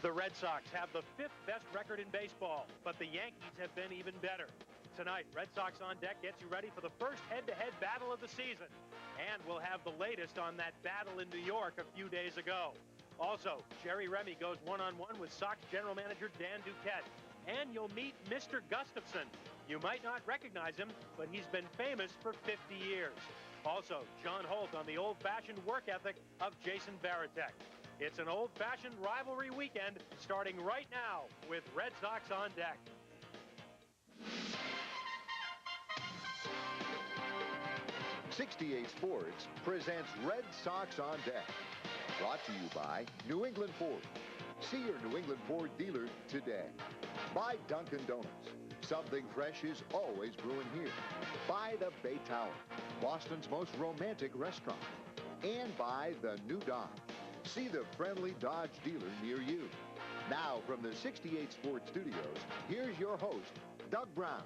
The Red Sox have the 5th best record in baseball, but the Yankees have been even better. Tonight, Red Sox on Deck gets you ready for the first head-to-head battle of the season. And we'll have the latest on that battle in New York a few days ago. Also, Jerry Remy goes one-on-one with Sox General Manager Dan Duquette. And you'll meet Mr. Gustafson. You might not recognize him, but he's been famous for 50 years. Also, John Holt on the old-fashioned work ethic of Jason Varitek. It's an old-fashioned rivalry weekend starting right now with Red Sox on Deck. '68 Sports presents Red Sox on Deck. Brought to you by New England Ford. See your New England Ford dealer today. By Dunkin' Donuts. Something fresh is always brewing here. By the Bay Tower, Boston's most romantic restaurant. And by the new Dodge. See the friendly Dodge dealer near you. Now from the '68 Sports Studios, here's your host, Doug Brown.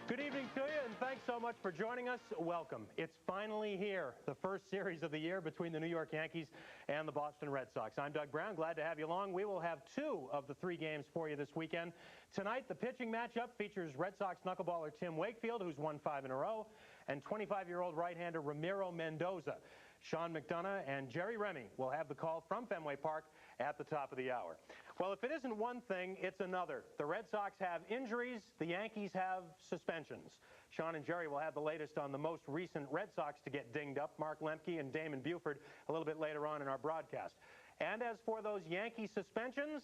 Good evening to you, and thanks so much for joining us. Welcome. It's finally here, the first series of the year between the New York Yankees and the Boston Red Sox. I'm Doug Brown. Glad to have you along. We will have 2 of the 3 games for you this weekend. Tonight, the pitching matchup features Red Sox knuckleballer Tim Wakefield, who's won 5 in a row, and 25-year-old right-hander Ramiro Mendoza. Sean McDonough and Jerry Remy will have the call from Fenway Park at the top of the hour. Well, if it isn't one thing, it's another. The Red Sox have injuries. The Yankees have suspensions. Sean and Jerry will have the latest on the most recent Red Sox to get dinged up, Mark Lemke and Damon Buford, a little bit later on in our broadcast. And as for those Yankee suspensions,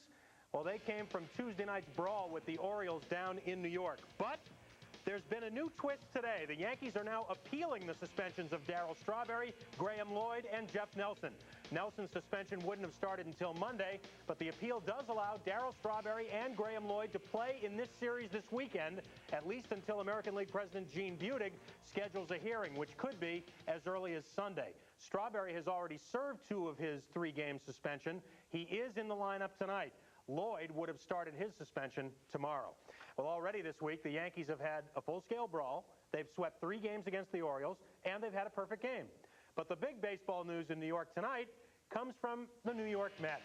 well, they came from Tuesday night's brawl with the Orioles down in New York. But there's been a new twist today. The Yankees are now appealing the suspensions of Darryl Strawberry, Graham Lloyd, and Jeff Nelson. Nelson's suspension wouldn't have started until Monday, but the appeal does allow Darryl Strawberry and Graham Lloyd to play in this series this weekend, at least until American League President Gene Budig schedules a hearing, which could be as early as Sunday. Strawberry has already served 2 of his 3-game suspension. He is in the lineup tonight. Lloyd would have started his suspension tomorrow. Well, already this week, the Yankees have had a full-scale brawl. They've swept 3 games against the Orioles, and they've had a perfect game. But the big baseball news in New York tonight comes from the New York Mets.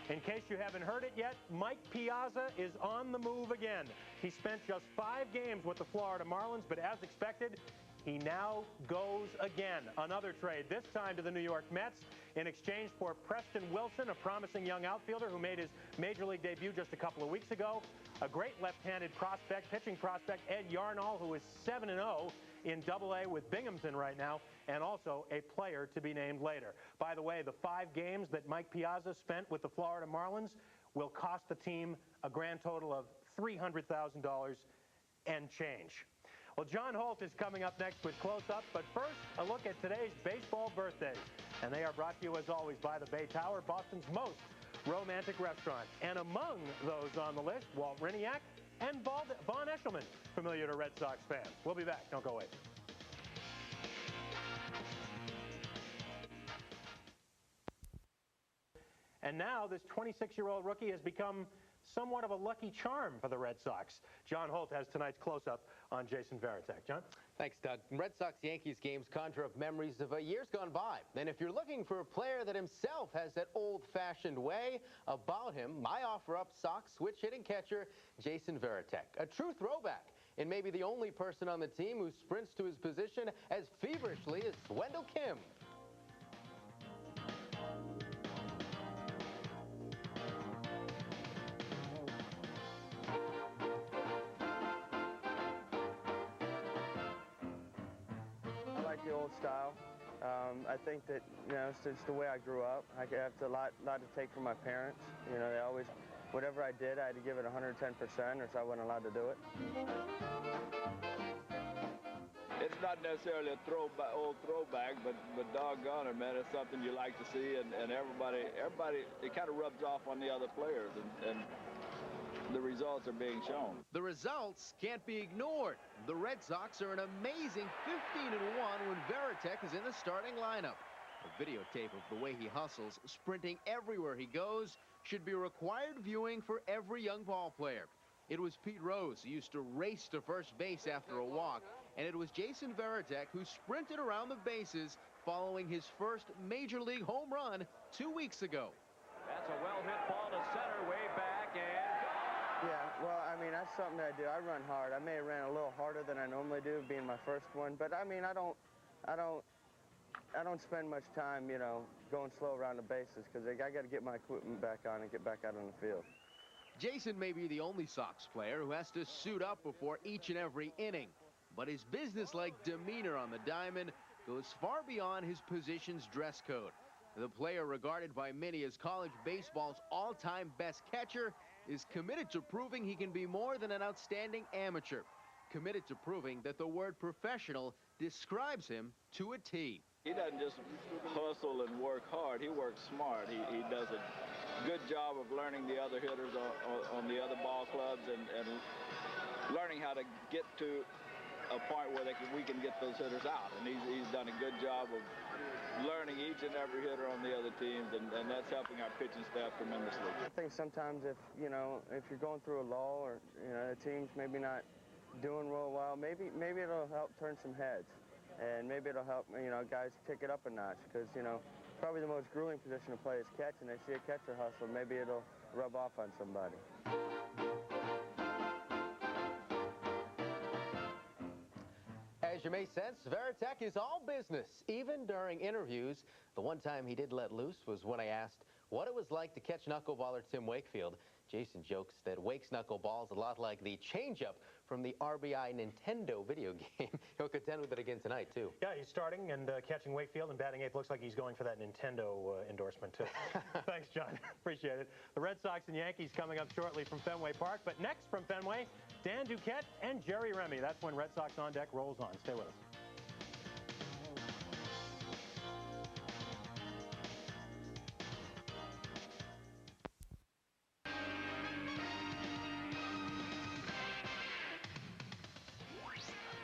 In case you haven't heard it yet, Mike Piazza is on the move again. He spent just 5 games with the Florida Marlins, but as expected, he now goes again. Another trade, this time to the New York Mets, in exchange for Preston Wilson, a promising young outfielder who made his Major League debut just a couple of weeks ago. A great left-handed prospect, pitching prospect, Ed Yarnall, who is 7-0 in Double-A with Binghamton right now, and also a player to be named later. By the way, the 5 games that Mike Piazza spent with the Florida Marlins will cost the team a grand total of $300,000 and change. Well, John Holt is coming up next with Close Up, but first, a look at today's baseball birthdays. And they are brought to you, as always, by the Bay Tower, Boston's most romantic restaurant. And among those on the list, Walt Riniak and Vaughn Eshelman, familiar to Red Sox fans. We'll be back. Don't go away. And now this 26-year-old rookie has become somewhat of a lucky charm for the Red Sox. John Holt has tonight's close-up on Jason Varitek. John? Thanks, Doug. Red Sox-Yankees games conjure up memories of years gone by. And if you're looking for a player that himself has that old-fashioned way about him, I offer up Sox switch-hitting catcher Jason Varitek, a true throwback, and maybe the only person on the team who sprints to his position as feverishly as Wendell Kim. The old style. I think that, it's just the way I grew up. I have a lot to take from my parents. They always, whatever I did, I had to give it 110%, or so I wasn't allowed to do it. It's not necessarily a old throwback, but doggone it, man, it's something you like to see, and everybody, it kind of rubs off on the other players, and the results are being shown. The results can't be ignored. The Red Sox are an amazing 15-1 when Varitek is in the starting lineup. A videotape of the way he hustles, sprinting everywhere he goes, should be required viewing for every young ball player. It was Pete Rose who used to race to first base after a walk, and it was Jason Varitek who sprinted around the bases following his first Major League home run 2 weeks ago. That's a well-hit ball to center, way back, and gone. Yeah, well, I mean, that's something that I do. I run hard. I may have ran a little harder than I normally do, being my first one, but I mean, I don't spend much time, you know, going slow around the bases, because I got to get my equipment back on and get back out on the field. Jason may be the only Sox player who has to suit up before each and every inning, but his businesslike demeanor on the diamond goes far beyond his position's dress code. The player, regarded by many as college baseball's all-time best catcher, is committed to proving he can be more than an outstanding amateur. Committed to proving that the word professional describes him to a T. He doesn't just hustle and work hard. He works smart. He does a good job of learning the other hitters on the other ball clubs and learning how to get to a point where we can get those hitters out. And he's done a good job of learning each and every hitter on the other teams, and that's helping our pitching staff tremendously. I think sometimes if you're going through a lull, or, you know, the team's maybe not doing real well, maybe it'll help turn some heads. And maybe it'll help, you know, guys kick it up a notch, because, you know, probably the most grueling position to play is catch, and they see a catcher hustle, maybe it'll rub off on somebody. As you may sense, Varitek is all business, even during interviews. The one time he did let loose was when I asked what it was like to catch knuckleballer Tim Wakefield. Jason jokes that Wake's knuckleball is a lot like the changeup from the RBI Nintendo video game. He'll contend with it again tonight, too. Yeah, he's starting and catching Wakefield and batting eighth. Looks like he's going for that Nintendo endorsement, too. Thanks, John. Appreciate it. The Red Sox and Yankees coming up shortly from Fenway Park. But next from Fenway, Dan Duquette and Jerry Remy. That's when Red Sox On Deck rolls on. Stay with us.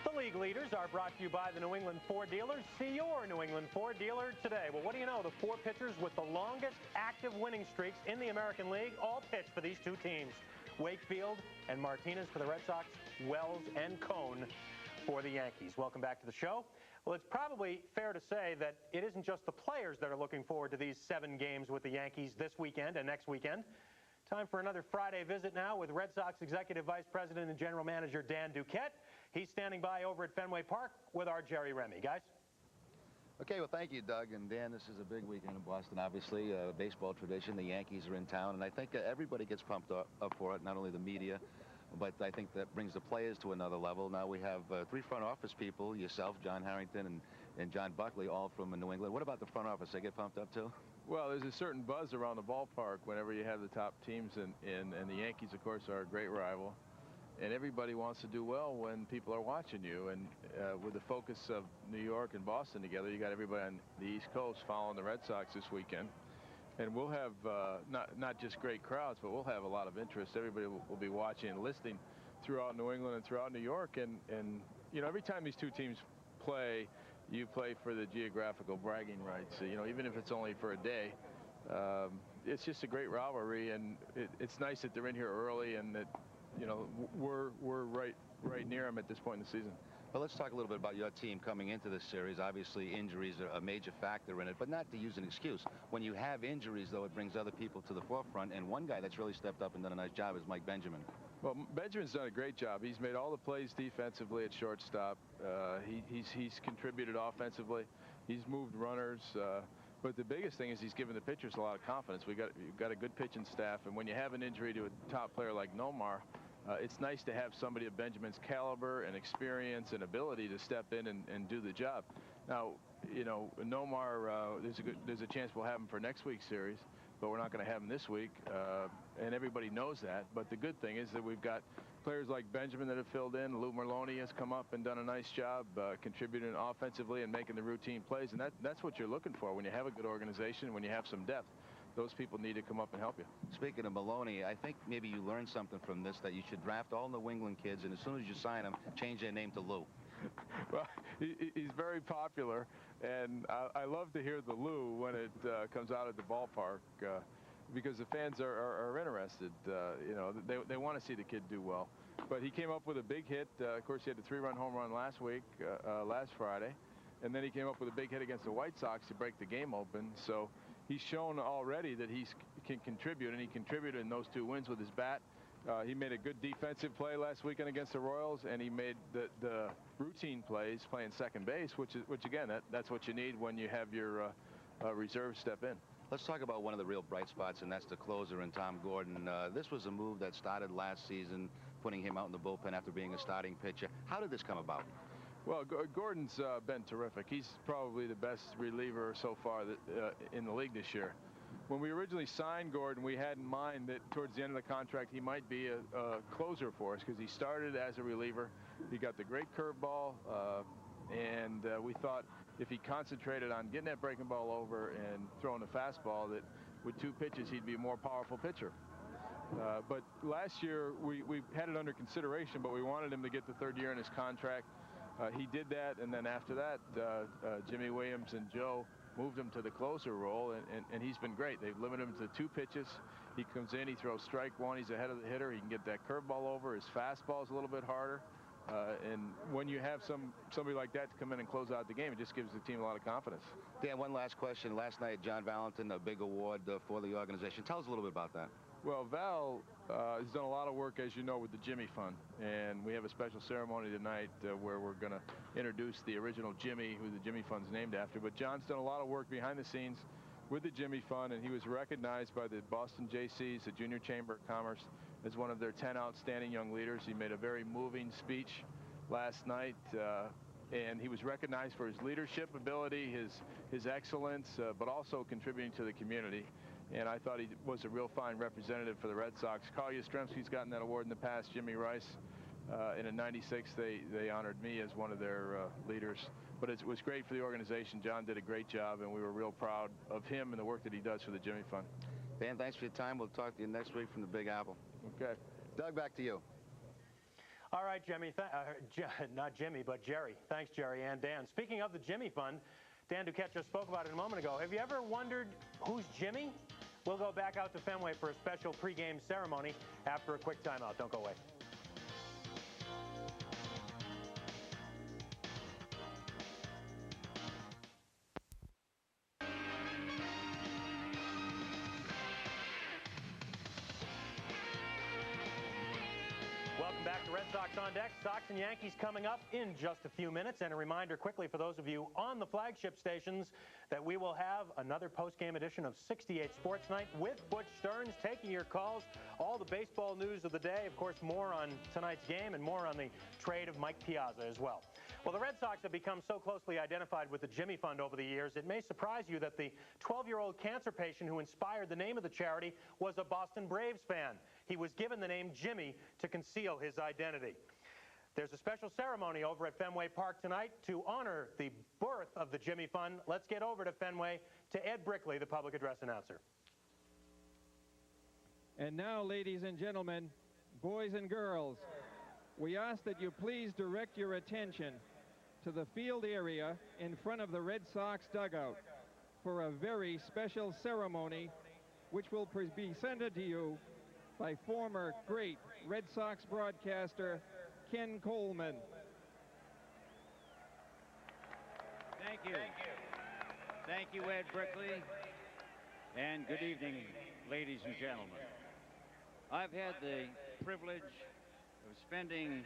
The league leaders are brought to you by the New England Ford dealers. See your New England Ford dealer today. Well, what do you know? The four pitchers with the longest active winning streaks in the American League all pitch for these two teams. Wakefield and Martinez for the Red Sox, Wells and Cone for the Yankees. Welcome back to the show. Well, it's probably fair to say that it isn't just the players that are looking forward to these 7 games with the Yankees this weekend and next weekend. Time for another Friday visit now with Red Sox Executive Vice President and General Manager Dan Duquette. He's standing by over at Fenway Park with our Jerry Remy. Guys? Okay, well, thank you, Doug. And Dan, this is a big weekend in Boston, obviously. Baseball tradition. The Yankees are in town, and I think everybody gets pumped up for it, not only the media, but I think that brings the players to another level. Now we have 3 front office people, yourself, John Harrington, and John Buckley, all from New England. What about the front office? They get pumped up, too? Well, there's a certain buzz around the ballpark whenever you have the top teams, and the Yankees, of course, are a great rival. And everybody wants to do well when people are watching you. And with the focus of New York and Boston together, you got everybody on the East Coast following the Red Sox this weekend. And we'll have not just great crowds, but we'll have a lot of interest. Everybody will be watching and listening throughout New England and throughout New York. And you know, every time these two teams play, you play for the geographical bragging rights. You know, even if it's only for a day. It's just a great rivalry, and it's nice that they're in here early and that, you know, we're right near them at this point in the season. Well, let's talk a little bit about your team coming into this series. Obviously, injuries are a major factor in it, but not to use an excuse. When you have injuries, though, it brings other people to the forefront, and one guy that's really stepped up and done a nice job is Mike Benjamin. Well, Benjamin's done a great job. He's made all the plays defensively at shortstop. He's contributed offensively. He's moved runners. But the biggest thing is he's given the pitchers a lot of confidence. We've got a good pitching staff, and when you have an injury to a top player like Nomar, it's nice to have somebody of Benjamin's caliber and experience and ability to step in and do the job. Now, you know, Nomar, there's a chance we'll have him for next week's series, but we're not going to have him this week, and everybody knows that. But the good thing is that we've got players like Benjamin that have filled in. Lou Merloni has come up and done a nice job contributing offensively and making the routine plays, and that's what you're looking for when you have a good organization, when you have some depth. Those people need to come up and help you. Speaking of Maloney, I think maybe you learned something from this, that you should draft all New England kids, and as soon as you sign them, change their name to Lou. Well, he's very popular, and I love to hear the Lou when it comes out at the ballpark because the fans are interested. You know, they want to see the kid do well. But he came up with a big hit. Of course, he had the 3-run home run last Friday. And then he came up with a big hit against the White Sox to break the game open. So he's shown already that he can contribute, and he contributed in those 2 wins with his bat. He made a good defensive play last weekend against the Royals, and he made the routine plays playing second base, which again, that's what you need when you have your reserve step in. Let's talk about one of the real bright spots, and that's the closer in Tom Gordon. This was a move that started last season, putting him out in the bullpen after being a starting pitcher. How did this come about? Well, Gordon's been terrific. He's probably the best reliever so far in the league this year. When we originally signed Gordon, we had in mind that towards the end of the contract, he might be a closer for us because he started as a reliever. He got the great curveball, and we thought if he concentrated on getting that breaking ball over and throwing a fastball, that with 2 pitches, he'd be a more powerful pitcher. But last year, we had it under consideration, but we wanted him to get the 3rd year in his contract. He did that, and then after that, Jimmy Williams and Joe moved him to the closer role, and he's been great. They've limited him to 2 pitches. He comes in, he throws strike 1, he's ahead of the hitter. He can get that curveball over. His fastball's a little bit harder. And when you have somebody like that to come in and close out the game, it just gives the team a lot of confidence. Dan, one last question. Last night, John Valentin, a big award for the organization. Tell us a little bit about that. Well, Val has done a lot of work, as you know, with the Jimmy Fund. And we have a special ceremony tonight where we're going to introduce the original Jimmy, who the Jimmy Fund's named after. But John's done a lot of work behind the scenes with the Jimmy Fund, and he was recognized by the Boston JCs, the Junior Chamber of Commerce, as one of their 10 outstanding young leaders. He made a very moving speech last night, and he was recognized for his leadership ability, his excellence, but also contributing to the community. And I thought he was a real fine representative for the Red Sox. Carl Yastrzemski's gotten that award in the past. Jimmy Rice, and in '96, they honored me as one of their leaders. But it was great for the organization. John did a great job, and we were real proud of him and the work that he does for the Jimmy Fund. Dan, thanks for your time. We'll talk to you next week from the Big Apple. Okay. Doug, back to you. All right, Jimmy. Not Jimmy, but Jerry. Thanks, Jerry and Dan. Speaking of the Jimmy Fund, Dan Duquette just spoke about it a moment ago. Have you ever wondered who's Jimmy? We'll go back out to Fenway for a special pregame ceremony after a quick timeout. Don't go away. Welcome back to Red Sox on Deck. Sox and Yankees coming up in just a few minutes. And a reminder quickly for those of you on the flagship stations that we will have another post-game edition of 68 Sports Night with Butch Stearns taking your calls. All the baseball news of the day. Of course, more on tonight's game and more on the trade of Mike Piazza as well. Well, the Red Sox have become so closely identified with the Jimmy Fund over the years, it may surprise you that the 12-year-old cancer patient who inspired the name of the charity was a Boston Braves fan. He was given the name Jimmy to conceal his identity. There's a special ceremony over at Fenway Park tonight to honor the birth of the Jimmy Fund. Let's get over to Fenway to Ed Brickley, the public address announcer. And now, ladies and gentlemen, boys and girls, we ask that you please direct your attention to the field area in front of the Red Sox dugout for a very special ceremony which will be presented to you by former great Red Sox broadcaster Ken Coleman. Thank you. Thank you, Ed Brickley. And good evening, ladies and gentlemen. I've had the privilege of spending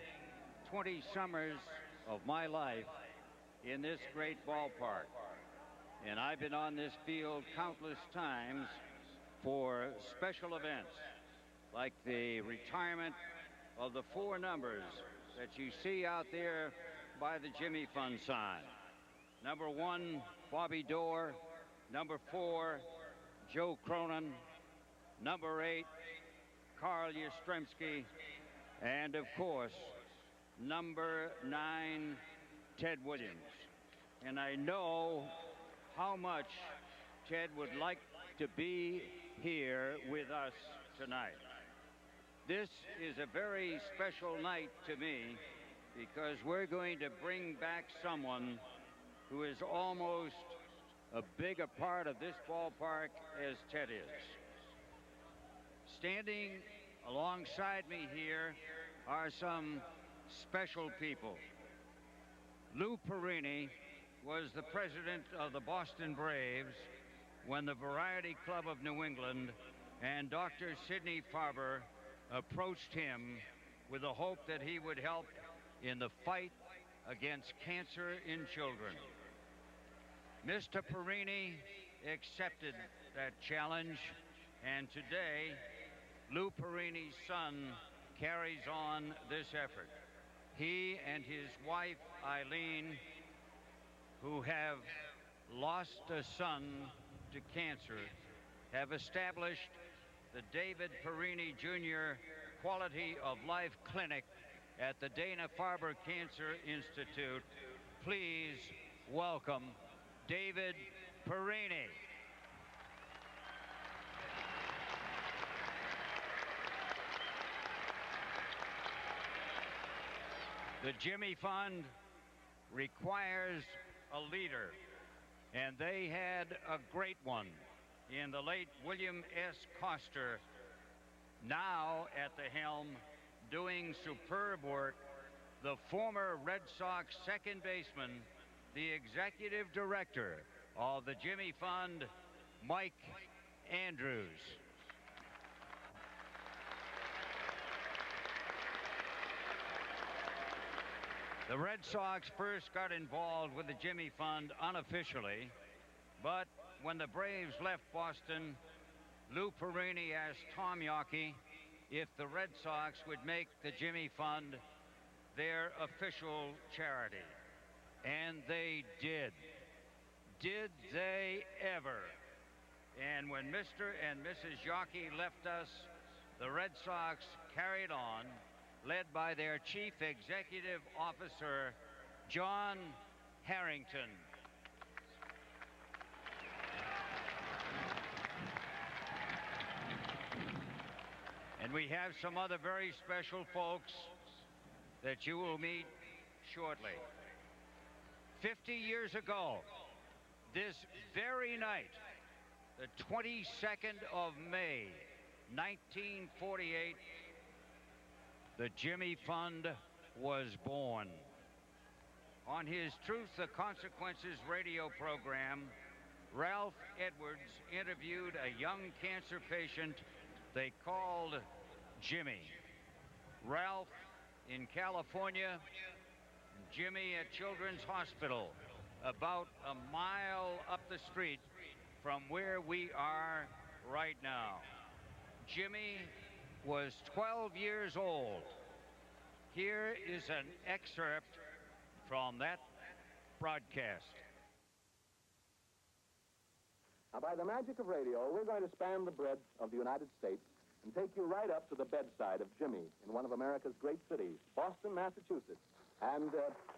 20 summers of my life in this great ballpark. And I've been on this field countless times for special events, like the retirement of the 4 numbers that you see out there by the Jimmy Fund sign. Number 1, Bobby Doerr. Number 4, Joe Cronin. Number 8, Carl Yastrzemski. And of course, number 9, Ted Williams. And I know how much Ted would like to be here with us tonight. This is a very special night to me because we're going to bring back someone who is almost a bigger part of this ballpark as Ted is. Standing alongside me here are some special people. Lou Perini was the president of the Boston Braves when the Variety Club of New England and Dr. Sidney Farber approached him with the hope that he would help in the fight against cancer in children. Mr. Perini accepted that challenge, and today, Lou Perini's son carries on this effort. He and his wife, Eileen, who have lost a son to cancer, have established the David Perini Jr. Quality of Life Clinic at the Dana-Farber Cancer Institute. Please welcome David Perini. The Jimmy Fund requires a leader, and they had a great one in the late William S. Coster, now at the helm, doing superb work, the former Red Sox second baseman, the executive director of the Jimmy Fund, Mike Andrews. The Red Sox first got involved with the Jimmy Fund unofficially, but when the Braves left Boston, Lou Perini asked Tom Yawkey if the Red Sox would make the Jimmy Fund their official charity. And they did. Did they ever? And when Mr. and Mrs. Yawkey left us, the Red Sox carried on, led by their chief executive officer, John Harrington. And we have some other very special folks that you will meet shortly. 50 years ago, this very night, the 22nd of May, 1948, the Jimmy Fund was born. On his Truth the Consequences radio program, Ralph Edwards interviewed a young cancer patient they called Jimmy. Ralph in California, Jimmy at Children's Hospital, about a mile up the street from where we are right now. Jimmy was 12 years old. Here is an excerpt from that broadcast. Now, by the magic of radio, we're going to span the breadth of the United States and take you right up to the bedside of Jimmy in one of America's great cities, Boston, Massachusetts, and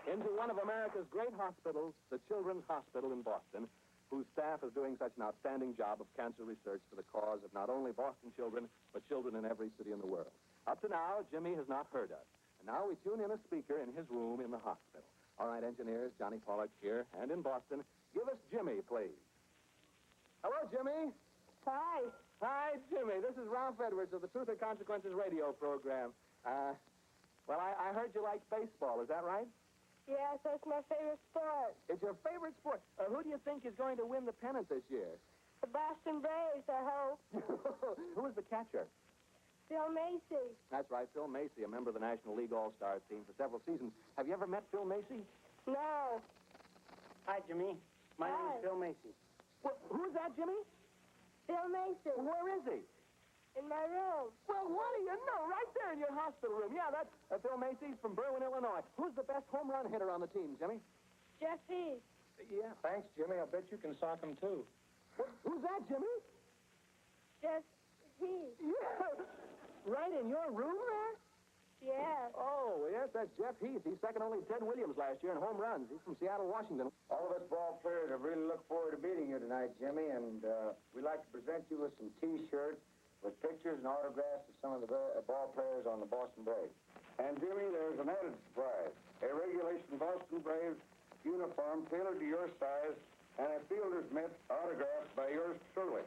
into one of America's great hospitals, the Children's Hospital in Boston, whose staff is doing such an outstanding job of cancer research for the cause of not only Boston children, but children in every city in the world. Up to now, Jimmy has not heard us. And now we tune in a speaker in his room in the hospital. All right, engineers, Johnny Pollock here, and in Boston, give us Jimmy, please. Hello, Jimmy. Hi. Hi, Jimmy. This is Ralph Edwards of the Truth or Consequences radio program. Well, I heard you like baseball. Is that right? Yes, that's my favorite sport. It's your favorite sport. Who do you think is going to win the pennant this year? The Boston Braves, I hope. Who is the catcher? Phil Macy. That's right, Phil Macy, a member of the National League All-Star team for several seasons. Have you ever met Phil Macy? No. Hi, Jimmy. My name is Phil Macy. Well, who's that, Jimmy? Phil Macy. Where is he? In my room. Well, what do you know? Right there in your hospital room. Yeah, that's Phil Macy from Berwyn, Illinois. Who's the best home run hitter on the team, Jimmy? Jeff Heath. Yeah. Thanks, Jimmy. I bet you can sock him, too. Who's that, Jimmy? Jeff Heath. Yeah. Right in your room there? Yes. Oh, yes, that's Jeff Heath. He's second only to Ted Williams last year in home runs. He's from Seattle, Washington. All of us ball players have really looked forward to meeting you tonight, Jimmy, and we'd like to present you with some T-shirts with pictures and autographs of some of the ball players on the Boston Braves. And, Jimmy, there's an added surprise. A regulation Boston Braves uniform tailored to your size and a fielder's mitt autographed by yours truly.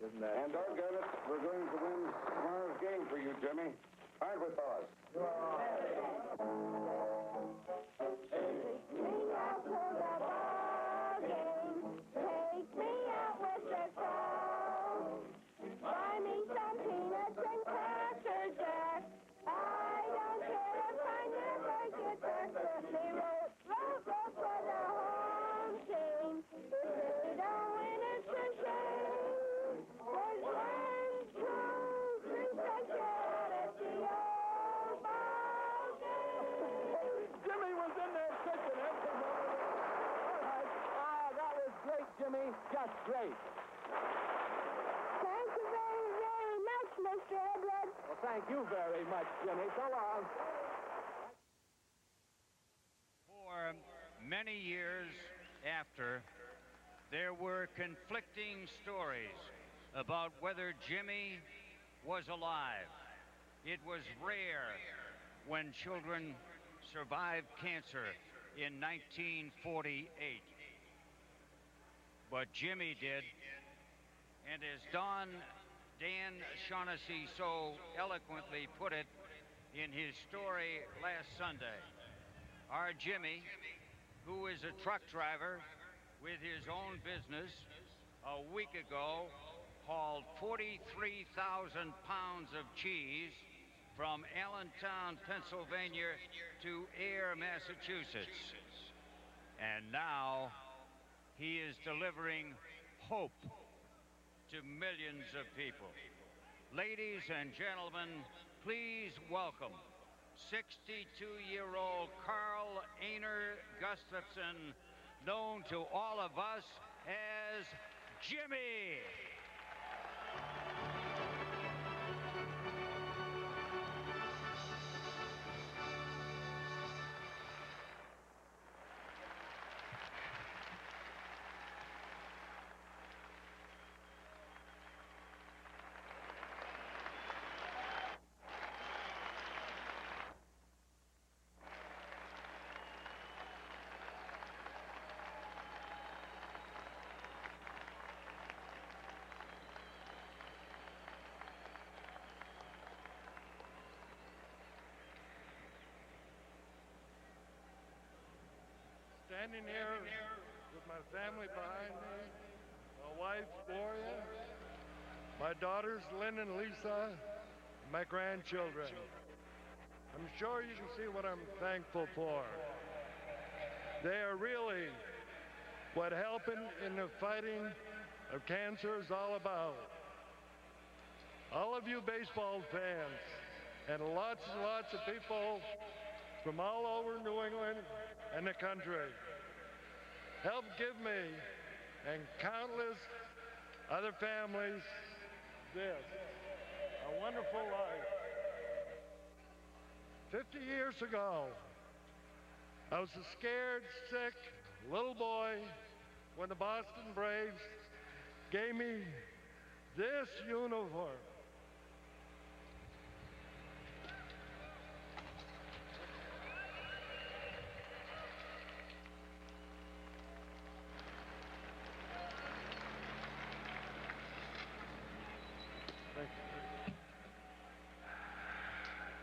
Isn't that? And doggone it, we're going to win tomorrow's game for you, Jimmy. Aren't we, fellas? Take me out to the ball game. Take me out with the Jimmy, just great. Thank you very, very much, Mr. Edwards. Well, thank you very much, Jimmy. So long. For many years after, there were conflicting stories about whether Jimmy was alive. It was rare when children survived cancer in 1948. But Jimmy did. And as Dan Shaughnessy so eloquently put it in his story last Sunday, our Jimmy, who is a truck driver with his own business, a week ago hauled 43,000 pounds of cheese from Allentown, Pennsylvania to Ayer, Massachusetts. And now he is delivering hope to millions of people. Ladies and gentlemen, please welcome 62-year-old Carl Einar Gustafson, known to all of us as Jimmy. Standing here with my family behind me, my wife, Gloria, my daughters, Lynn and Lisa, and my grandchildren. I'm sure you can see what I'm thankful for. They are really what helping in the fighting of cancer is all about. All of you baseball fans, and lots of people from all over New England and the country, help give me and countless other families this, a wonderful life. 50 years ago, I was a scared, sick little boy when the Boston Braves gave me this uniform.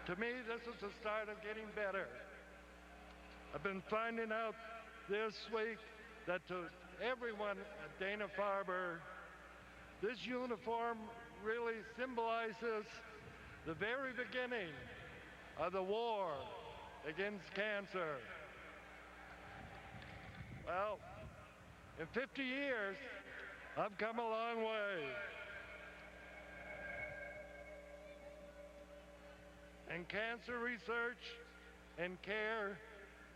To me, this is the start of getting better. I've been finding out this week that to everyone at Dana-Farber, this uniform really symbolizes the very beginning of the war against cancer. Well, in 50 years, I've come a long way. And cancer research and care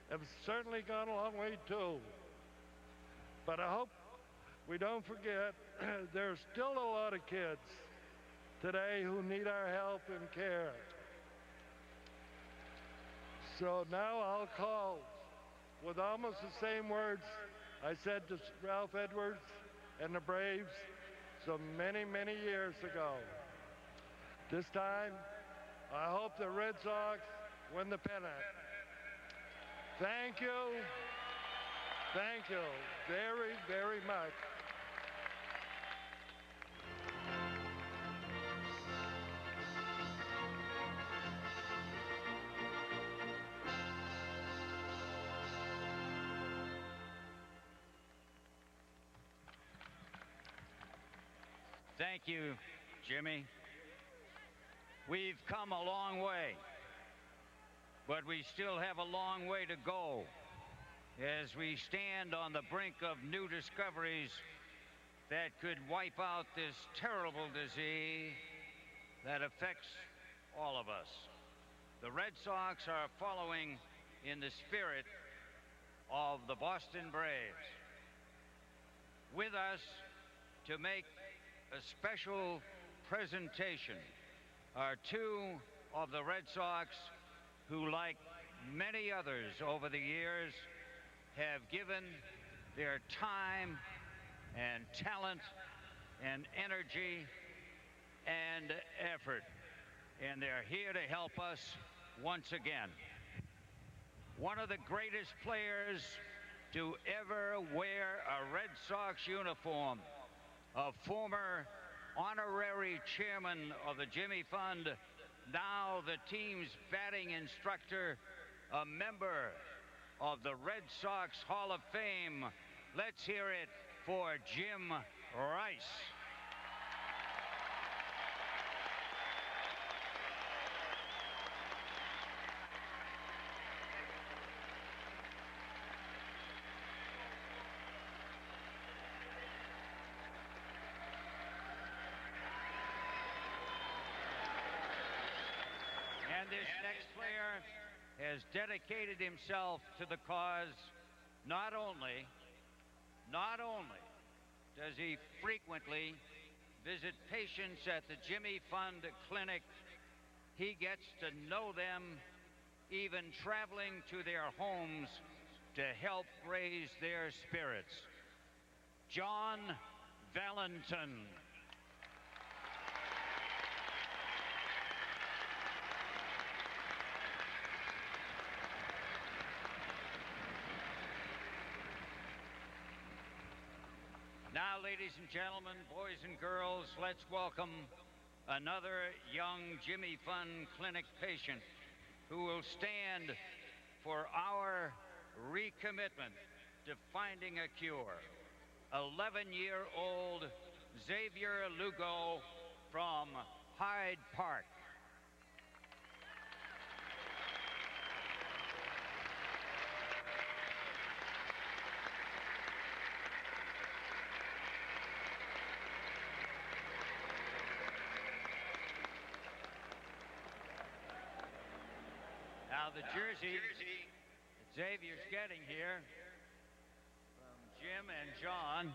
have certainly gone a long way too. But I hope we don't forget there's still a lot of kids today who need our help and care. So now I'll call with almost the same words I said to Ralph Edwards and the Braves so many, many years ago. This time, I hope the Red Sox win the pennant. Thank you. Thank you very, very much. Thank you, Jimmy. We've come a long way, but we still have a long way to go as we stand on the brink of new discoveries that could wipe out this terrible disease that affects all of us. The Red Sox are following in the spirit of the Boston Braves. with us to make a special presentation are two of the Red Sox who, like many others over the years, have given their time and talent and energy and effort, and they're here to help us once again. One of the greatest players to ever wear a Red Sox uniform, a former honorary chairman of the Jimmy Fund, now the team's batting instructor, a member of the Red Sox Hall of Fame. Let's hear it for Jim Rice. And this next player has dedicated himself to the cause. Not only does he frequently visit patients at the Jimmy Fund Clinic, he gets to know them, even traveling to their homes to help raise their spirits. John Valentin. Now, ladies and gentlemen, boys and girls, let's welcome another young Jimmy Fund Clinic patient who will stand for our recommitment to finding a cure. 11-year-old Xavier Lugo from Hyde Park. Now the jersey that Xavier's getting here from Jim and John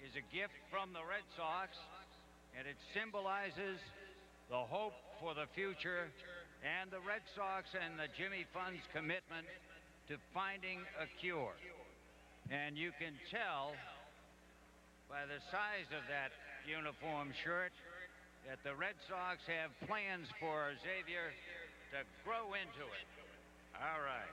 is a gift from the Red Sox, and it symbolizes the hope for the future and the Red Sox and the Jimmy Fund's commitment to finding a cure. And you can tell by the size of that uniform shirt that the Red Sox have plans for Xavier to grow into it. All right.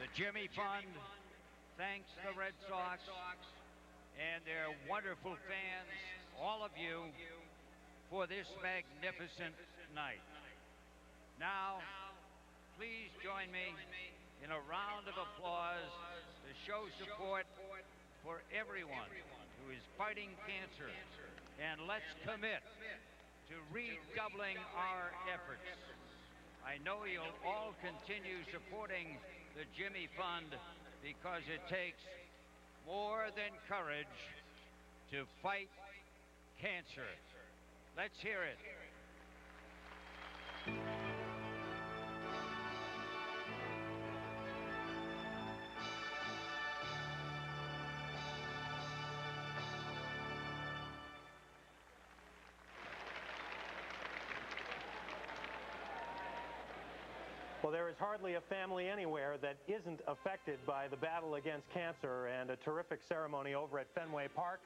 The Jimmy Fund thanks the Red Sox and their wonderful fans, all of you, for this magnificent night. Now, please join me in a round of applause to show support for everyone who is fighting cancer. And let's commit to redoubling our efforts. I know you'll all continue supporting the Jimmy Fund because it takes more than courage to fight cancer. Let's hear it. Well, there is hardly a family anywhere that isn't affected by the battle against cancer, and a terrific ceremony over at Fenway Park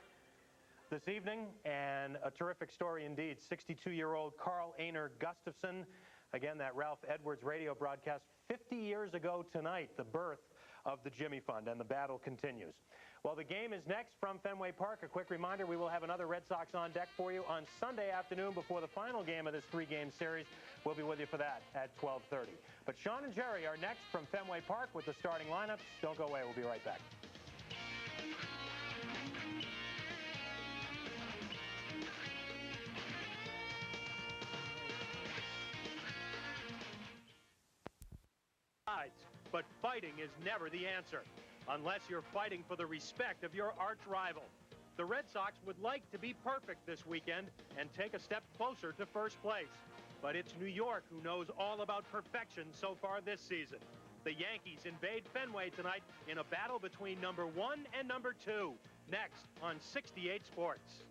this evening, and a terrific story indeed. 62-year-old Carl Einar Gustafson, again, that Ralph Edwards radio broadcast 50 years ago tonight, the birth of the Jimmy Fund, and the battle continues. Well, the game is next from Fenway Park. A quick reminder, we will have another Red Sox on deck for you on Sunday afternoon before the final game of this three-game series. We'll be with you for that at 12:30. But Sean and Jerry are next from Fenway Park with the starting lineups. Don't go away. We'll be right back. But fighting is never the answer, unless you're fighting for the respect of your arch rival. The Red Sox would like to be perfect this weekend and take a step closer to first place. But it's New York who knows all about perfection so far this season. The Yankees invade Fenway tonight in a battle between number 1 and number 2. Next on 68 Sports.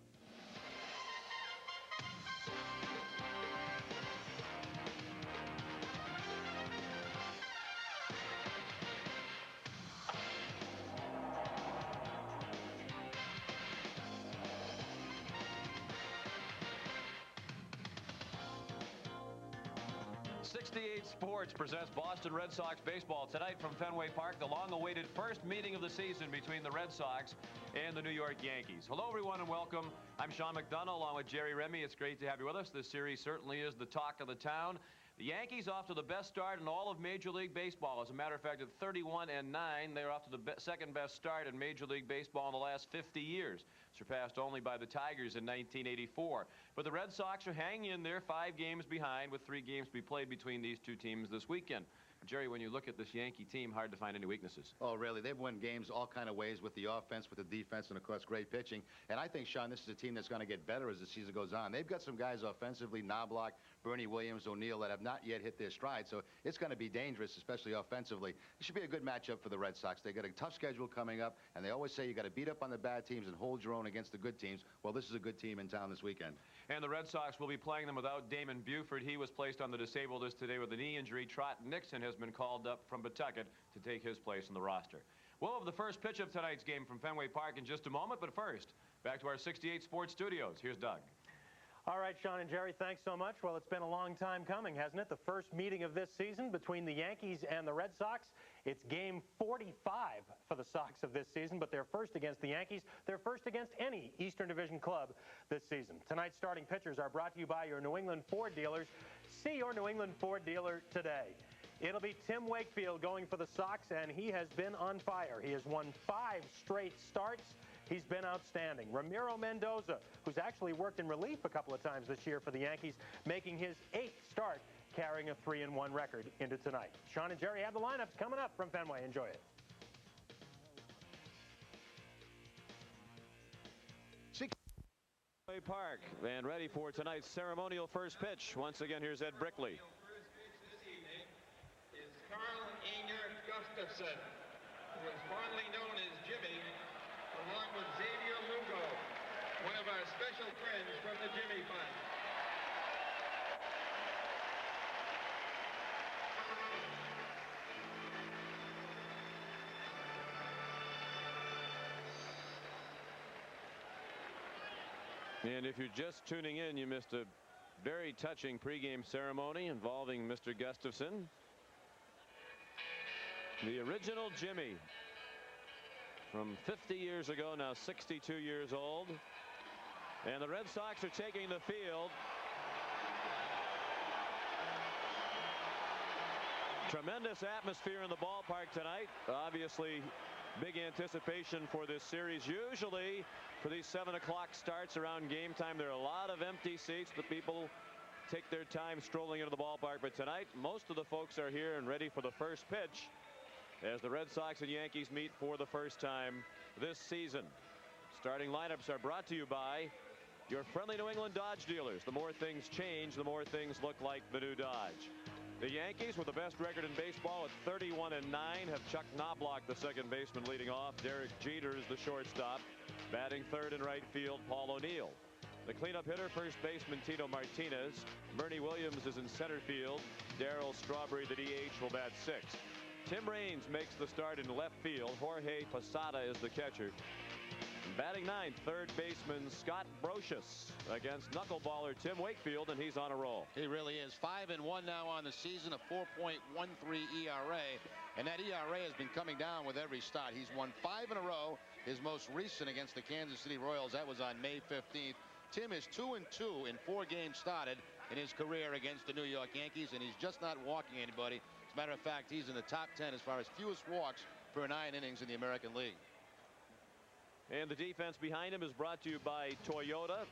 Sports presents Boston Red Sox baseball tonight from Fenway Park, the long-awaited first meeting of the season between the Red Sox and the New York Yankees. Hello, everyone, and welcome. I'm Sean McDonough, along with Jerry Remy. It's great to have you with us. This series certainly is the talk of the town. The Yankees off to the best start in all of Major League Baseball. As a matter of fact, at 31-9, they're off to the second-best start in Major League Baseball in the last 50 years, surpassed only by the Tigers in 1984. But the Red Sox are hanging in there 5 games behind, with 3 games to be played between these two teams this weekend. Jerry, when you look at this Yankee team, hard to find any weaknesses. Oh, really? They've won games all kind of ways with the offense, with the defense, and, of course, great pitching. And I think, Sean, this is a team that's going to get better as the season goes on. They've got some guys offensively, Knobloch, Bernie Williams, O'Neill, that have not yet hit their stride. So it's going to be dangerous, especially offensively. It should be a good matchup for the Red Sox. They got a tough schedule coming up, and they always say you got to beat up on the bad teams and hold your own against the good teams. Well, this is a good team in town this weekend. And the Red Sox will be playing them without Damon Buford. He was placed on the disabled list today with a knee injury. Trot Nixon has been called up from Pawtucket to take his place in the roster. We'll have the first pitch of tonight's game from Fenway Park in just a moment, but first, back to our 68 Sports studios. Here's Doug. All right, Sean and Jerry, thanks so much. Well, it's been a long time coming, hasn't it? The first meeting of this season between the Yankees and the Red Sox. It's game 45 for the Sox of this season, but they're first against the Yankees. They're first against any Eastern Division club this season. Tonight's starting pitchers are brought to you by your New England Ford dealers. See your New England Ford dealer today. It'll be Tim Wakefield going for the Sox, and he has been on fire. He has won 5 straight starts. He's been outstanding. Ramiro Mendoza, who's actually worked in relief a couple of times this year for the Yankees, making his 8th start, carrying a 3-1 record into tonight. Sean and Jerry have the lineups coming up from Fenway. Enjoy it. Fenway Park, and ready for tonight's ceremonial first pitch. Once again, here's Ed Brickley. Carl Inger Gustafson, who is fondly known as Jimmy, along with Xavier Lugo, one of our special friends from the Jimmy Fund. And if you're just tuning in, you missed a very touching pregame ceremony involving Mr. Gustafson. The original Jimmy from 50 years ago, now 62 years old. And the Red Sox are taking the field. Tremendous atmosphere in the ballpark tonight. Obviously, big anticipation for this series. Usually, for these 7 o'clock starts around game time, there are a lot of empty seats. The people take their time strolling into the ballpark. But tonight, most of the folks are here and ready for the first pitch as the Red Sox and Yankees meet for the first time this season. Starting lineups are brought to you by your friendly New England Dodge dealers. The more things change, the more things look like the new Dodge. The Yankees, with the best record in baseball at 31-9, have Chuck Knobloch, the second baseman, leading off. Derek Jeter is the shortstop. Batting third in right field, Paul O'Neill. The cleanup hitter, first baseman Tito Martinez. Bernie Williams is in center field. Darryl Strawberry, the DH, will bat sixth. Tim Raines makes the start in left field. Jorge Posada is the catcher. And batting ninth, third baseman Scott Brocious against knuckleballer Tim Wakefield, and he's on a roll. He really is. 5-1 now on the season, a 4.13 ERA. And that ERA has been coming down with every start. He's won 5 in a row. His most recent against the Kansas City Royals, that was on May 15th. Tim is 2-2 in 4 games started in his career against the New York Yankees, and he's just not walking anybody. As a matter of fact, he's in the top 10 as far as fewest walks per 9 innings in the American League. And the defense behind him is brought to you by Toyota.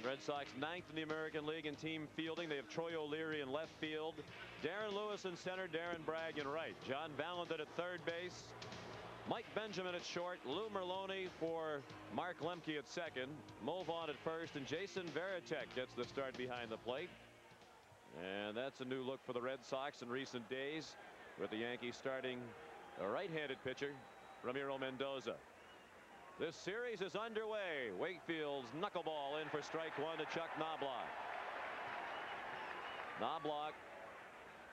Red Sox 9th in the American League in team fielding. They have Troy O'Leary in left field, Darren Lewis in center, Darren Bragg in right, John Valentin at third base, Mike Benjamin at short, Lou Merlone for Mark Lemke at second, Mo Vaughn at first, and Jason Varitek gets the start behind the plate. And that's a new look for the Red Sox in recent days, with the Yankees starting a right-handed pitcher, Ramiro Mendoza. This series is underway. Wakefield's knuckleball in for strike one to Chuck Knobloch. Knobloch,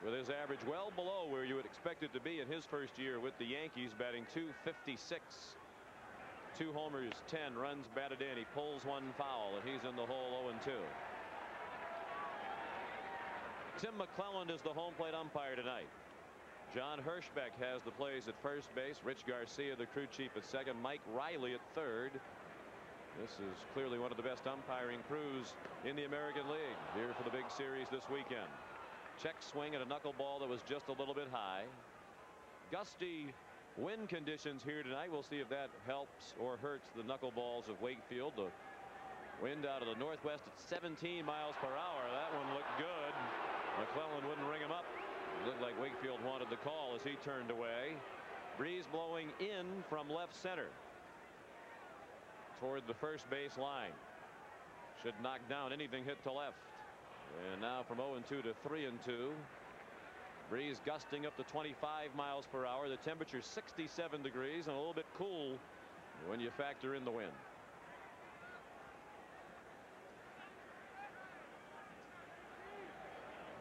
with his average well below where you would expect it to be in his first year with the Yankees, batting .256. 2 homers, 10 runs batted in. He pulls one foul, and he's in the hole 0-2. Tim McClelland is the home plate umpire tonight. John Hirschbeck has the plays at first base. Rich Garcia, the crew chief, at second. Mike Riley at third. This is clearly one of the best umpiring crews in the American League here for the big series this weekend. Check swing at a knuckleball that was just a little bit high. Gusty wind conditions here tonight. We'll see if that helps or hurts the knuckleballs of Wakefield. The wind out of the northwest at 17 miles per hour. That one looked good. McClelland wouldn't ring him up. It looked like Wakefield wanted the call as he turned away. Breeze blowing in from left center toward the first base line. Should knock down anything hit to left. And now from 0-2 to 3-2. Breeze gusting up to 25 miles per hour. The temperature 67 degrees and a little bit cool when you factor in the wind.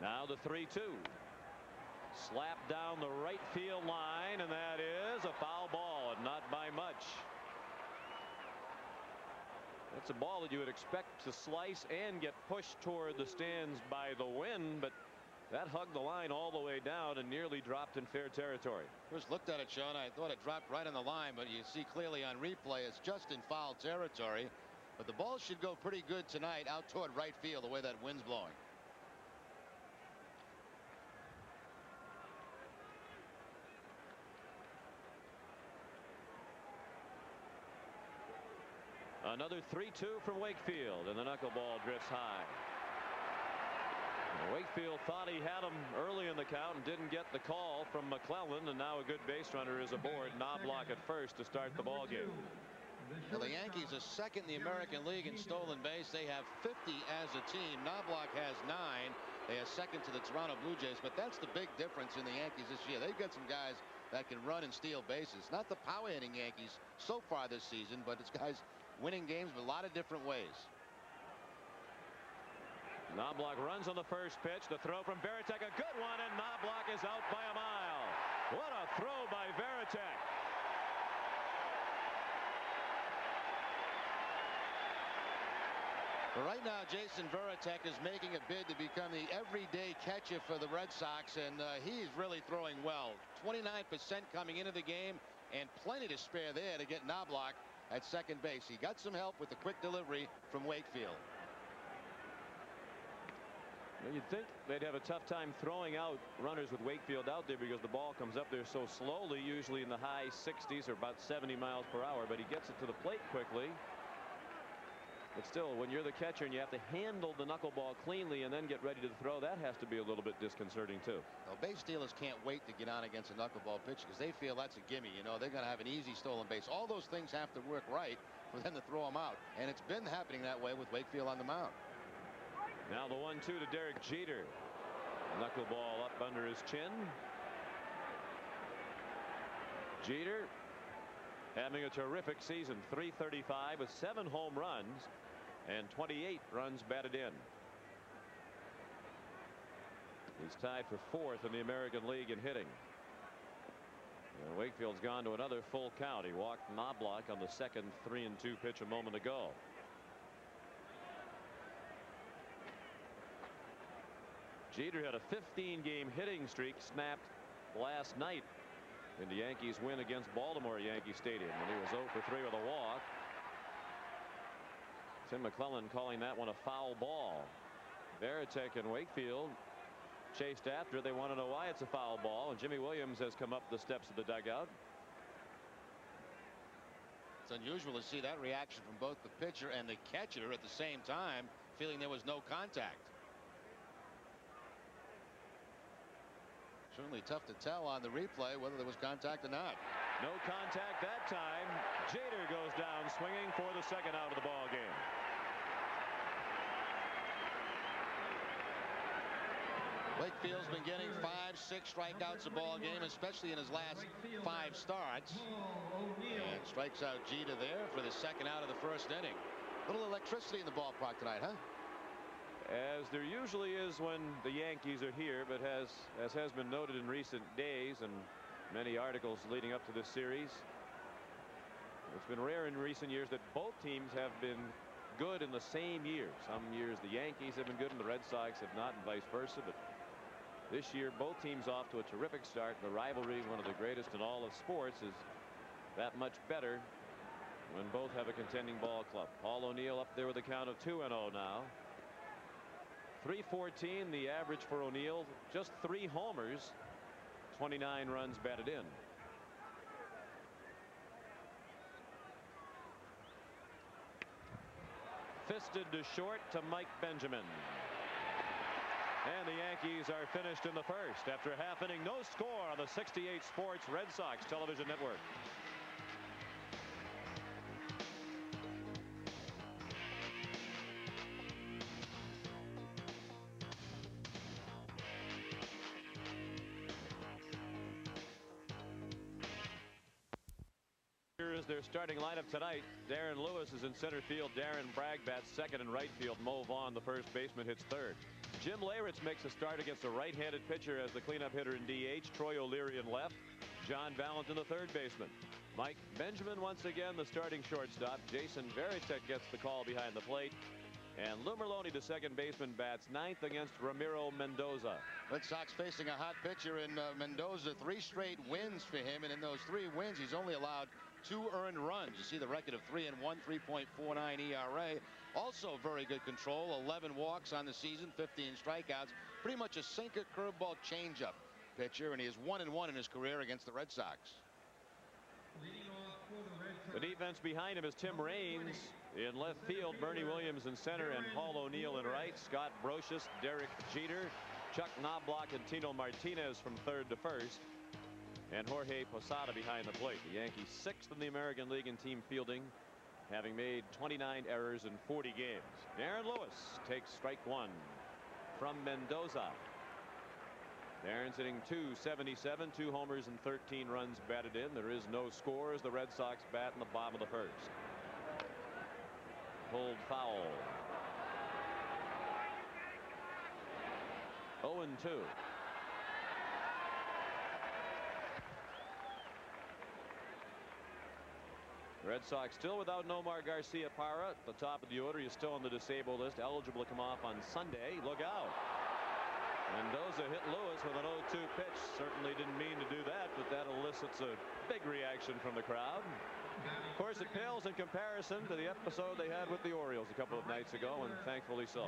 Now the 3-2. Slapped down the right field line, and that is a foul ball, and not by much. That's a ball that you would expect to slice and get pushed toward the stands by the wind, but that hugged the line all the way down and nearly dropped in fair territory. First looked at it, Sean. I thought it dropped right on the line, but you see clearly on replay it's just in foul territory. But the ball should go pretty good tonight out toward right field the way that wind's blowing. Another 3-2 from Wakefield, and the knuckleball drifts high. Wakefield thought he had him early in the count and didn't get the call from McClelland, and now a good base runner is aboard. Knobloch at first to start the ball game. Now the Yankees are second in the American League in stolen base. They have 50 as a team. Knobloch has 9. They are second to the Toronto Blue Jays, but that's the big difference in the Yankees this year. They've got some guys that can run and steal bases. Not the power hitting Yankees so far this season, but it's guys winning games with a lot of different ways. Knobloch runs on the first pitch. The throw from Varitek, a good one, and Knobloch is out by a mile. What a throw by Varitek. Right now, Jason Varitek is making a bid to become the everyday catcher for the Red Sox, and he's really throwing well. 29% coming into the game, and plenty to spare there to get Knobloch at second base. He got some help with the quick delivery from Wakefield. Well, you'd think they'd have a tough time throwing out runners with Wakefield out there because the ball comes up there so slowly, usually in the high 60s or about 70 miles per hour, but he gets it to the plate quickly. But still, when you're the catcher and you have to handle the knuckleball cleanly and then get ready to throw, that has to be a little bit disconcerting too. Well, base stealers can't wait to get on against a knuckleball pitch because they feel that's a gimme. You know, they're going to have an easy stolen base. All those things have to work right for them to throw them out, and it's been happening that way with Wakefield on the mound. Now the 1-2 to Derek Jeter. Knuckleball up under his chin. Jeter having a terrific season. .335 with 7 home runs and 28 runs batted in. He's tied for 4th in the American League in hitting. And Wakefield's gone to another full count. He walked Knobloch on the second 3-2 pitch a moment ago. Jeter had a 15-game hitting streak snapped last night in the Yankees win against Baltimore at Yankee Stadium, and he was 0 for 3 with a walk. Tim McClelland calling that one a foul ball. Varitek and Wakefield chased after. They want to know why it's a foul ball, and Jimmy Williams has come up the steps of the dugout. It's unusual to see that reaction from both the pitcher and the catcher at the same time, feeling there was no contact. certainly tough to tell on the replay whether there was contact or not. No contact that time. Jeter goes down swinging for the second out of the ball game. Wakefield's been getting 5-6 strikeouts a ball game, especially in his last 5 starts. And strikes out Jeter there for the second out of the first inning. A little electricity in the ballpark tonight, huh? As there usually is when the Yankees are here, but as has been noted in recent days and many articles leading up to this series, it's been rare in recent years that both teams have been good in the same year. Some years the Yankees have been good and the Red Sox have not, and vice versa. But this year both teams off to a terrific start. The rivalry, one of the greatest in all of sports, is that much better when both have a contending ball club. Paul O'Neill up there with a count of 2-0 now. 314 the average for O'Neill. Just 3 homers, 29 runs batted in. Fisted to short to Mike Benjamin. And the Yankees are finished in the first after half inning. No score on the 68 Sports Red Sox television network. Here is their starting lineup tonight. Darren Lewis is in center field. Darren Bragg bats second in right field. Mo Vaughn, the first baseman, hits third. Jim Leyritz makes a start against a right-handed pitcher as the cleanup hitter in DH. Troy O'Leary in left. John Valentin, the third baseman. Mike Benjamin once again the starting shortstop. Jason Varitek gets the call behind the plate. And Lou Merlone, the second baseman, bats ninth against Ramiro Mendoza. Red Sox facing a hot pitcher in Mendoza. 3 straight wins for him, and in those 3 wins he's only allowed 2 earned runs. You see the record of 3-1, 3.49 ERA. Also very good control. 11 walks on the season, 15 strikeouts. Pretty much a sinker, curveball, changeup pitcher, and he is 1-1 in his career against the Red Sox. The defense behind him is Tim Raines in left field, Bernie Williams in center, and Paul O'Neill in right. Scott Brocious, Derek Jeter, Chuck Knobloch, and Tino Martinez from third to first. And Jorge Posada behind the plate. The Yankees 6th in the American League in team fielding, having made 29 errors in 40 games. Darren Lewis takes strike 1 from Mendoza. Darren's hitting .277, 2 homers and 13 runs batted in. There is no score as the Red Sox bat in the bottom of the first. Pulled foul. 0-2. Red Sox still without Nomar Garcia-Parra. At the top of the order, he's still on the disabled list, eligible to come off on Sunday. Look out. Mendoza hit Lewis with an 0-2 pitch. Certainly didn't mean to do that, but that elicits a big reaction from the crowd. Of course, it pales in comparison to the episode they had with the Orioles a couple of nights ago, and thankfully so.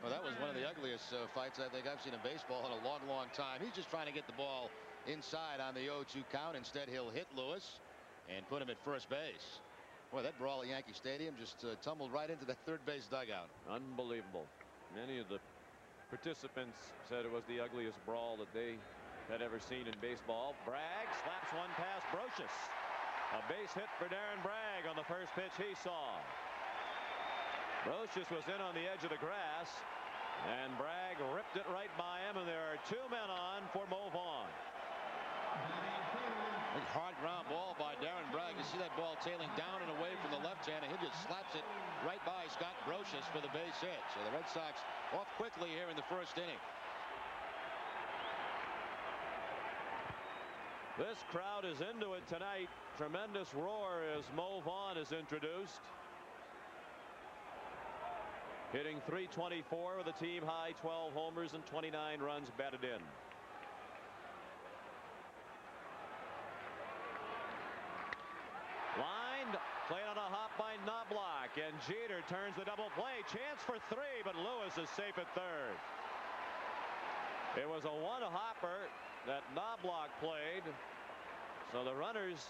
Well, that was one of the ugliest fights I think I've seen in baseball in a long, long time. He's just trying to get the ball inside on the 0-2 count. Instead, he'll hit Lewis and put him at first base. Boy, that brawl at Yankee Stadium just tumbled right into that third base dugout. Unbelievable. Many of the participants said it was the ugliest brawl that they had ever seen in baseball. Bragg slaps one past Brocious. A base hit for Darren Bragg on the first pitch he saw. Brocious was in on the edge of the grass, and Bragg ripped it right by him, and there are 2 men on for Mo Vaughn. Big hard ground ball by Darren Bragg. You see that ball tailing down and away from the left hand, and he just slaps it right by Scott Brocious for the base hit. So the Red Sox off quickly here in the first inning. This crowd is into it tonight. Tremendous roar as Mo Vaughn is introduced. Hitting .324 with a team high 12 homers and 29 runs batted in. Lined, played on a hop by Knobloch, and Jeter turns the double play. Chance for 3, but Lewis is safe at third. It was a one-hopper that Knobloch played, so the runners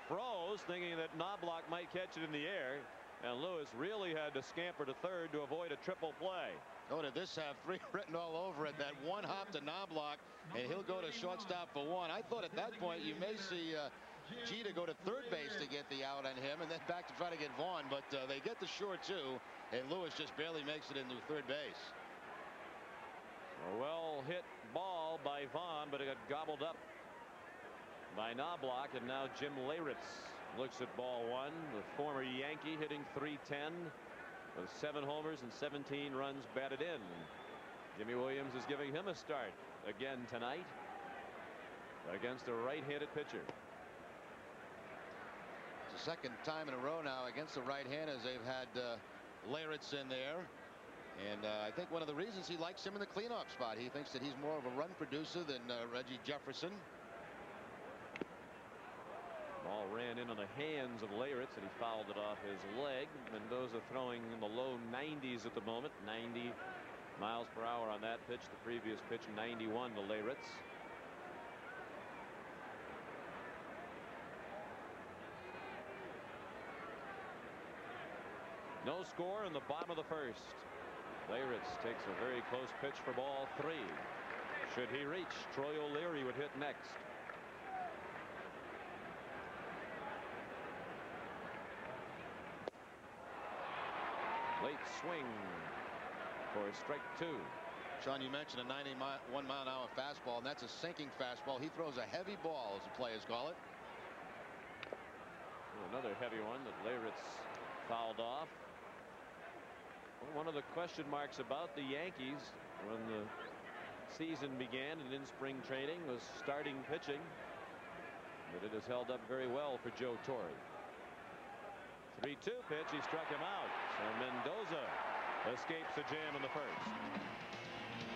froze, thinking that Knobloch might catch it in the air, and Lewis really had to scamper to third to avoid a triple play. Oh, did this have 3 written all over it? That one hop to Knobloch, and he'll go to shortstop for 1. I thought at that point you may see Jeter go to third base to get the out on him, and then back to try to get Vaughn, but they get the short 2, and Lewis just barely makes it into third base. A well hit ball by Vaughn, but it got gobbled up by Knobloch, and now Jim Leyritz looks at ball 1. The former Yankee hitting .310 with 7 homers and 17 runs batted in. Jimmy Williams is giving him a start again tonight against a right-handed pitcher. It's the second time in a row now against the right-handers they've had Leyritz in there. And I think one of the reasons he likes him in the cleanup spot, he thinks that he's more of a run producer than Reggie Jefferson. Ball ran in on the hands of Leyritz, and he fouled it off his leg. Mendoza throwing in the low 90s at the moment. 90 miles per hour on that pitch. The previous pitch 91 to Leyritz. No score in the bottom of the first. Leyritz takes a very close pitch for ball 3. Should he reach, Troy O'Leary would hit next. Late swing for strike 2. Sean, you mentioned a 91-mile-an-hour fastball, and that's a sinking fastball. He throws a heavy ball, as the players call it. Another heavy one that Leyritz fouled off. One of the question marks about the Yankees when the season began and in spring training was starting pitching, but it has held up very well for Joe Torre. 3-2 pitch, he struck him out, so Mendoza escapes a jam in the first.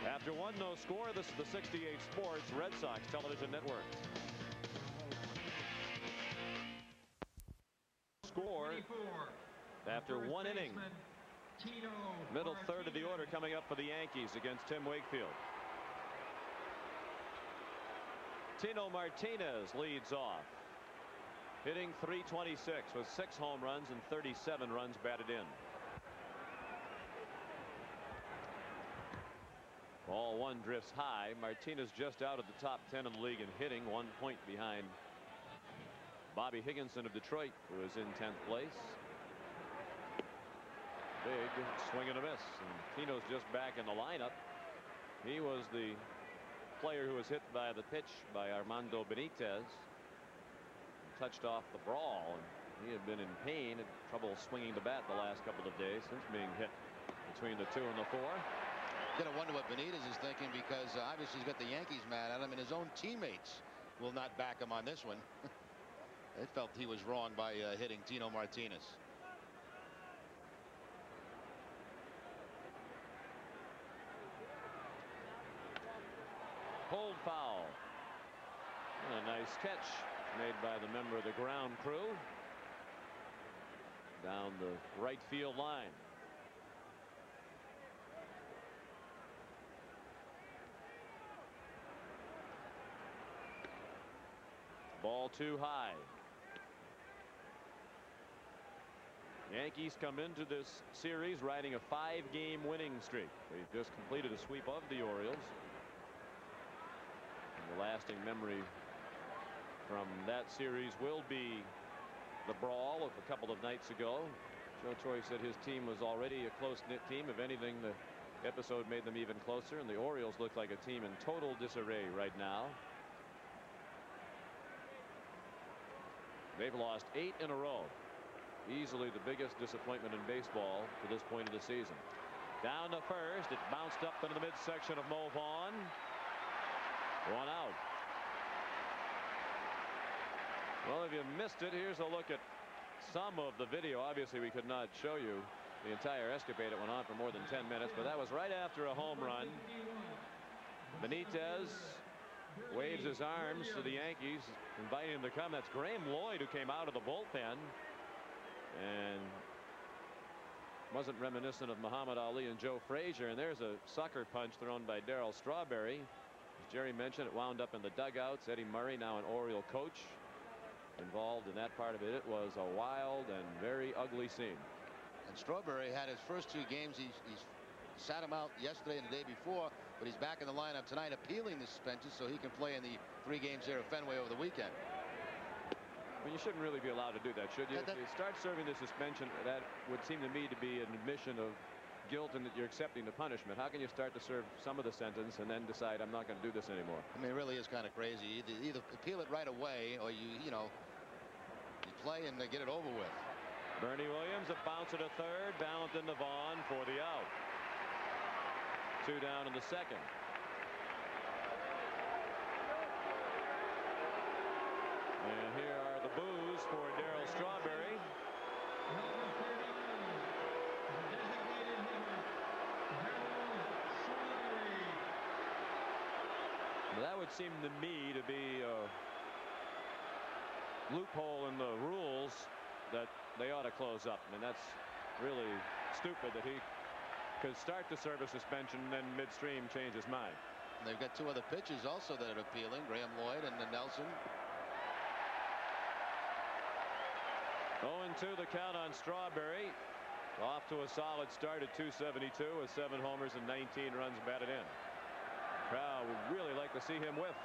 After 1 no score, this is the 68 Sports Red Sox Television Network. Score after 1 inning. Middle third of the order coming up for the Yankees against Tim Wakefield. Tino Martinez leads off, hitting .326 with 6 home runs and 37 runs batted in. Ball 1 drifts high. Martinez just out of the top 10 in the league in hitting, 1 point behind Bobby Higginson of Detroit, who is in 10th place. Big swing and a miss, and Tino's just back in the lineup. He was the player who was hit by the pitch by Armando Benitez, touched off the brawl, and he had been in pain and trouble swinging the bat the last couple of days since being hit between the 2 and the 4. Gotta wonder what Benitez is thinking, because obviously he's got the Yankees mad at him, and his own teammates will not back him on this one. They felt he was wrong by hitting Tino Martinez. Hold foul. And a nice catch made by the member of the ground crew down the right field line. Ball 2 high. Yankees come into this series riding a 5-game winning streak. They've just completed a sweep of the Orioles. The lasting memory from that series will be the brawl of a couple of nights ago. Joe Torre said his team was already a close-knit team. If anything, the episode made them even closer, and the Orioles look like a team in total disarray right now. They've lost 8 in a row. Easily the biggest disappointment in baseball to this point of the season. Down to first. It bounced up into the midsection of Mo Vaughn. 1 out. Well, if you missed it, here's a look at some of the video. Obviously, we could not show you the entire escapade. It went on for more than 10 minutes, but that was right after a home run. Benitez waves his arms to the Yankees, inviting them to come. That's Graham Lloyd, who came out of the bullpen and wasn't reminiscent of Muhammad Ali and Joe Frazier. And there's a sucker punch thrown by Darryl Strawberry. As Jerry mentioned, it wound up in the dugouts. Eddie Murray, now an Oriole coach, involved in that part of it. It was a wild and very ugly scene. And Strawberry had his first 2 games. He's sat him out yesterday and the day before, but he's back in the lineup tonight, appealing the suspension so he can play in the 3 games here at Fenway over the weekend. Well, you shouldn't really be allowed to do that, should you? If you start serving the suspension, that would seem to me to be an admission of guilt and that you're accepting the punishment. How can you start to serve some of the sentence and then decide I'm not going to do this anymore? I mean, it really is kind of crazy. Either appeal it right away or you play and get it over with. Bernie Williams, a bounce at a third. Valentin to Vaughn for the out. 2 down in the second. And here are the boos for Darryl Strawberry. Well, that would seem to me to be a loophole in the rules that they ought to close up. I mean, that's really stupid that he could start to serve a suspension and then midstream change his mind. And they've got 2 other pitchers also that are appealing, Graham Lloyd and Nelson. 0-2 the count on Strawberry. Off to a solid start at 272 with 7 homers and 19 runs batted in. Crowd would really like to see him whiff.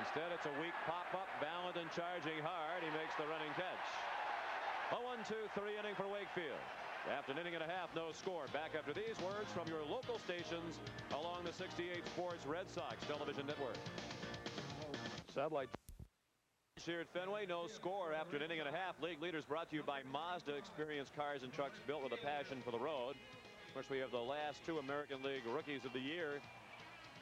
Instead, it's a weak pop-up. Valentin charging hard. He makes the running catch. A 1-2-3 inning for Wakefield. After an inning and a half, no score. Back after these words from your local stations along the 68 Sports Red Sox television network. Satellite here at Fenway, no score after an inning and a half. League leaders brought to you by Mazda. Experienced cars and trucks built with a passion for the road. Of course, we have the last 2 American League rookies of the year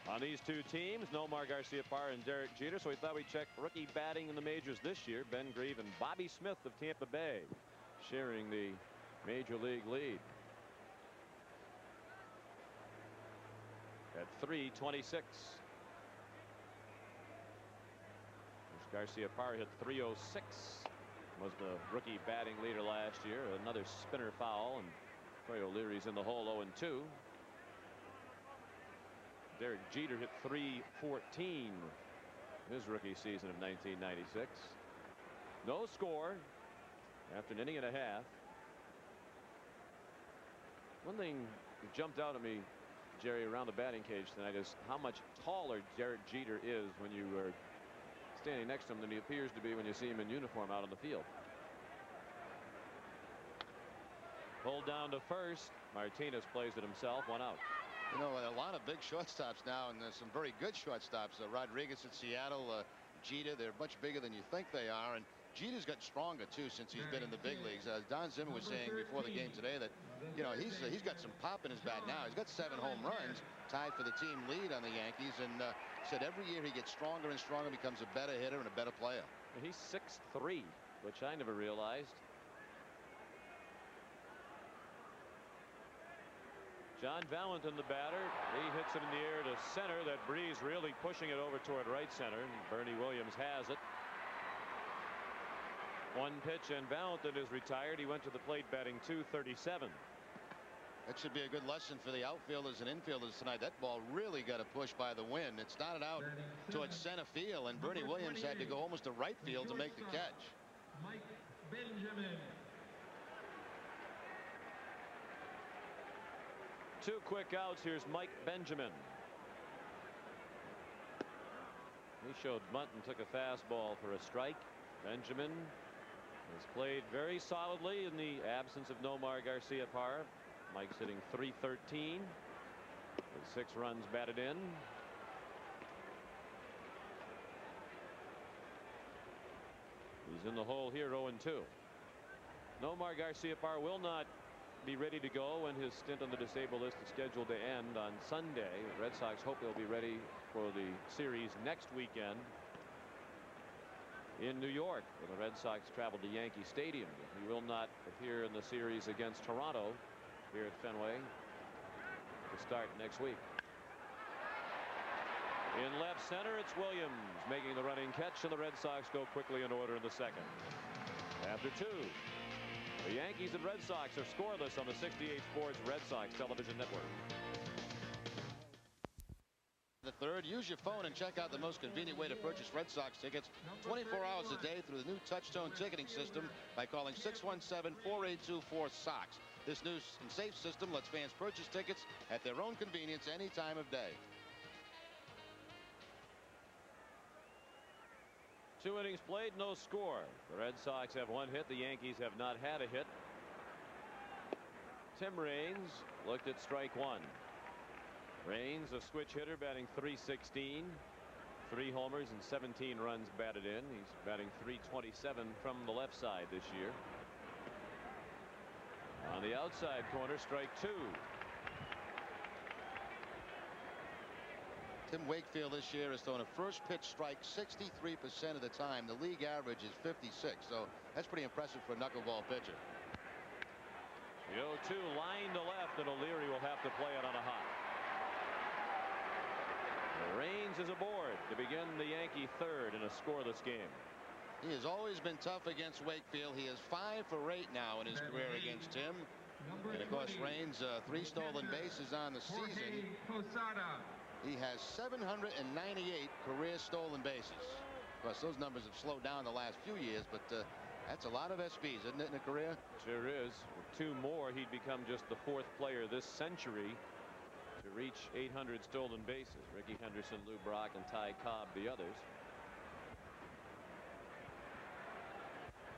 on these 2 teams, Nomar Garciaparra and Derek Jeter. So we thought we'd check rookie batting in the majors this year. Ben Grieve and Bobby Smith of Tampa Bay sharing the major league lead at 326. Garciaparra hit 306, was the rookie batting leader last year. Another spinner foul, and Troy O'Leary's in the hole 0-2. Derek Jeter hit 314 his rookie season of 1996. No score after an inning and a half. One thing that jumped out at me, Jerry, around the batting cage tonight is how much taller Derek Jeter is when you are standing next to him than he appears to be when you see him in uniform out on the field. Pulled down to first. Martinez plays it himself. 1 out. You know, a lot of big shortstops now, and there's some very good shortstops. Rodriguez at Seattle, Jeter, they're much bigger than you think they are. And Jeter's got stronger, too, since he's been in the big leagues. Don Zimmer was saying before the game today that, he's got some pop in his bat now. He's got 7 home runs, tied for the team lead on the Yankees, and said every year he gets stronger and stronger, becomes a better hitter and a better player. He's 6'3", which I never realized. John Valentin, the batter. He hits it in the air to center. That breeze really pushing it over toward right center. And Bernie Williams has it. 1 pitch, and Valentin is retired. He went to the plate batting .237. That should be a good lesson for the outfielders and infielders tonight. That ball really got a push by the wind. It started out towards center field, and Bernie Williams had to go almost to right field to make the catch. Mike Benjamin. 2 quick outs. Here's Mike Benjamin. He showed bunt and took a fastball for a strike. Benjamin has played very solidly in the absence of Nomar Garciaparra. Mike's hitting .313 with 6 runs batted in. He's in the hole here, 0-2. Nomar Garciaparra will not be ready to go when his stint on the disabled list is scheduled to end on Sunday. The Red Sox hope they'll be ready for the series next weekend in New York, where the Red Sox travel to Yankee Stadium. He will not appear in the series against Toronto here at Fenway to start next week. In left center, it's Williams making the running catch, and the Red Sox go quickly in order in the second. After 2, the Yankees and Red Sox are scoreless on the 68 Sports Red Sox television network. The third, use your phone and check out the most convenient way to purchase Red Sox tickets 24 hours a day through the new Touchstone ticketing system by calling 617-4824-SOX. This new and safe system lets fans purchase tickets at their own convenience any time of day. 2 innings played, no score. The Red Sox have 1 hit. The Yankees have not had a hit. Tim Raines looked at strike 1. Raines, a switch hitter, batting .316. 3 homers and 17 runs batted in. He's batting .327 from the left side this year. On the outside corner, strike 2. Tim Wakefield this year has thrown a first pitch strike 63% of the time. The league average is 56, so that's pretty impressive for a knuckleball pitcher. The 0-2 line to left, and O'Leary will have to play it on a hop. Raines is aboard to begin the Yankee third in a scoreless game. He has always been tough against Wakefield. He is 5 for 8 now in his career against him. And of course, Raines 3 stolen bases on the season. He has 798 career stolen bases. Of course, those numbers have slowed down the last few years, but that's a lot of SBs, isn't it, in a career? Sure is. With 2 more, he'd become just the 4th player this century to reach 800 stolen bases. Ricky Henderson, Lou Brock, and Ty Cobb, the others.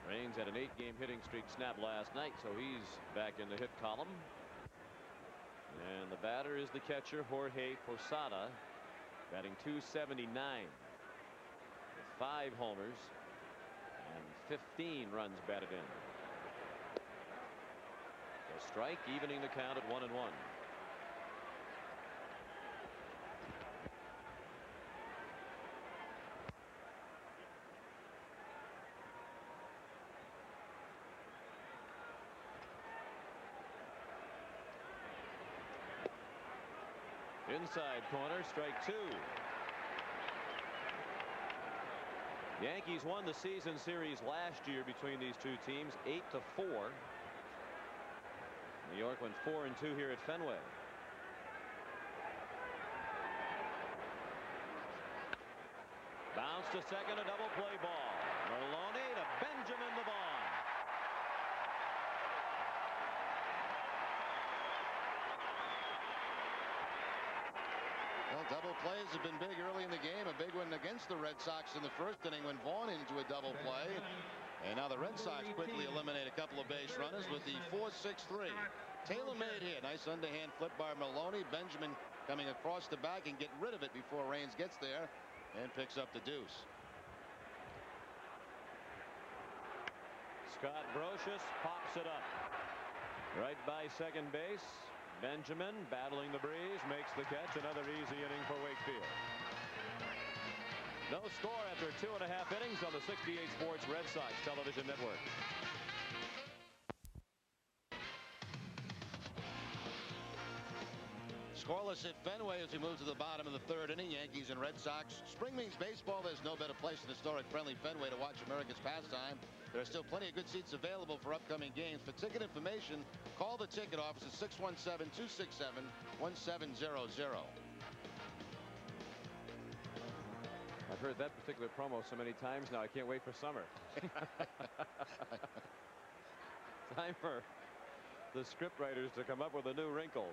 Raines had an 8-game hitting streak snap last night, so he's back in the hit column. And the batter is the catcher, Jorge Posada, batting .279 with 5 homers and 15 runs batted in. A strike, evening the count at 1-1. Inside corner, strike 2. Yankees won the season series last year between these 2 teams 8-4. New York went 4-2 here at Fenway. Bounce to second, a double play ball. Maloney to Benjamin the ball. Well, double plays have been big early in the game. A big one against the Red Sox in the first inning when Vaughn into a double play. And now the Red Sox quickly eliminate a couple of base runners with the 4-6-3. Tailor-made here. Nice underhand flip by Maloney. Benjamin coming across the back and getting rid of it before Raines gets there and picks up the deuce. Scott Brocious pops it up right by second base. Benjamin battling the breeze, makes the catch. Another easy inning for Wakefield. No score after 2.5 innings on the 68 Sports Red Sox television network. Scoreless at Fenway as we move to the bottom of the 3rd inning. Yankees and Red Sox. Spring means baseball. There's no better place than historic friendly Fenway to watch America's pastime. There are still plenty of good seats available for upcoming games. For ticket information, call the ticket office at 617-267-1700. I've heard that particular promo so many times now, I can't wait for summer. Time for the scriptwriters to come up with a new wrinkle.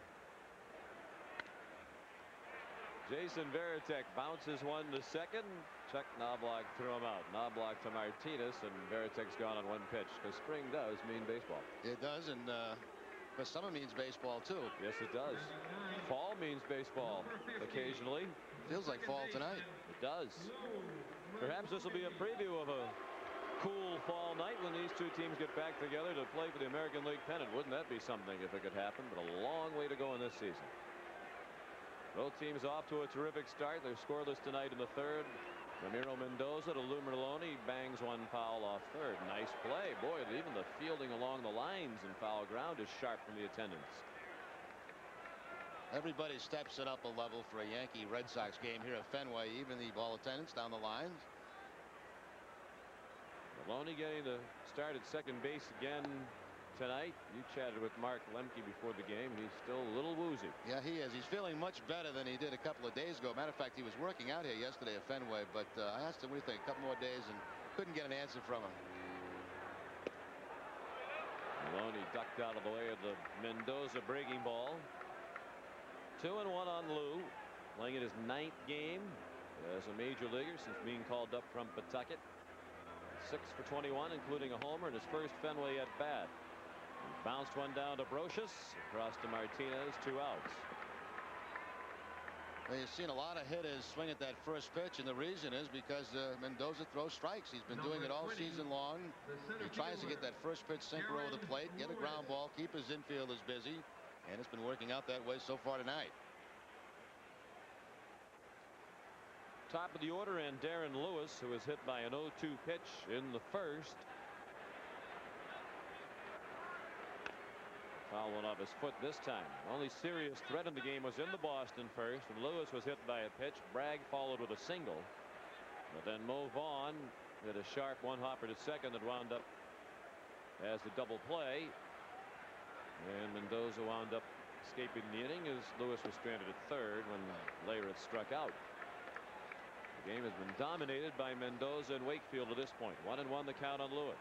Jason Varitek bounces one to second. Chuck Knobloch threw him out. Knobloch to Martinez, and Varitek's gone on 1 pitch, because spring does mean baseball. It does, and but summer means baseball too. Yes, it does. Fall means baseball occasionally. Feels like fall tonight. It does. Perhaps this will be a preview of a cool fall night when these 2 teams get back together to play for the American League pennant. Wouldn't that be something if it could happen? But a long way to go in this season. Both teams off to a terrific start. They're scoreless tonight in the 3rd. Ramiro Mendoza to Lou Merlone, bangs 1 foul off third. Nice play. Boy, even the fielding along the lines and foul ground is sharp from the attendants. Everybody steps it up a level for a Yankee Red Sox game here at Fenway, even the ball attendants down the lines. Maloney getting the start at second base again tonight. You chatted with Mark Lemke before the game. He's still a little woozy. Yeah, he is. He's feeling much better than he did a couple of days ago. Matter of fact, he was working out here yesterday at Fenway, but I asked him what do you think, a couple more days, and couldn't get an answer from him. Maloney ducked out of the way of the Mendoza breaking ball. 2-1 on Lou, playing in his 9th game as a major leaguer since being called up from Pawtucket. 6 for 21, including a homer in his first Fenway at bat. He bounced one down to Brocious, across to Martinez, 2 outs. Well, you've seen a lot of hitters swing at that first pitch, and the reason is because Mendoza throws strikes. He's been doing it all season long. He tries to get that first pitch sinker over the plate, get a ground ball, keep his infielders busy, and it's been working out that way so far tonight. Top of the order, and Darren Lewis, who was hit by an 0-2 pitch in the first. Fouled one off his foot this time. Only serious threat in the game was in the Boston first, and Lewis was hit by a pitch. Bragg followed with a single, but then Mo Vaughn hit a sharp one-hopper to second that wound up as a double play, and Mendoza wound up escaping the inning as Lewis was stranded at third when Leyritz struck out. The game has been dominated by Mendoza and Wakefield to this point. 1-1 the count on Lewis.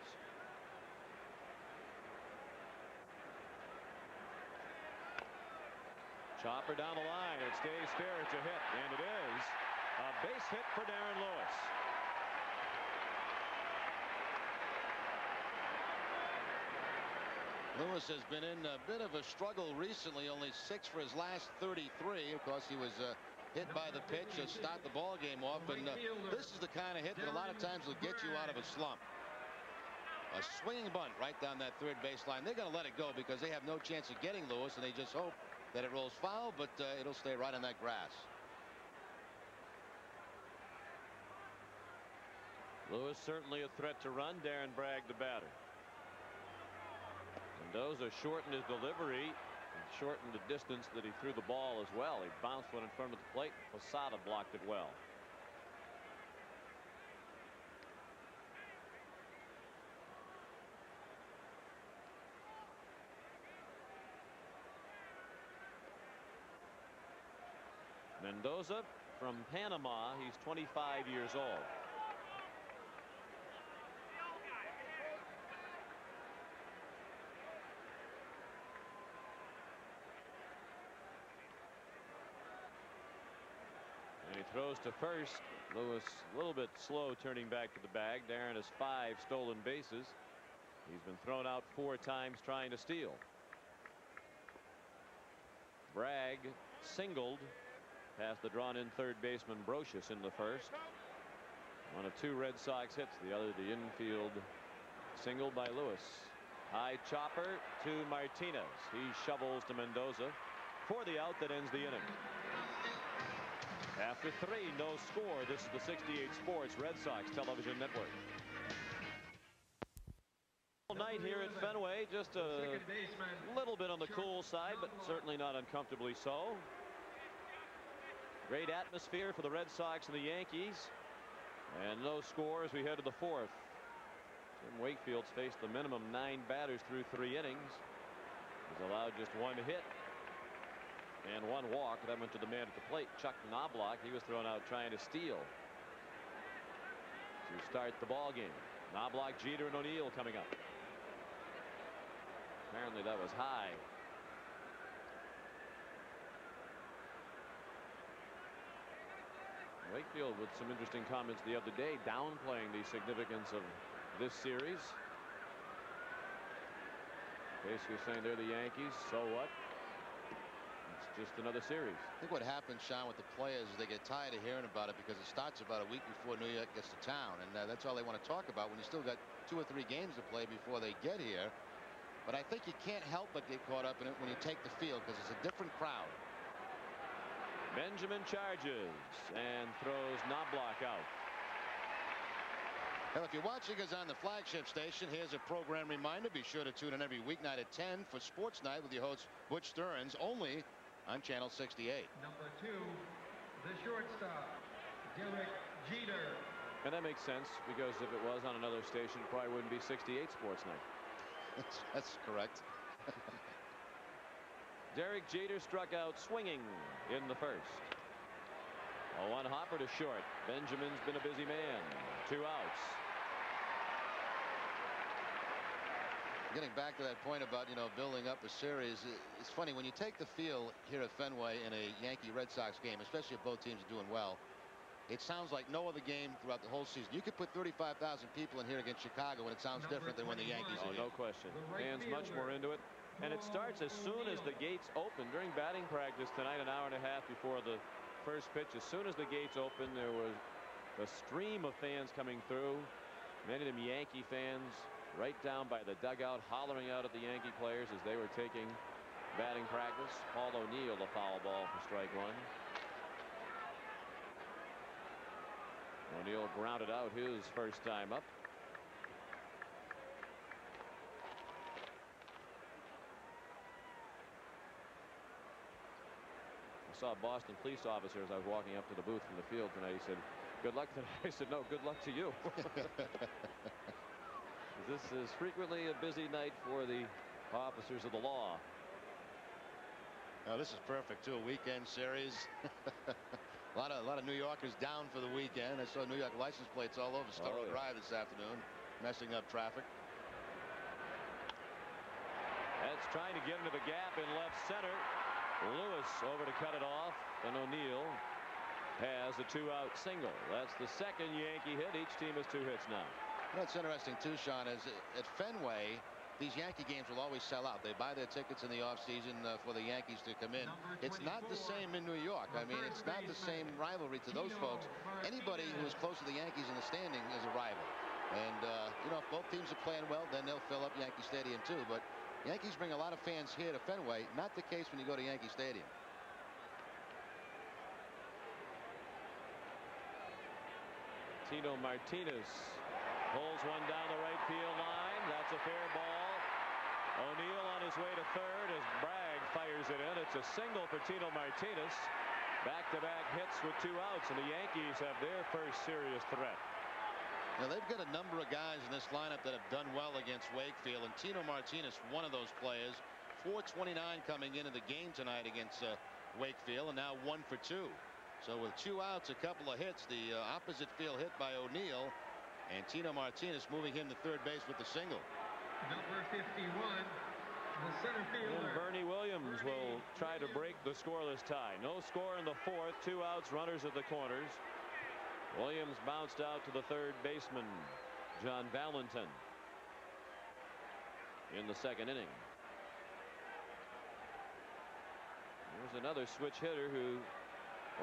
Chopper down the line. It stays fair. It's a hit, and it is a base hit for Darren Lewis. Lewis has been in a bit of a struggle recently. Only 6 for his last 33. Of course, he was hit by the pitch to start the ball game off, and this is the kind of hit that a lot of times will get you out of a slump. A swinging bunt right down that third baseline. They're going to let it go because they have no chance of getting Lewis, and they just hope that it rolls foul, but it'll stay right on that grass. Lewis certainly a threat to run. Darren Bragg, the batter. Mendoza shortened his delivery and shortened the distance that he threw the ball as well. He bounced one in front of the plate. Posada blocked it well. Mendoza from Panama. He's 25 years old. And he throws to first. Lewis a little bit slow turning back to the bag. Darren has 5 stolen bases. He's been thrown out 4 times trying to steal. Bragg singled past the drawn in third baseman Brocious in the first. One of 2 Red Sox hits, the other the infield single by Lewis. High chopper to Martinez. He shovels to Mendoza for the out that ends the inning. After 3, no score. This is the 68 Sports Red Sox Television Network. Night here at Fenway, just a little bit on the cool side, but certainly not uncomfortably so. Great atmosphere for the Red Sox and the Yankees, and no score as we head to the 4th. Tim Wakefield's faced the minimum 9 batters through 3 innings. He's allowed just 1 hit and 1 walk. That went to the man at the plate, Chuck Knobloch. He was thrown out trying to steal to start the ball game. Knobloch, Jeter, and O'Neill coming up. Apparently that was high. Wakefield with some interesting comments the other day, downplaying the significance of this series. Basically saying they're the Yankees, so what? It's just another series. I think what happens, Sean, with the players is they get tired of hearing about it because it starts about a week before New York gets to town, and that's all they want to talk about when you still got 2 or 3 games to play before they get here. But I think you can't help but get caught up in it when you take the field because it's a different crowd. Benjamin charges and throws Knobloch out. Well, if you're watching us on the flagship station, here's a program reminder. Be sure to tune in every weeknight at 10 for Sports Night with your host Butch Stearns, only on Channel 68. Number 2, the shortstop, Derek Jeter. And that makes sense because if it was on another station, it probably wouldn't be 68 Sports Night. That's correct. Derek Jeter struck out swinging in the first. A 1-hopper to short. Benjamin's been a busy man. 2 outs. Getting back to that point about, building up a series, it's funny when you take the field here at Fenway in a Yankee Red Sox game, especially if both teams are doing well. It sounds like no other game throughout the whole season. You could put 35,000 people in here against Chicago, and it sounds different than when the Yankees are here. No question. Fans much more into it. And it starts as soon as the gates open. During batting practice tonight, an hour and a half before the first pitch, as soon as the gates opened, there was a stream of fans coming through. Many of them Yankee fans right down by the dugout, hollering out at the Yankee players as they were taking batting practice. Paul O'Neill, the foul ball for strike one. O'Neill grounded out his first time up. I saw a Boston police officer as I was walking up to the booth from the field tonight. He said, "Good luck tonight." I said, "No, good luck to you." This is frequently a busy night for the officers of the law. Now this is perfect too. A weekend series. A lot of New Yorkers down for the weekend. I saw New York license plates all over Storrow Drive this afternoon, messing up traffic. That's trying to get into the gap in left center. Lewis over to cut it off, and O'Neill has a 2-out single. That's the second Yankee hit. Each team has 2 hits now. What's interesting too, Sean, is at Fenway, these Yankee games will always sell out. They buy their tickets in the offseason for the Yankees to come in. It's not the same in New York. I mean, it's not the same rivalry to those folks. Anybody who is close to the Yankees in the standing is a rival. And, if both teams are playing well, then they'll fill up Yankee Stadium too. But Yankees bring a lot of fans here to Fenway. Not the case when you go to Yankee Stadium. Tino Martinez pulls one down the right field line. That's a fair ball. O'Neill on his way to third as Bragg fires it in. It's a single for Tino Martinez. Back-to-back hits with 2 outs, and the Yankees have their first serious threat. Now they've got a number of guys in this lineup that have done well against Wakefield, and Tino Martinez, one of those players. 429 coming into the game tonight against Wakefield, and now 1 for 2. So with 2 outs, a couple of hits, the opposite field hit by O'Neill, and Tino Martinez moving him to third base with the single. Number 51, the center fielder. And Bernie Williams will try to break the scoreless tie. No score in the 4th. 2 outs, runners at the corners. Williams bounced out to the third baseman, John Valentin, in the 2nd inning. There's another switch hitter who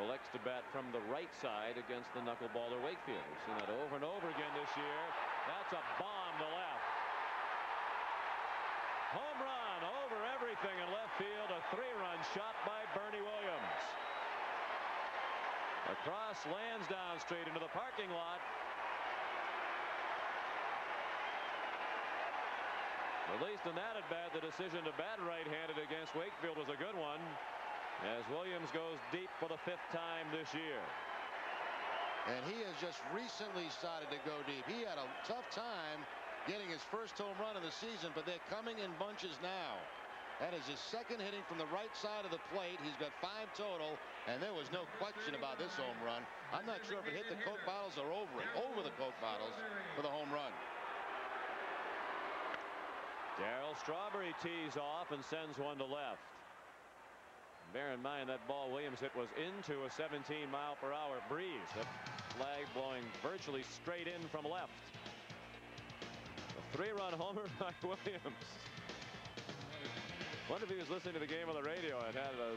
elects to bat from the right side against the knuckleballer Wakefield. We've seen that over and over again this year. That's a bomb to left. Home run over everything in left field. A 3-run shot by Bernie Williams. Across, lands down straight into the parking lot. At least in that at-bat, the decision to bat right-handed against Wakefield was a good one, as Williams goes deep for the 5th time this year. And he has just recently started to go deep. He had a tough time getting his first home run of the season, but they're coming in bunches now. That is his 2nd hitting from the right side of the plate. He's got 5 total, and there was no question about this home run. I'm not sure if it hit the Coke bottles or over the Coke bottles for the home run. Darryl Strawberry tees off and sends one to left. Bear in mind that ball Williams hit was into a 17-mile-per-hour breeze. That flag blowing virtually straight in from left. A 3-run homer by Williams. Wonder if he was listening to the game on the radio and had an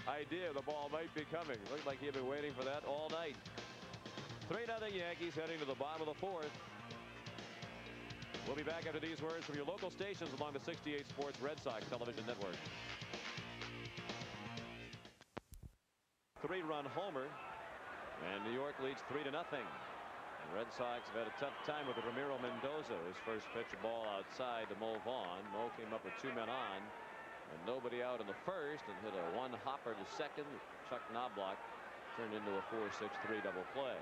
idea the ball might be coming. Looked like he had been waiting for that all night. 3-0 Yankees heading to the bottom of the 4th. We'll be back after these words from your local stations along the 68 Sports Red Sox television network. 3-run homer, and New York leads 3-0. The Red Sox have had a tough time with Ramiro Mendoza. His first pitch, a ball outside to Mo Vaughn. Mo came up with 2 men on and nobody out in the 1st and hit a 1-hopper to 2nd. Chuck Knobloch turned into a 4-6-3 double play.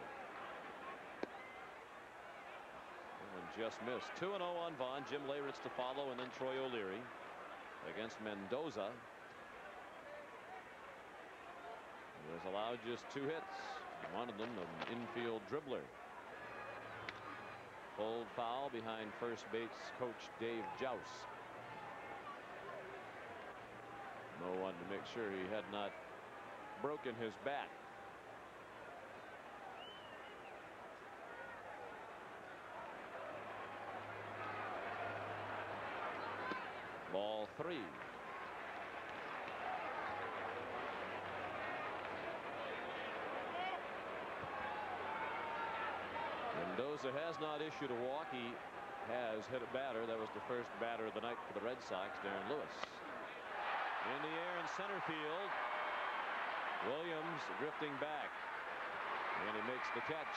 And just missed. 2-0 on Vaughn. Jim Leyritz to follow, and then Troy O'Leary against Mendoza. He was allowed just 2 hits. One of them an infield dribbler. Pulled foul behind first base coach Dave Joust. wanted to make sure he had not broken his bat. Ball 3. Mendoza has not issued a walk. He has hit a batter. That was the first batter of the night for the Red Sox, Darren Lewis. In the air in center field. Williams drifting back. And he makes the catch.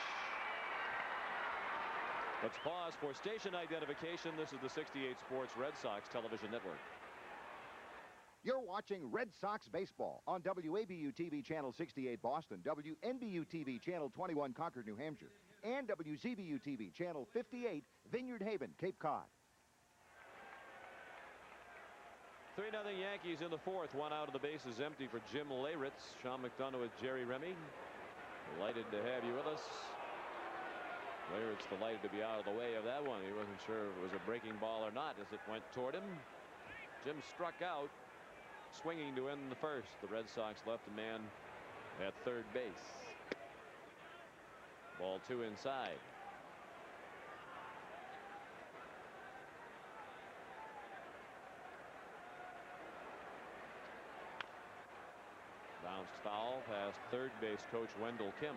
Let's pause for station identification. This is the 68 Sports Red Sox Television Network. You're watching Red Sox baseball on WABU-TV Channel 68 Boston, WNBU-TV Channel 21 Concord, New Hampshire, and WZBU-TV Channel 58 Vineyard Haven, Cape Cod. 3-0 Yankees in the fourth. One out of the bases empty for Jim Leyritz. Sean McDonough with Jerry Remy. Delighted to have you with us. Leyritz delighted to be out of the way of that one. He wasn't sure if it was a breaking ball or not as it went toward him. Jim struck out, swinging to end the first. The Red Sox left a man at third base. Ball 2 inside. Bounced foul past third base coach Wendell Kim.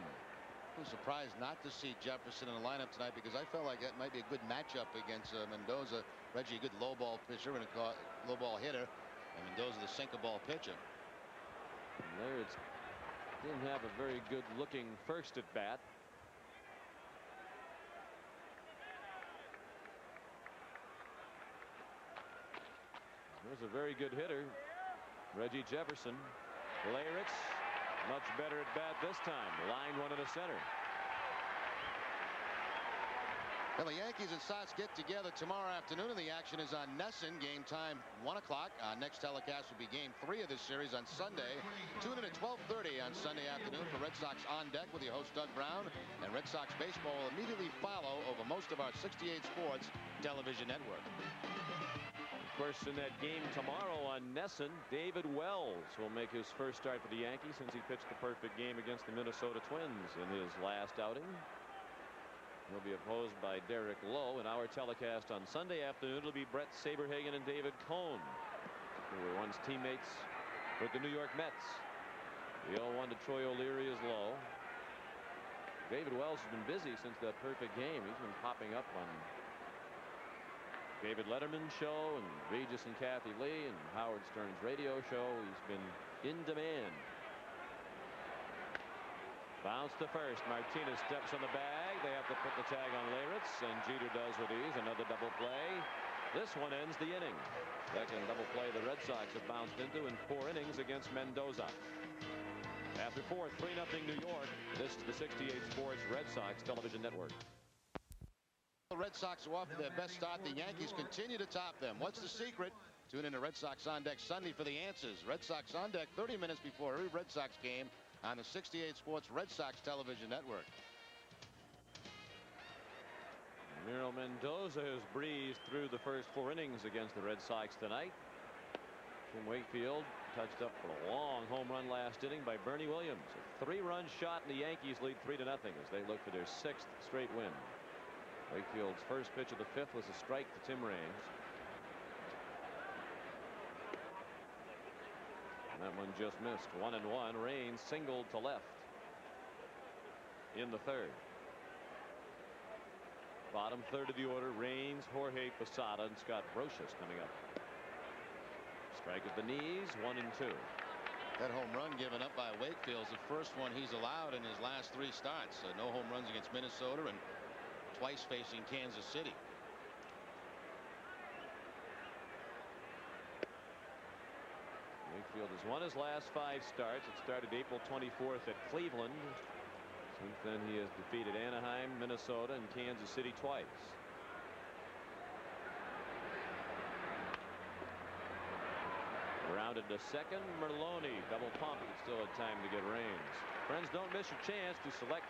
I'm surprised not to see Jefferson in the lineup tonight because I felt like that might be a good matchup against Mendoza. Reggie, a good low ball pitcher and a low ball hitter, and Mendoza the sinker ball pitcher. Leyritz didn't have a very good looking first at bat. There's a very good hitter, Reggie Jefferson. Leyritz much better at bat this time. Line one in the center. Well, the Yankees and Sox get together tomorrow afternoon, and the action is on Nesson. Game time 1 o'clock. Our next telecast will be Game 3 of this series on Sunday. Tune in at 12:30 on Sunday afternoon for Red Sox On Deck with your host Doug Brown, and Red Sox baseball will immediately follow over most of our 68 Sports television network. Of course, in that game tomorrow on Nesson, David Wells will make his first start for the Yankees since he pitched the perfect game against the Minnesota Twins in his last outing. He'll be opposed by Derek Lowe. In our telecast on Sunday afternoon, it'll be Brett Saberhagen and David Cohn, who were once teammates with the New York Mets. The 0-1 to Troy O'Leary is low. David Wells has been busy since that perfect game. He's been popping up on David Letterman's show and Regis and Kathy Lee and Howard Stern's radio show. He's been in demand. Bounce to first. Martinez steps on the bag. They have to put the tag on Leyritz, and Jeter does with ease. Another double play. This one ends the inning. Second double play the Red Sox have bounced into in 4 innings against Mendoza. After 4, 3-0 New York. This is the 68 Sports Red Sox Television Network. The Red Sox are off to their best start. The Yankees continue to top them. What's the secret? Tune in to Red Sox On Deck Sunday for the answers. Red Sox On Deck 30 minutes before every Red Sox game on the 68 Sports Red Sox Television Network. Miro Mendoza has breezed through the first 4 innings against the Red Sox tonight. From Wakefield, touched up for a long home run last inning by Bernie Williams. A 3-run shot, and the Yankees lead 3-0 as they look for their 6th straight win. Wakefield's first pitch of the 5th was a strike to Tim Raines. And that one just missed. 1-1. Raines singled to left in the 3rd. Bottom 3rd of the order. Raines, Jorge Posada, and Scott Brocious coming up. Strike at the knees. 1-2. That home run given up by Wakefield is the first one he's allowed in his last 3 starts. No home runs against Minnesota and twice facing Kansas City. Wakefield has won his last 5 starts. It started April 24th at Cleveland. Since then he has defeated Anaheim, Minnesota, and Kansas City twice. Rounded to second. Merlone double pump, but still had time to get Raines. Friends, don't miss your chance to select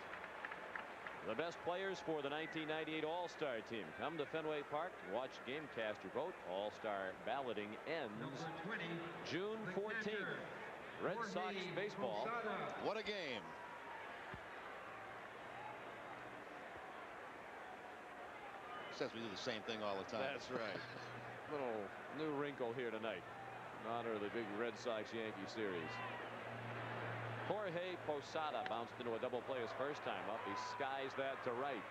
the best players for the 1998 All-Star team. Come to Fenway Park, watch Gamecast your vote. All-Star balloting ends June 14th. Red Sox baseball. What a game. Says we do the same thing all the time. That's right. Little new wrinkle here tonight in honor of the big Red Sox-Yankee series. Jorge Posada bounced into a double play his first time up. He skies that to right.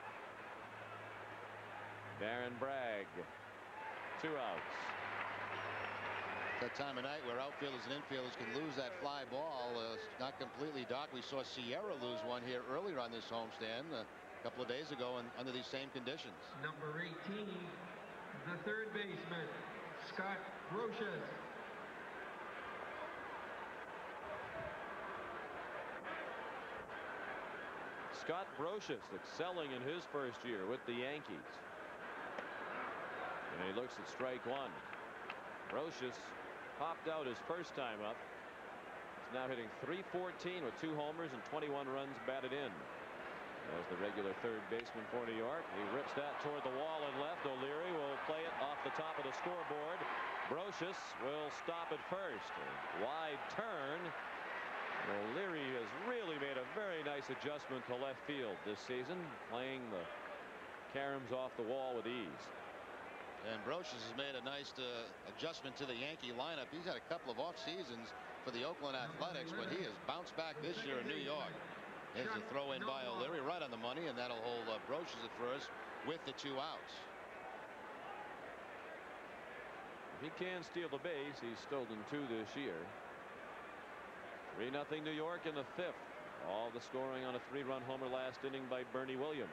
Darren Bragg, 2 outs. That time of night where outfielders and infielders can lose that fly ball. Not completely dark. We saw Sierra lose one here earlier on this homestand a couple of days ago under these same conditions. Number 18, the third baseman, Scott Brocious. Scott Brocious excelling in his first year with the Yankees. And he looks at strike one. Brocious popped out his first time up. He's now hitting .314 with 2 homers and 21 runs batted in. As the regular third baseman for New York, he rips that toward the wall and left. O'Leary will play it off the top of the scoreboard. Brocious will stop at first. A wide turn. O'Leary has really made a very nice adjustment to left field this season, playing the caroms off the wall with ease. And Brocious has made a nice adjustment to the Yankee lineup. He's had a couple of off seasons for the Oakland Athletics, but he has bounced back this year in New York. There's a throw in by O'Leary right on the money, and that'll hold Brocious at first with the 2 outs. If he can steal the base, he's stolen 2 this year. 3-0 New York in the 5th. All the scoring on a 3-run homer last inning by Bernie Williams.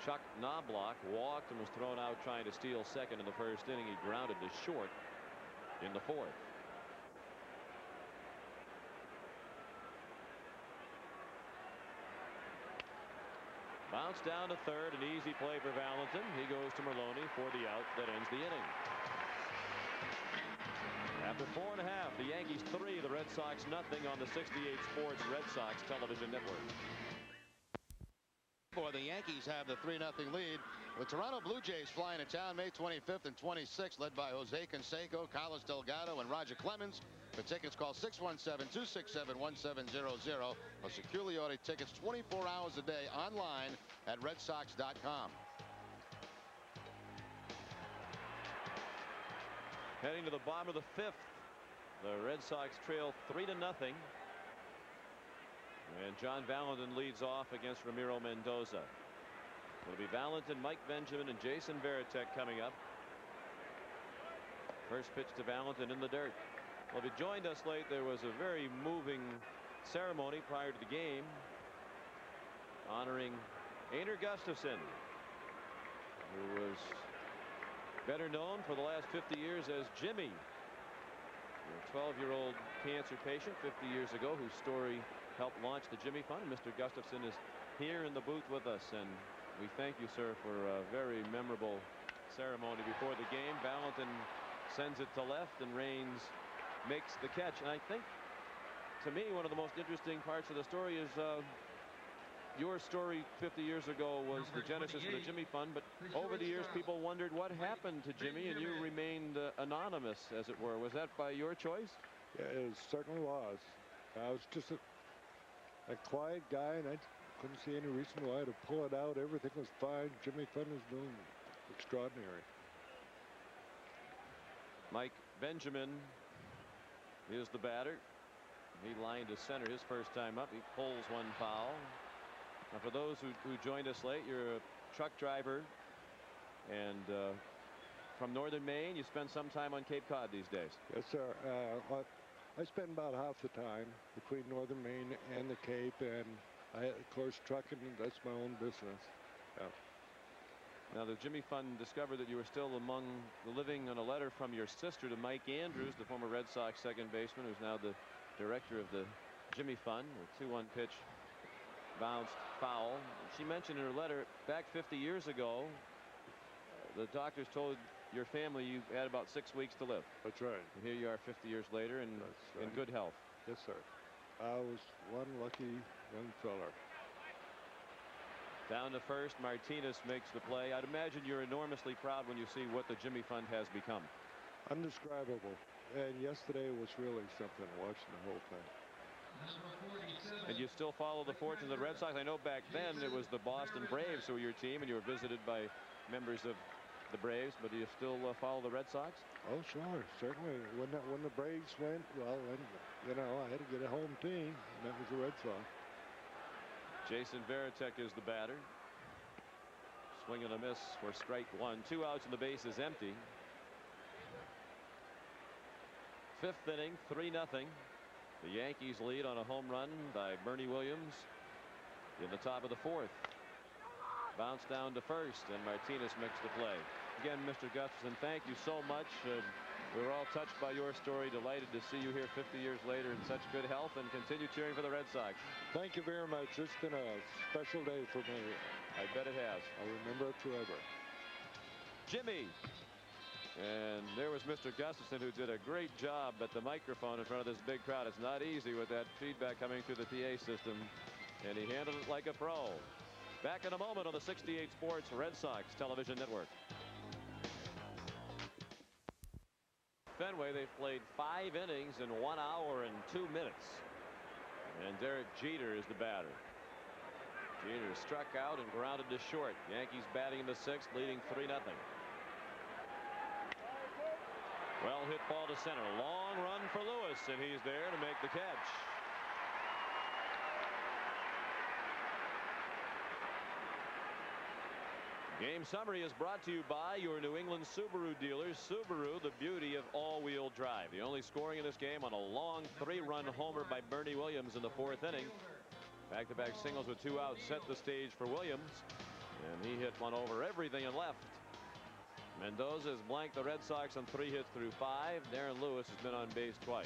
Chuck Knobloch walked and was thrown out trying to steal second in the first inning. He grounded to short in the 4th. Bounce down to third, an easy play for Valentin. He goes to Merloni for the out that ends the inning. After 4 1/2, the Yankees 3, the Red Sox nothing on the 68 Sports Red Sox television network. The Yankees have the 3-0 lead. The Toronto Blue Jays flying to town May 25th and 26th, led by Jose Canseco, Carlos Delgado, and Roger Clemens. For tickets, call 617-267-1700 or securely order tickets 24 hours a day online at redsox.com. Heading to the bottom of the 5th, the Red Sox trail 3-0. And John Valentin leads off against Ramiro Mendoza. It'll be Valentin, Mike Benjamin, and Jason Varitek coming up. First pitch to Valentin in the dirt. Well, if you joined us late, there was a very moving ceremony prior to the game honoring Einar Gustafsson, who was better known for the last 50 years as Jimmy, a 12-year-old cancer patient 50 years ago whose story helped launch the Jimmy Fund. Mr. Gustafsson is here in the booth with us, and we thank you, sir, for a very memorable ceremony before the game. Valentin sends it to left, and Raines makes the catch. And I think, to me, one of the most interesting parts of the story is your story 50 years ago was the genesis of the Jimmy Fund, but over the years people wondered what happened to Jimmy, and you remained anonymous, as it were. Was that by your choice? Yeah, it certainly was. I was just a quiet guy, and I couldn't see any reason why to pull it out. Everything was fine. Jimmy Fund was doing extraordinary. Mike Benjamin is the batter. He lined to center his first time up. He pulls one foul. Now, for those who joined us late, you're a truck driver and from northern Maine. You spend some time on Cape Cod these days. Yes, sir. I spend about half the time between northern Maine and the Cape, and I, of course, trucking, that's my own business. Yeah. Now, the Jimmy Fund discovered that you were still among the living on a letter from your sister to Mike Andrews, the former Red Sox second baseman, who's now the director of the Jimmy Fund. A 2-1 pitch bounced foul. She mentioned in her letter back 50 years ago, the doctors told your family you had about 6 weeks to live. That's right. And here you are 50 years later and in good health. Yes, sir. I was one lucky young feller. Down to first, Martinez makes the play. I'd imagine you're enormously proud when you see what the Jimmy Fund has become. Undescribable. And yesterday was really something, watching the whole thing. And you still follow the fortunes of the Red Sox. I know back then it was the Boston Braves who were your team, and you were visited by members of the Braves, but do you still follow the Red Sox? Oh, sure, certainly. When the Braves went, well, then, you know, I had to get a home team, and that was the Red Sox. Jason Varitek is the batter. Swing and a miss for strike one. 2 outs and the base is empty. 5th inning, 3-0. The Yankees lead on a home run by Bernie Williams in the top of the 4th. Bounce down to first, and Martinez makes the play. Again, Mr. Gustafson, thank you so much. We were all touched by your story. Delighted to see you here 50 years later in such good health, and continue cheering for the Red Sox. Thank you very much. It's been a special day for me. I bet it has. I'll remember it forever. Jimmy. And there was Mr. Gustafson, who did a great job at the microphone in front of this big crowd. It's not easy with that feedback coming through the PA system, and he handled it like a pro. Back in a moment on the 68 Sports Red Sox Television Network. Fenway, they've played 5 innings in 1 hour and 2 minutes. And Derek Jeter is the batter. Jeter struck out and grounded to short. Yankees batting in the 6th, leading 3-0. Well hit ball to center. Long run for Lewis, and he's there to make the catch. Game summary is brought to you by your New England Subaru dealers. Subaru, the beauty of all-wheel drive. The only scoring in this game on a long 3-run homer by Bernie Williams in the 4th inning. Back-to-back singles with 2 outs set the stage for Williams, and he hit one over everything and left. Mendoza has blanked the Red Sox on 3 hits through 5. Darren Lewis has been on base twice.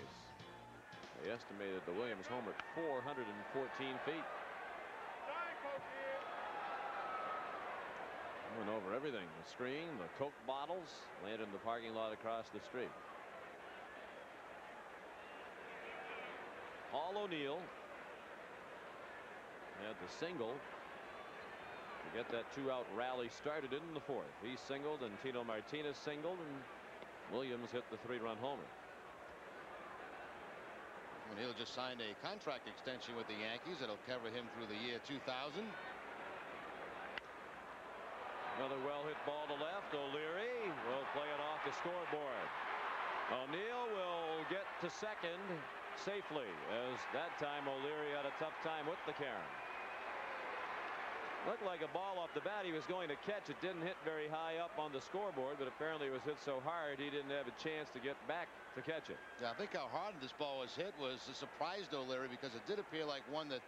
They estimated the Williams homer at 414 feet. Went over everything. The screen, the Coke bottles, landed in the parking lot across the street. Paul O'Neill had the single to get that 2-out rally started in the 4th. He singled, and Tino Martinez singled, and Williams hit the 3-run homer. O'Neill just signed a contract extension with the Yankees that'll cover him through the year 2000. Another well-hit ball to left. O'Leary will play it off the scoreboard. O'Neill will get to second safely, as that time O'Leary had a tough time with the carom. Looked like a ball off the bat he was going to catch. It didn't hit very high up on the scoreboard, but apparently it was hit so hard he didn't have a chance to get back to catch it. Yeah, I think how hard this ball was hit was surprised O'Leary, because it did appear like one that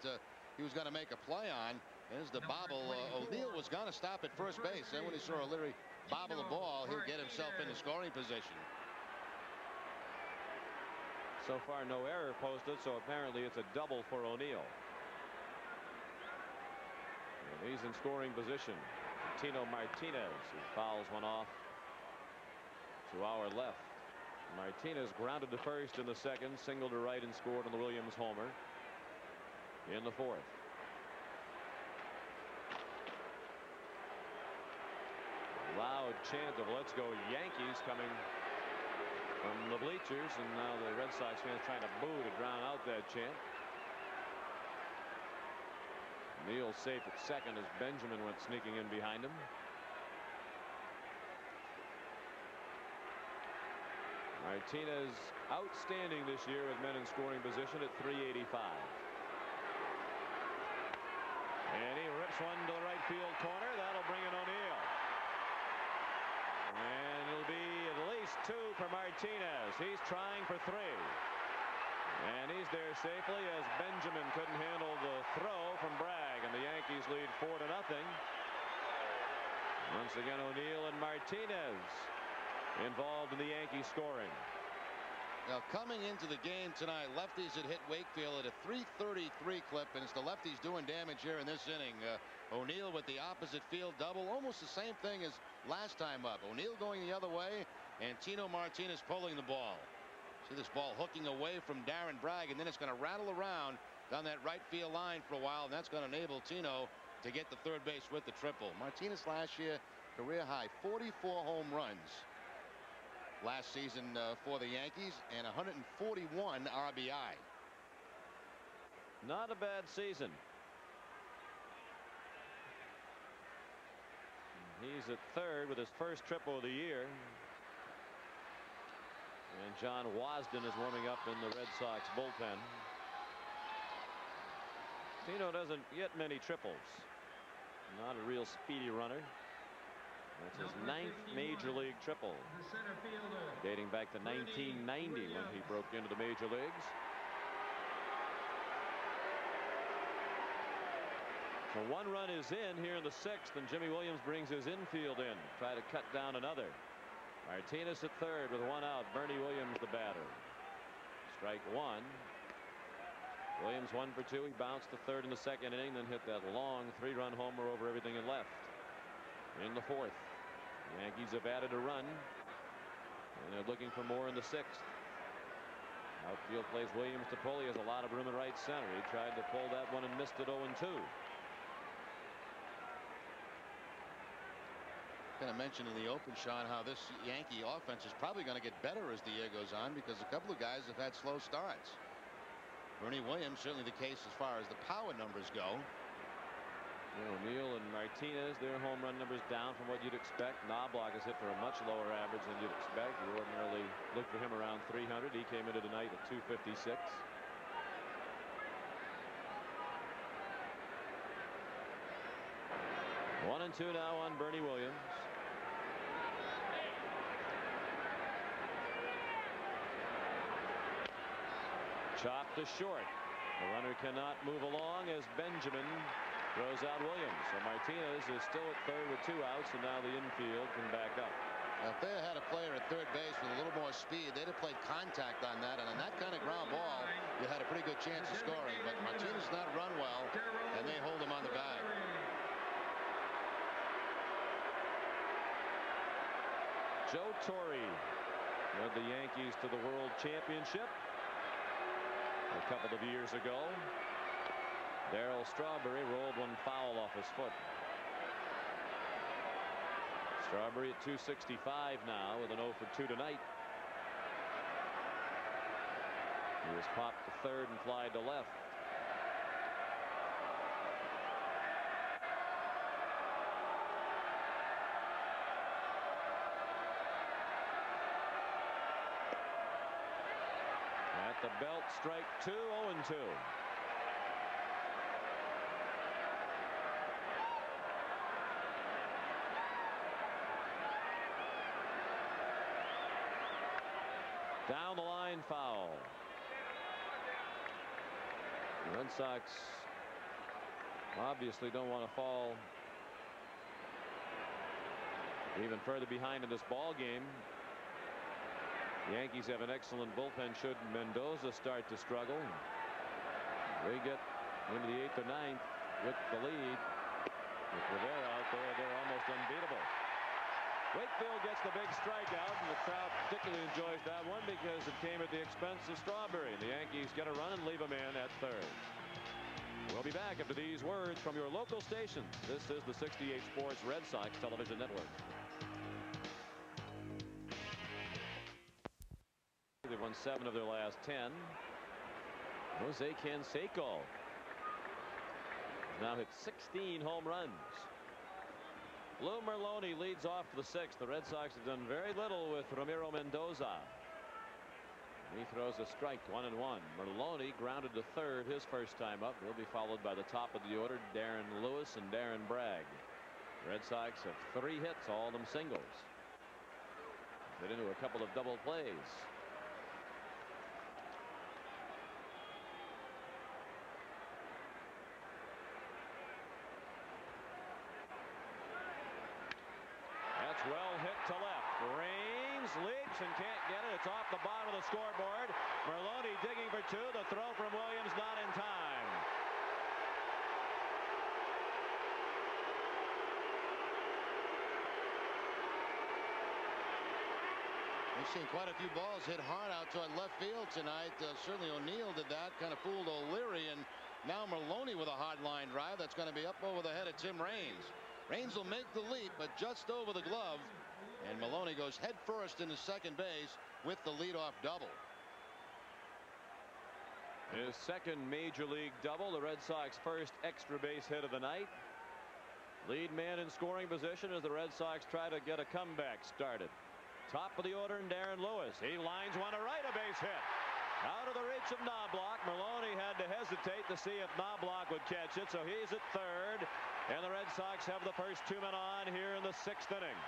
he was going to make a play on. There's the bobble. O'Neill was going to stop at first base. Then when he saw O'Leary bobble the ball, he'll get himself into scoring position. So far, no error posted, so apparently it's a double for O'Neill. And he's in scoring position. Tino Martinez, who fouls one off to our left. Martinez grounded to first in the 2nd, singled to right, and scored on the Williams homer in the 4th. Loud chant of "Let's go Yankees" coming from the bleachers, and now the Red Sox fans trying to boo to drown out that chant. Neal safe at 2nd as Benjamin went sneaking in behind him. Martinez outstanding this year with men in scoring position at .385. And he rips one to the right field corner. That'll bring in O'Neill. And it'll be at least 2 for Martinez. He's trying for 3. And he's there safely, as Benjamin couldn't handle the throw from Bragg, and the Yankees lead 4-0. Once again, O'Neill and Martinez involved in the Yankee scoring. Now, coming into the game tonight, lefties had hit Wakefield at a .333 clip, and it's the lefties doing damage here in this inning. O'Neill with the opposite field double, almost the same thing as last time up. O'Neill going the other way, and Tino Martinez pulling the ball. See this ball hooking away from Darren Bragg, and then it's going to rattle around down that right field line for a while, and that's going to enable Tino to get the third base with the triple. Martinez last year, career high 44 home runs. last season for the Yankees, and 141 RBI. Not a bad season. He's at third with his first triple of the year. And John Wasden is warming up in the Red Sox bullpen. Tino doesn't get many triples. Not a real speedy runner. That's his 9th major league triple, dating back to 1990 when he broke into the major leagues. So 1 run is in here in the 6th, and Jimmy Williams brings his infield in, try to cut down another. Martinez at third with 1 out. Bernie Williams the batter. Strike 1. Williams 1 for 2. He bounced to third in the 2nd inning, then hit that long 3-run homer over everything and left. In the 4th, the Yankees have added a run, and they're looking for more in the 6th. Outfield plays Williams to pull. He has a lot of room in right center. He tried to pull that one and missed it 0-2. Going to mention in the open, Sean, how this Yankee offense is probably going to get better as the year goes on, because a couple of guys have had slow starts. Bernie Williams certainly the case as far as the power numbers go. O'Neill and Martinez, their home run numbers down from what you'd expect. Knobloch is hit for a much lower average than you'd expect. You ordinarily look for him around 300. He came into tonight at 256. One and 2 now on Bernie Williams. Chopped to short. The runner cannot move along as Benjamin throws out Williams. So Martinez is still at third with 2 outs, and now the infield can back up. Now, if they had a player at third base with a little more speed, they'd have played contact on that, and on that kind of ground ball, you had a pretty good chance of scoring. But Martinez not run well, and they hold him on the bag. Joe Torre led the Yankees to the World Championship a couple of years ago. Darryl Strawberry rolled one foul off his foot. Strawberry at 265 now with an 0 for 2 tonight. He was popped to third and flied to left. At the belt, strike 2, 0-2. Down the line, foul. The Red Sox obviously don't want to fall even further behind in this ball game. The Yankees have an excellent bullpen should Mendoza start to struggle. They get into the 8th or 9th with the lead. With Rivera out there, they're almost unbeatable. Wakefield gets the big strikeout, and the crowd particularly enjoys that one because it came at the expense of Strawberry. The Yankees get a run and leave a man at third. We'll be back after these words from your local station. This is the 68 Sports Red Sox Television Network. They've won 7 of their last 10. Jose Canseco has now hit 16 home runs. Lou Merlone leads off to the 6th. The Red Sox have done very little with Ramiro Mendoza. He throws a strike, 1-1. Merlone grounded to third his first time up. He'll be followed by the top of the order, Darren Lewis and Darren Bragg. The Red Sox have 3 hits, all of them singles. Get into a couple of double plays. Well hit to left. Raines leaps and can't get it. It's off the bottom of the scoreboard. Merlone digging for 2. The throw from Williams not in time. We've seen quite a few balls hit hard out toward left field tonight. Certainly O'Neill did that, kind of fooled O'Leary, and now Merlone with a hard line drive that's going to be up over the head of Tim Raines. Raines will make the leap, but just over the glove And Maloney goes head first into second base with the leadoff double. His second major league double, the Red Sox first extra base hit of the night. Lead man in scoring position as the Red Sox try to get a comeback started. Top of the order, and Darren Lewis. He lines one to right, a base hit. Out of the reach of Knobloch. Maloney had to hesitate to see if Knobloch would catch it, so he's at third. And the Red Sox have the first 2 men on here in the 6th inning.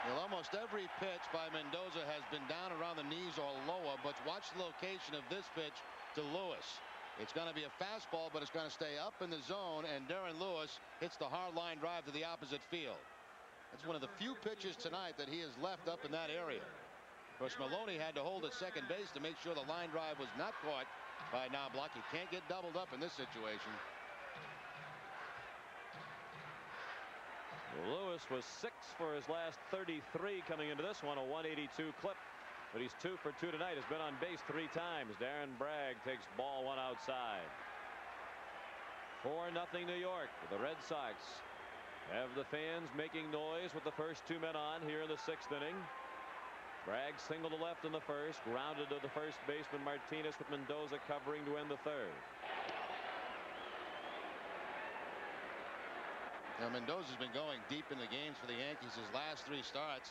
Well, almost every pitch by Mendoza has been down around the knees or lower, but watch the location of this pitch to Lewis. It's going to be a fastball, but it's going to stay up in the zone, and Darren Lewis hits the hard line drive to the opposite field. That's one of the few pitches tonight that he has left up in that area. Of course, Maloney had to hold at second base to make sure the line drive was not caught by Knobloch. He can't get doubled up in this situation. Lewis was 6 for his last 33 coming into this one, a 182 clip. But he's 2 for 2 tonight. Has been on base 3 times. Darren Bragg takes ball 1 outside. 4-0 New York. The Red Sox have the fans making noise with the first 2 men on here in the 6th inning. Bragg single to left in the first, grounded to the first baseman Martinez with Mendoza covering to end the 3rd. Now Mendoza's been going deep in the games for the Yankees his last 3 starts.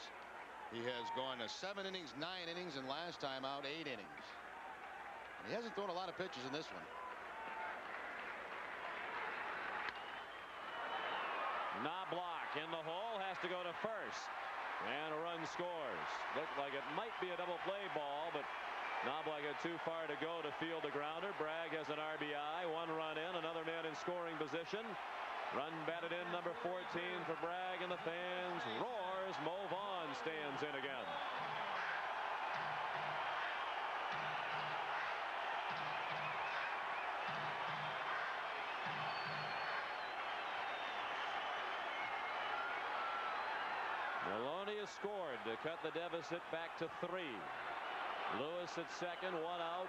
He has gone to 7 innings, 9 innings, and last time out 8 innings. And he hasn't thrown a lot of pitches in this one. Knobloch in the hole, has to go to first, and a run scores. Looked like it might be a double play ball, but Knobloch got too far to go to field the grounder. Bragg has an RBI, 1 run in, another man in scoring position. Run batted in, number 14 for Bragg, and the fans roars. Mo Vaughn stands in again. Maloney has scored to cut the deficit back to 3. Lewis at second, 1 out.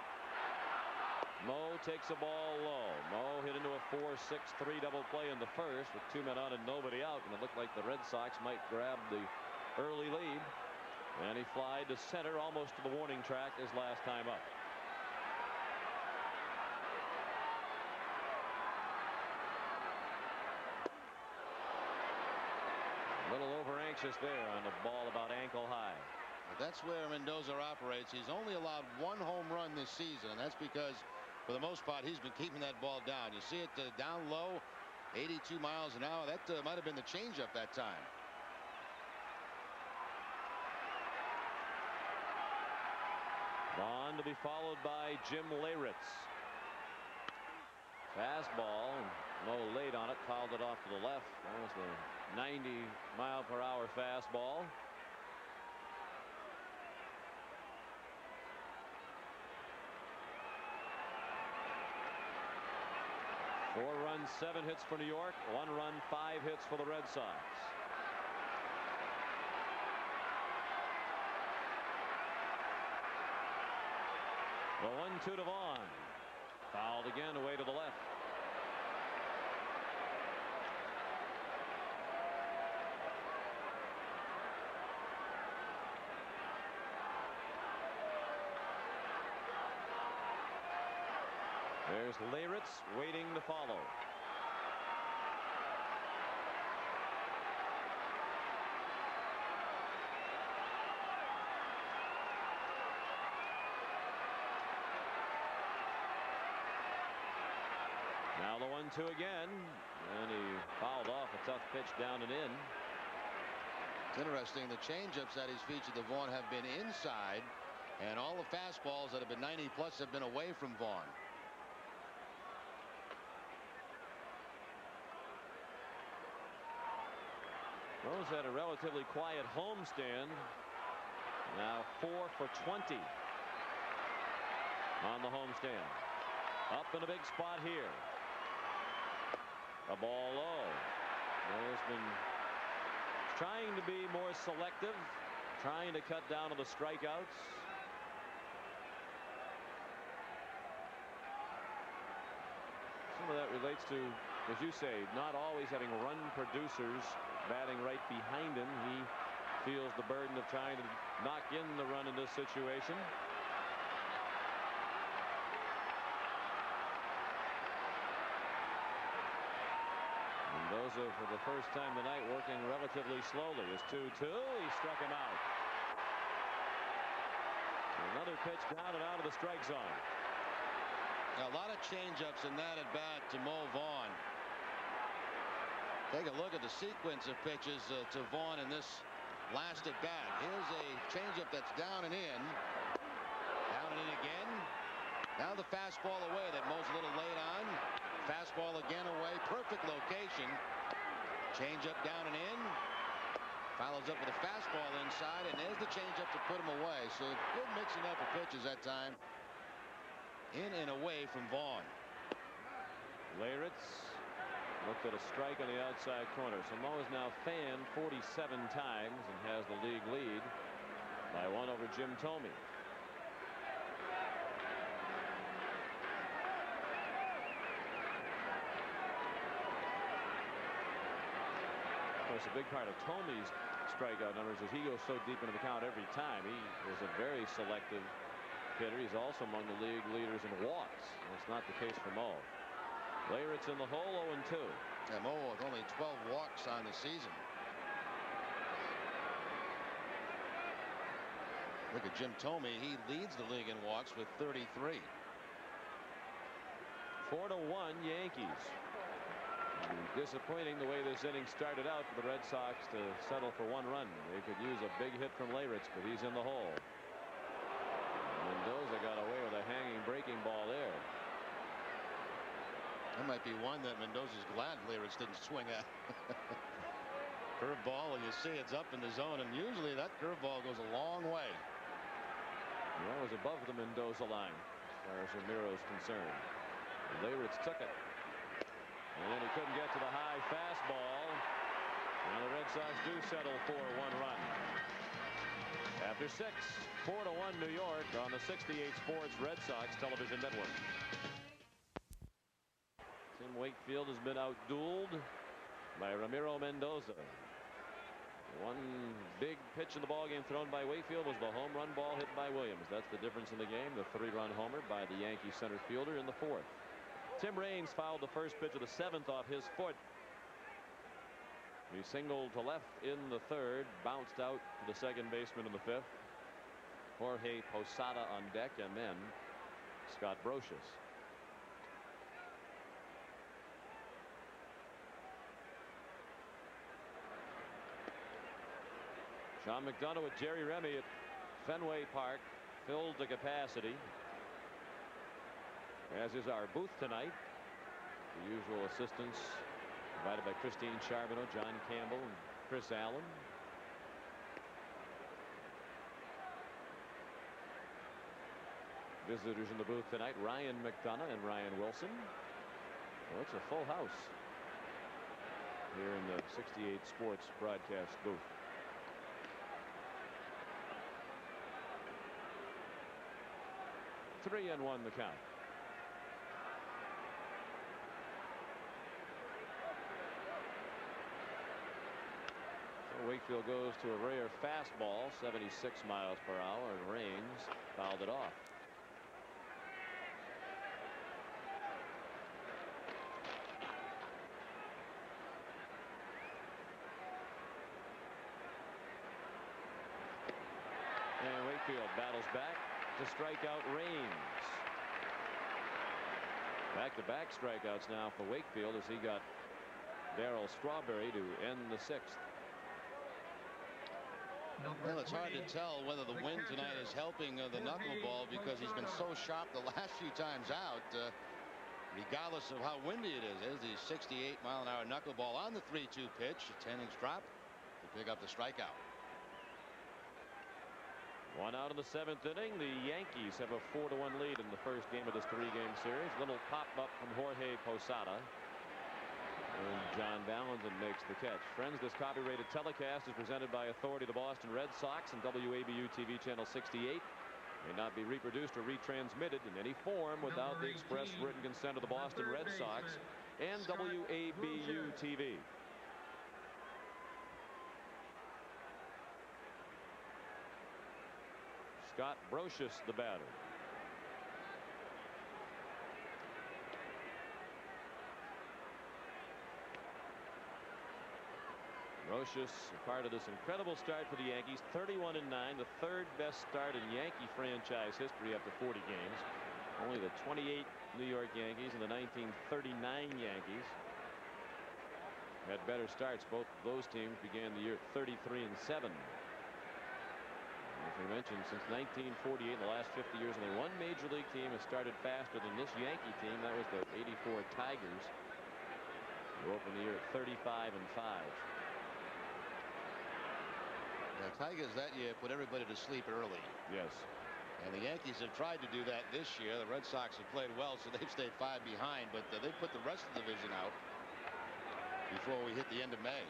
Mo takes a ball low. Mo hit into a 4-6-3 double play in the first with 2 men on and nobody out, and it looked like the Red Sox might grab the early lead. And he flied to center almost to the warning track his last time up. A little over anxious there on the ball about ankle high. That's where Mendoza operates. He's only allowed 1 home run this season, and that's because for the most part he's been keeping that ball down. You see it down low, 82 miles an hour. That might have been the changeup that time. Vaughn to be followed by Jim Leyritz. Fastball, and Low late on it, fouled it off to the left. That was the 90-mile-per-hour fastball. Four runs, 7 hits for New York. 1 run, 5 hits for the Red Sox. The 1-2 to Vaughn. Fouled again away to the left. There's Leyritz waiting to follow. Now the 1-2 again, and he fouled off a tough pitch down and in. It's interesting, the changeups that he's featured to Vaughn have been inside, and all the fastballs that have been 90 plus have been away from Vaughn. Rose had a relatively quiet homestand. Now 4 for 20 on the homestand. Up in a big spot here. A ball low. Rose been trying to be more selective, trying to cut down on the strikeouts. Some of that relates to, as you say, not always having run producers batting right behind him. He feels the burden of trying to knock in the run in this situation. Mendoza, for the first time tonight, working relatively slowly. Is 2-2. He struck him out. Another pitch down and out of the strike zone. A lot of changeups in that at bat to Mo Vaughn. Take a look at the sequence of pitches to Vaughn in this last at bat. Here's a changeup that's down and in. Down and in again. Now the fastball away that Mo's a little late on. Fastball again away. Perfect location. Changeup down and in. Follows up with a fastball inside, and there's the changeup to put him away. So good mixing up of pitches that time. In and away from Vaughn. Leyritz looked at a strike on the outside corner. So Mo is now fanned 47 times and has the league lead by 1 over Jim Thome. Of course, a big part of Thome's strikeout numbers is he goes so deep into the count every time. He is a very selective hitter. He's also among the league leaders in walks. That's not the case for Mo. Leyritz in the hole, 0-2. Yeah, Mo with only 12 walks on the season. Look at Jim Thome. He leads the league in walks with 33. 4-1 Yankees. Disappointing the way this inning started out for the Red Sox to settle for 1 run. They could use a big hit from Leyritz, but he's in the hole. Mendoza got away with a hanging breaking ball there. That might be one that Mendoza's glad Leyritz didn't swing at. Curveball, and you see it's up in the zone, and usually that curveball goes a long way. That was above the Mendoza line as far as Ramiro's concerned. Leyritz took it. And then he couldn't get to the high fastball. And the Red Sox do settle for 1 run. After 6, 4-1 New York on the 68 Sports Red Sox television network. Tim Wakefield has been outdueled by Ramiro Mendoza. One big pitch in the ballgame thrown by Wakefield was the home run ball hit by Williams. That's the difference in the game. The 3-run homer by the Yankee center fielder in the 4th. Tim Raines fouled the first pitch of the 7th off his foot. He singled to left in the 3rd, bounced out to the second baseman in the 5th. Jorge Posada on deck, and then Scott Brocious. Sean McDonough with Jerry Remy at Fenway Park, filled to capacity, as is our booth tonight. The usual assistants provided by Christine Charbonneau, John Campbell, and Chris Allen. Visitors in the booth tonight, Ryan McDonough and Ryan Wilson. Well, it's a full house here in the 68 Sports broadcast booth. Three and 1 the count. So Wakefield goes to a rare fastball, 76 miles per hour, and Raines fouled it off. And Wakefield battles back to strike out Raines. Back-to-back strikeouts now for Wakefield as he got Darryl Strawberry to end the 6th. Well, it's hard to tell whether the wind tonight is helping the knuckleball because he's been so sharp the last few times out, regardless of how windy it is. There's the 68-mile-an-hour knuckleball on the 3-2 pitch, a 10-inch drop to pick up the strikeout. 1 out in the 7th inning. The Yankees have a 4-1 lead in the first game of this 3-game series. Little pop-up from Jorge Posada. And John Valentin makes the catch. Friends, this copyrighted telecast is presented by authority of the Boston Red Sox and WABU TV channel 68. May not be reproduced or retransmitted in any form without the express written consent of the Boston Red Sox and WABU TV. Scott Brocious, the batter. Brocious, part of this incredible start for the Yankees, 31-9, the third best start in Yankee franchise history after 40 games. Only the 28 New York Yankees and the 1939 Yankees had better starts. Both of those teams began the year at 33-7. As we mentioned, since 1948, in the last 50 years, only one major league team has started faster than this Yankee team. That was the '84 Tigers, who opened the year at 35-5. The Tigers that year put everybody to sleep early. Yes. And the Yankees have tried to do that this year. The Red Sox have played well, so they've stayed 5 behind, but they put the rest of the division out before we hit the end of May.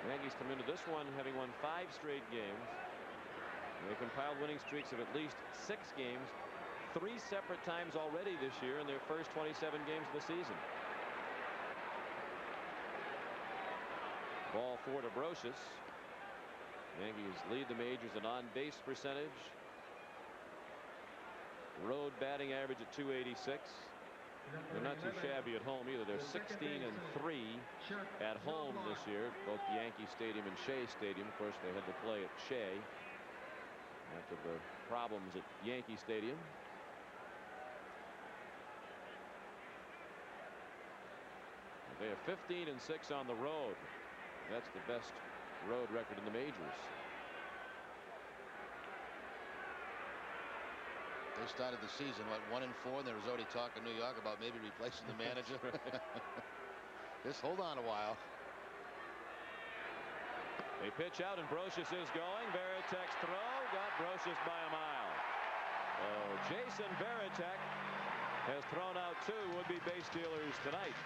The Yankees come into this one having won 5 straight games. They compiled winning streaks of at least 6 games 3 separate times already this year in their first 27 games of the season. Ball 4 to Brocious. Yankees lead the majors in on-base percentage. Road batting average at .286. They're not too shabby at home either. They're 16-3 at home this year, both Yankee Stadium and Shea Stadium. Of course, they had to play at Shea after the problems at Yankee Stadium. They have 15-6 on the road. That's the best road record in the majors. They started the season, what, 1-4, and there was already talk in New York about maybe replacing the manager. Just hold on a while. They pitch out, and Brocious is going. Varitek's throw got Brocious by a mile. Oh, Jason Varitek has thrown out 2 would-be base stealers tonight.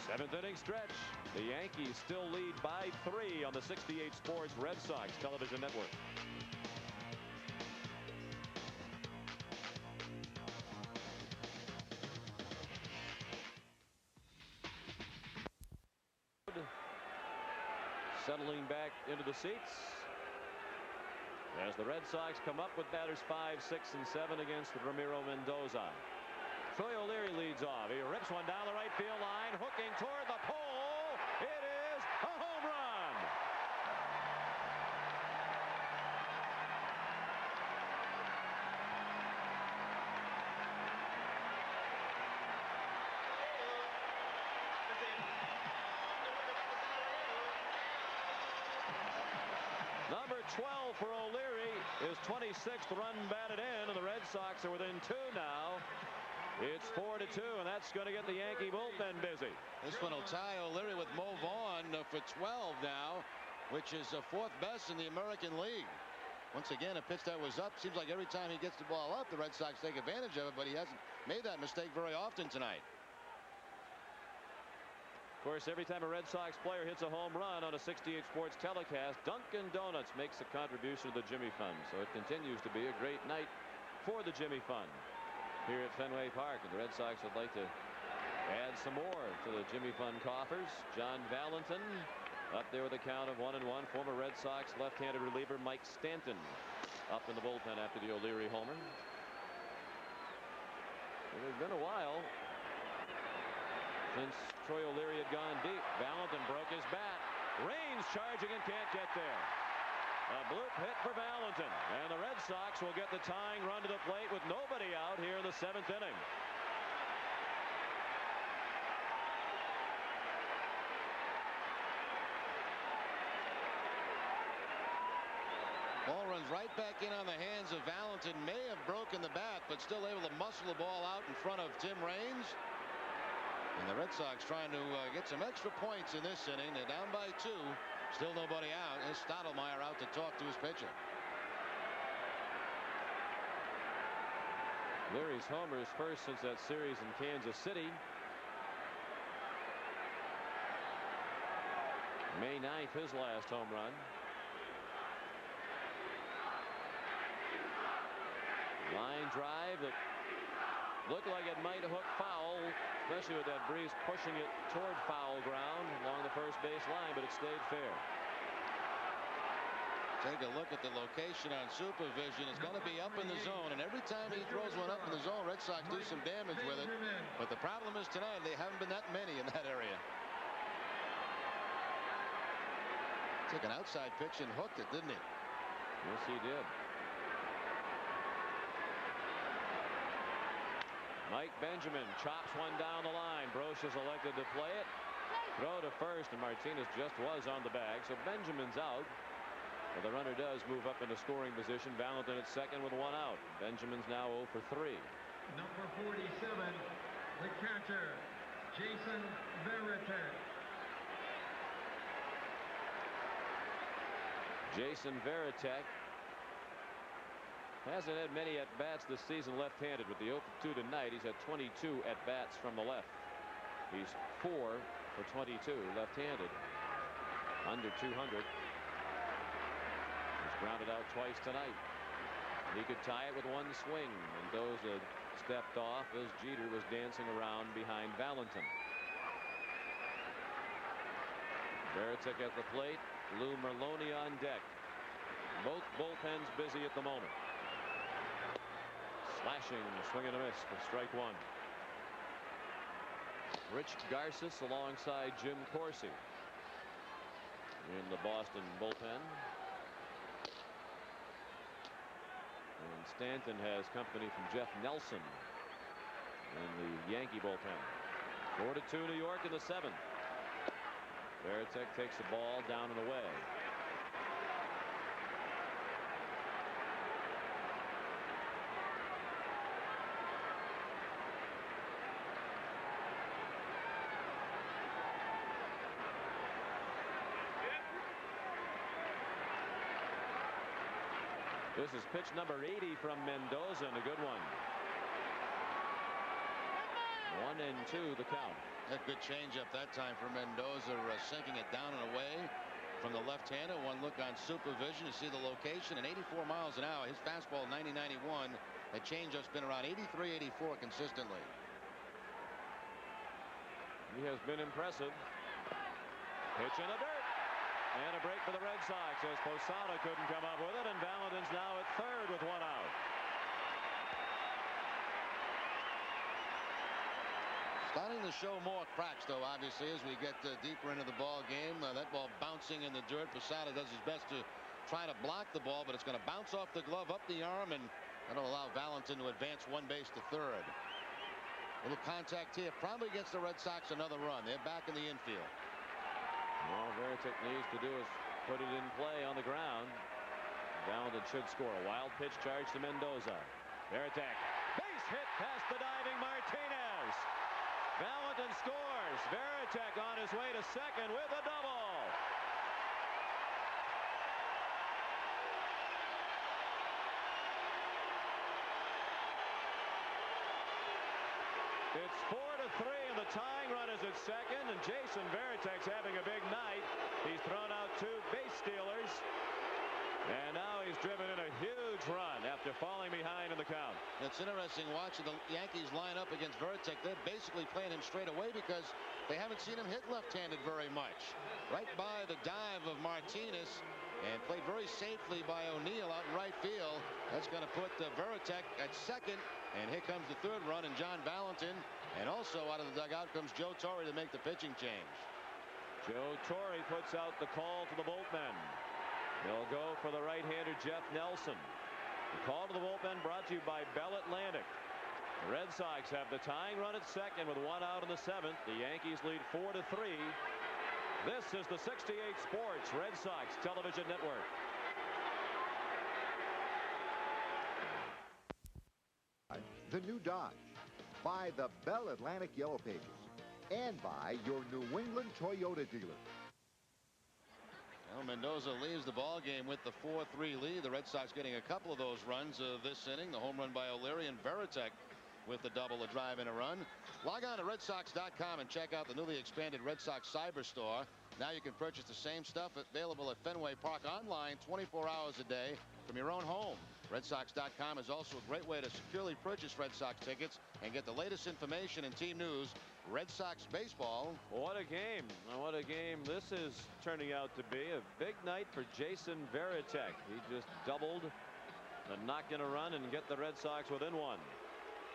7th inning stretch. The Yankees still lead by 3 on the 68 Sports Red Sox television network. Settling back into the seats as the Red Sox come up with batters 5, 6, and 7 against Ramiro Mendoza. Troy O'Leary leads off. He rips one down the right field line, hooking toward the pole. It is a home run. Number 12 for O'Leary, his 26th run batted in, and the Red Sox are within 2 now. It's 4-2, and that's going to get the Yankee bullpen busy. This one will tie O'Leary with Mo Vaughn for 12 now, which is the 4th best in the American League. Once again, a pitch that was up. Seems like every time he gets the ball up, the Red Sox take advantage of it, but he hasn't made that mistake very often tonight. Of course, every time a Red Sox player hits a home run on a 68 Sports telecast, Dunkin' Donuts makes a contribution to the Jimmy Fund. So it continues to be a great night for the Jimmy Fund here at Fenway Park, and the Red Sox would like to add some more to the Jimmy Fund coffers. John Valentin up there with a count of 1-1. Former Red Sox left-handed reliever Mike Stanton up in the bullpen after the O'Leary homer. It has been a while since Troy O'Leary had gone deep. Valentin broke his bat. Raines charging and can't get there. A bloop hit for Valentin, and the Red Sox will get the tying run to the plate with nobody out here in the 7th inning. Ball runs right back in on the hands of Valentin. May have broken the bat, but still able to muscle the ball out in front of Tim Raines. And the Red Sox trying to get some extra points in this inning. They're down by 2. Still nobody out. Is Stottlemyre out to talk to his pitcher. Leary's homer is first since that series in Kansas City. May 9th, his last home run. Line drive that looked like it might hook foul, especially with that breeze pushing it toward foul ground along the first base line, but it stayed fair. Take a look at the location on supervision. It's going to be up in the zone, and every time he throws one up in the zone, Red Sox do some damage with it. But the problem is tonight, they haven't been that many in that area. Took an outside pitch and hooked it, didn't he? Yes, he did. Mike Benjamin chops one down the line. Brocious elected to play it. Throw to first, and Martinez just was on the bag, so Benjamin's out. But the runner does move up into scoring position. Valentin at second with one out. Benjamin's now 0 for 3. Number 47, the catcher, Jason Varitek. Jason Varitek hasn't had many at-bats this season left-handed. With the 0 for 2 tonight, he's had 22 at-bats from the left. He's 4 for 22 left-handed. Under 200. He's grounded out twice tonight. He could tie it with one swing. Mendoza stepped off as Jeter was dancing around behind Valentin. Varitek at the plate. Lou Merloni on deck. Both bullpens busy at the moment. Slashing, swing and a miss for strike one. Rich Garces alongside Jim Corsi in the Boston bullpen. And Stanton has company from Jeff Nelson in the Yankee bullpen. 4-2 New York in the 7th. Varitek takes the ball down and away. This is pitch number 80 from Mendoza, and a good one. 1-2 the count. A good changeup that time for Mendoza, sinking it down and away from the left-hander. One look on supervision to see the location, and 84 miles an hour. His fastball 90-91. That changeup's been around 83-84 consistently. He has been impressive. Pitch in the dirt. And a break for the Red Sox as Posada couldn't come up with it, and Valentin's now at third with one out. Starting to show more cracks, though, obviously, as we get deeper into the ball game. That ball bouncing in the dirt. Posada does his best to try to block the ball, but it's going to bounce off the glove, up the arm, and that'll allow Valentin to advance one base to third. A little contact here, probably gets the Red Sox another run. They're back in the infield. All Varitek needs to do is put it in play on the ground. Valentin should score. A wild pitch charge to Mendoza. Varitek, base hit past the diving Martinez. Valentin scores. Varitek on his way to second with a double. It's 4-3, and the tying run is at second, and Jason Varitek's having a big night. He's thrown out two base stealers, and now he's driven in a huge run after falling behind in the count. It's interesting watching the Yankees line up against Varitek. They're basically playing him straight away because they haven't seen him hit left-handed very much. Right by the dive of Martinez, and played very safely by O'Neill out in right field. That's going to put Varitek at second, and here comes the third run, and John Valentin. And also out of the dugout comes Joe Torre to make the pitching change. Joe Torre puts out the call to the bullpen. They'll go for the right-hander Jeff Nelson. The call to the bullpen brought to you by Bell Atlantic. The Red Sox have the tying run at second with one out in the 7th. The Yankees lead 4-3. This is the 68 Sports Red Sox Television Network. The new Dodge. By the Bell Atlantic Yellow Pages. And by your New England Toyota dealer. Well, Mendoza leaves the ball game with the 4-3 lead. The Red Sox getting a couple of those runs this inning. The home run by O'Leary, and Varitek with the double, a drive and a run. Log on to RedSox.com and check out the newly expanded Red Sox Cyber Store. Now you can purchase the same stuff available at Fenway Park online 24 hours a day from your own home. RedSox.com is also a great way to securely purchase Red Sox tickets and get the latest information and team news Red Sox baseball. What a game. What a game this is turning out to be. A big night for Jason Varitek. He just doubled and knocked in a run and get the Red Sox within one.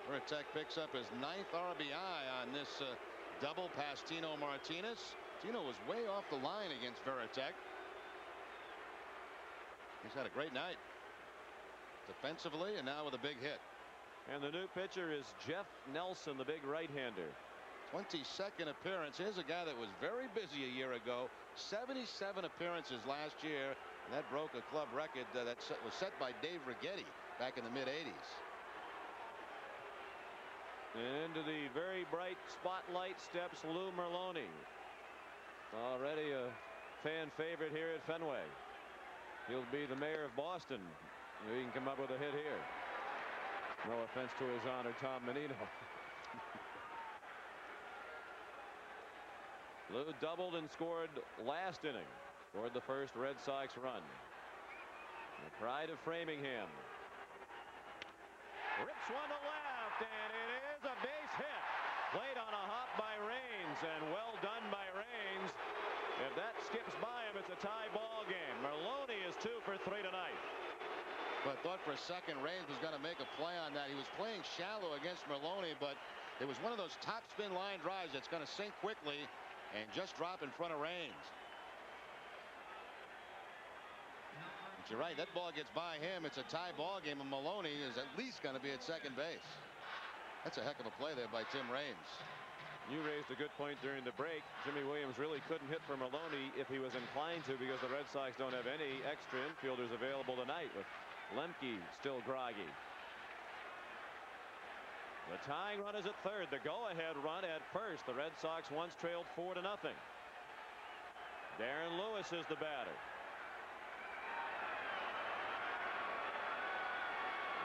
Varitek picks up his 9th RBI on this double past Tino Martinez. Tino was way off the line against Varitek. He's had a great night defensively and now with a big hit. And the new pitcher is Jeff Nelson, the big right-hander. 22nd appearance. Here's a guy that was very busy a year ago. 77 appearances last year, and that broke a club record that was set by Dave Righetti back in the mid-'80s. Into the very bright spotlight steps Lou Merlone. Already a fan favorite here at Fenway. He'll be the mayor of Boston. He can come up with a hit here. No offense to his honor, Tom Menino. Lou doubled and scored last inning. Scored the first Red Sox run. The pride of Framingham. Rips one to left, and it is a base hit. Played on a hop by Raines, and well done by Raines. If that skips by him, it's a tie ball game. Merlone is 2 for 3 tonight. But thought for a second Raines was going to make a play on that. He was playing shallow against Merlone, but it was one of those top spin line drives that's going to sink quickly and just drop in front of Raines. But you're right, that ball gets by him. It's a tie ball game, and Maloney is at least going to be at second base. That's a heck of a play there by Tim Raines. You raised a good point during the break. Jimmy Williams really couldn't hit for Maloney if he was inclined to, because the Red Sox don't have any extra infielders available tonight, with Lemke still groggy. The tying run is at third. The go-ahead run at first. The Red Sox once trailed 4-0. Darren Lewis is the batter.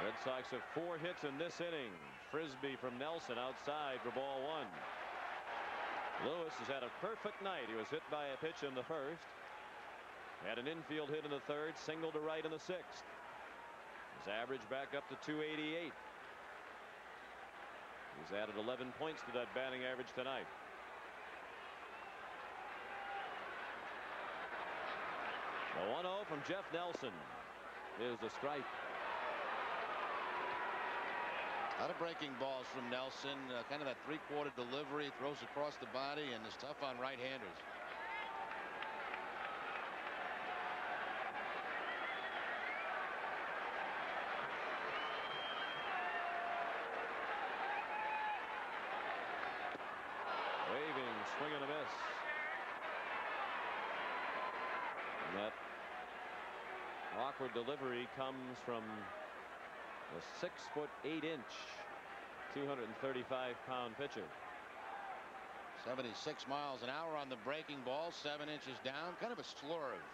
Red Sox have 4 hits in this inning. Frisbee from Nelson outside for ball 1. Lewis has had a perfect night. He was hit by a pitch in the first. Had an infield hit in the third. Single to right in the sixth. His average back up to 288. He's added 11 points to that batting average tonight. The 1-0 from Jeff Nelson is the strike. A lot of breaking balls from Nelson. Kind of that 3/4 delivery, throws across the body, and is tough on right-handers. Waving, swing and a miss. And that awkward delivery comes from a 6'8", 235-pound pitcher. 76 miles an hour on the breaking ball, 7 inches down. Kind of a slurve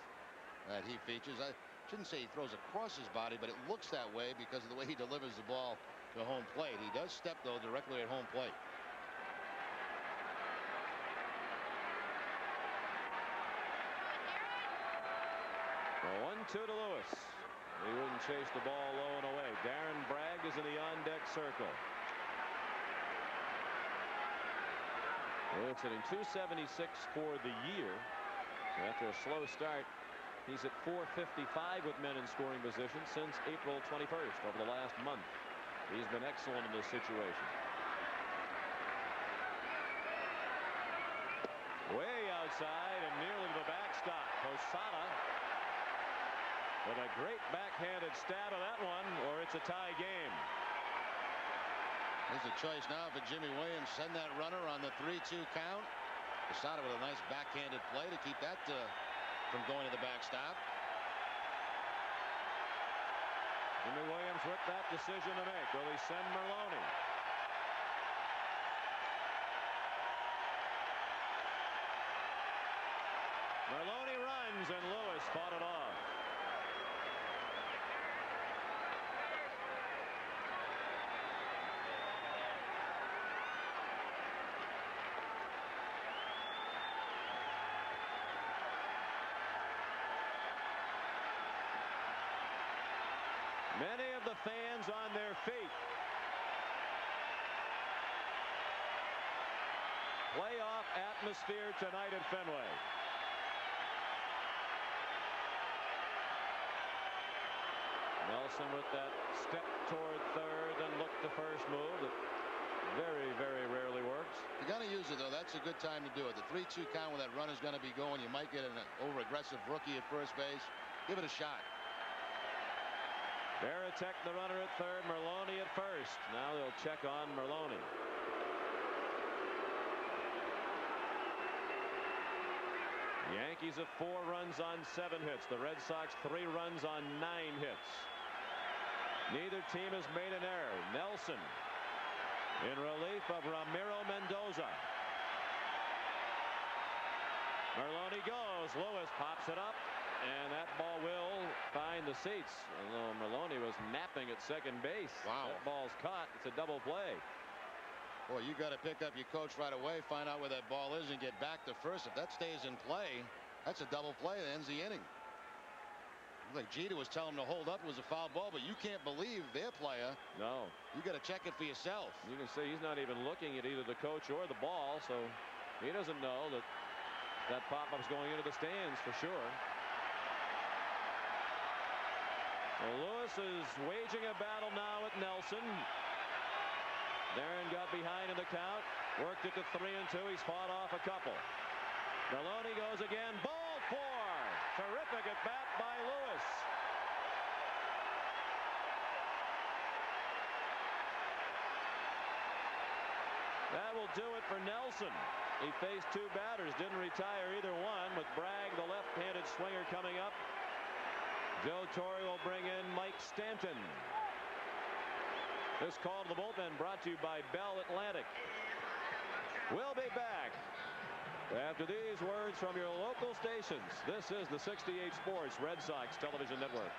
that he features. I shouldn't say he throws across his body, but it looks that way because of the way he delivers the ball to home plate. He does step, though, directly at home plate. Well, 1-2 to Lewis. He wouldn't chase the ball low and away. Darren Bragg is in the on-deck circle. Lewis hitting .276 for the year. After a slow start, he's at .455 with men in scoring position since April 21st, over the last month. He's been excellent in this situation. Way outside and nearly to the backstop. Posada with a great backhanded stab of that one, or it's a tie game. There's a choice now for Jimmy Williams. Send that runner on the 3-2 count. Posada with a nice backhanded play to keep that from going to the backstop. Jimmy Williams with that decision to make. Will he send Merlone? Merlone runs, and Lewis fought it off. Many of the fans on their feet. playoff atmosphere tonight at Fenway. Nelson with that step toward third and look to first move that very, very rarely works. You're going to use it, though. That's a good time to do it. The 3-2 count where that runner's going to be going. You might get an over-aggressive rookie at first base. Give it a shot. Veritek, the runner at third, Merlone at first. Now they'll check on Merlone. The Yankees have 4 runs on 7 hits. The Red Sox 3 runs on 9 hits. Neither team has made an error. Nelson in relief of Ramiro Mendoza. Merlone goes. Lewis pops it up, and that ball will find the seats. Although Merlone was napping at second base. Wow. That ball's caught. It's a double play. Boy, you got to pick up your coach right away, find out where that ball is, and get back to first. If that stays in play, that's a double play that ends the inning. Like Jeter was telling him to hold up, it was a foul ball, but you can't believe their player. No. You got to check it for yourself. You can see he's not even looking at either the coach or the ball, so he doesn't know that that pop-up's going into the stands for sure. Well, Lewis is waging a battle now at Nelson. Darren got behind in the count, worked it to 3-2. He's fought off a couple. Merlone goes again. Ball 4. Terrific at bat by Lewis. That will do it for Nelson. He faced 2 batters, didn't retire either one, with Bragg, the left-handed swinger, coming up. Joe Torre will bring in Mike Stanton. This call to the bullpen brought to you by Bell Atlantic. We'll be back after these words from your local stations. This is the 68 Sports Red Sox Television Network.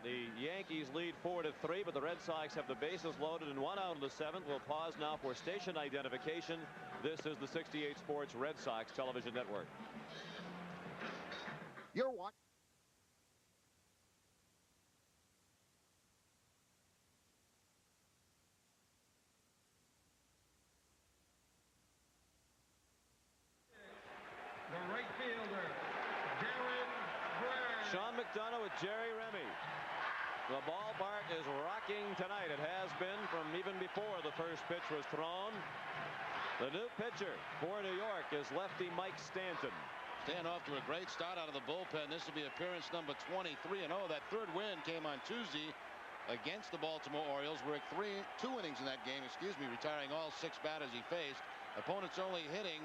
The Yankees lead 4-3, but the Red Sox have the bases loaded and 1 out in the 7th. We'll pause now for station identification. This is the 68 Sports Red Sox Television Network. You're watching. The right fielder, Darren Bragg. Sean McDonough with Jerry Remy. The ballpark is rocking tonight. It has been from even before the first pitch was thrown. The new pitcher for New York is lefty Mike Stanton. Stanton off to a great start out of the bullpen. This will be appearance number 23. And that third win came on Tuesday against the Baltimore Orioles. Worked 2 innings in that game, retiring all 6 batters he faced. Opponents only hitting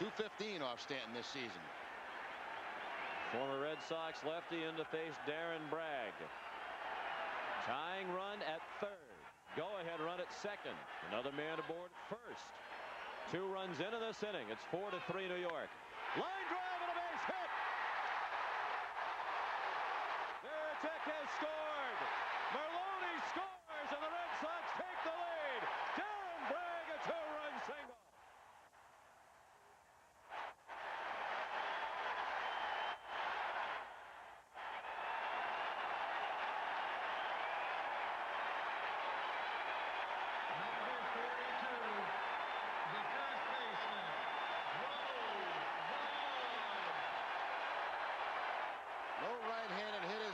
.215 off Stanton this season. Former Red Sox lefty in to face Darren Bragg. Tying run at third. Go-ahead run at second. Another man aboard at first. 2 runs into this inning. It's 4-3 New York. Line drive and a base hit. Veritek has scored. Merlone scores, and the Red Sox take the lead. Darren Bragg, a 2-run single.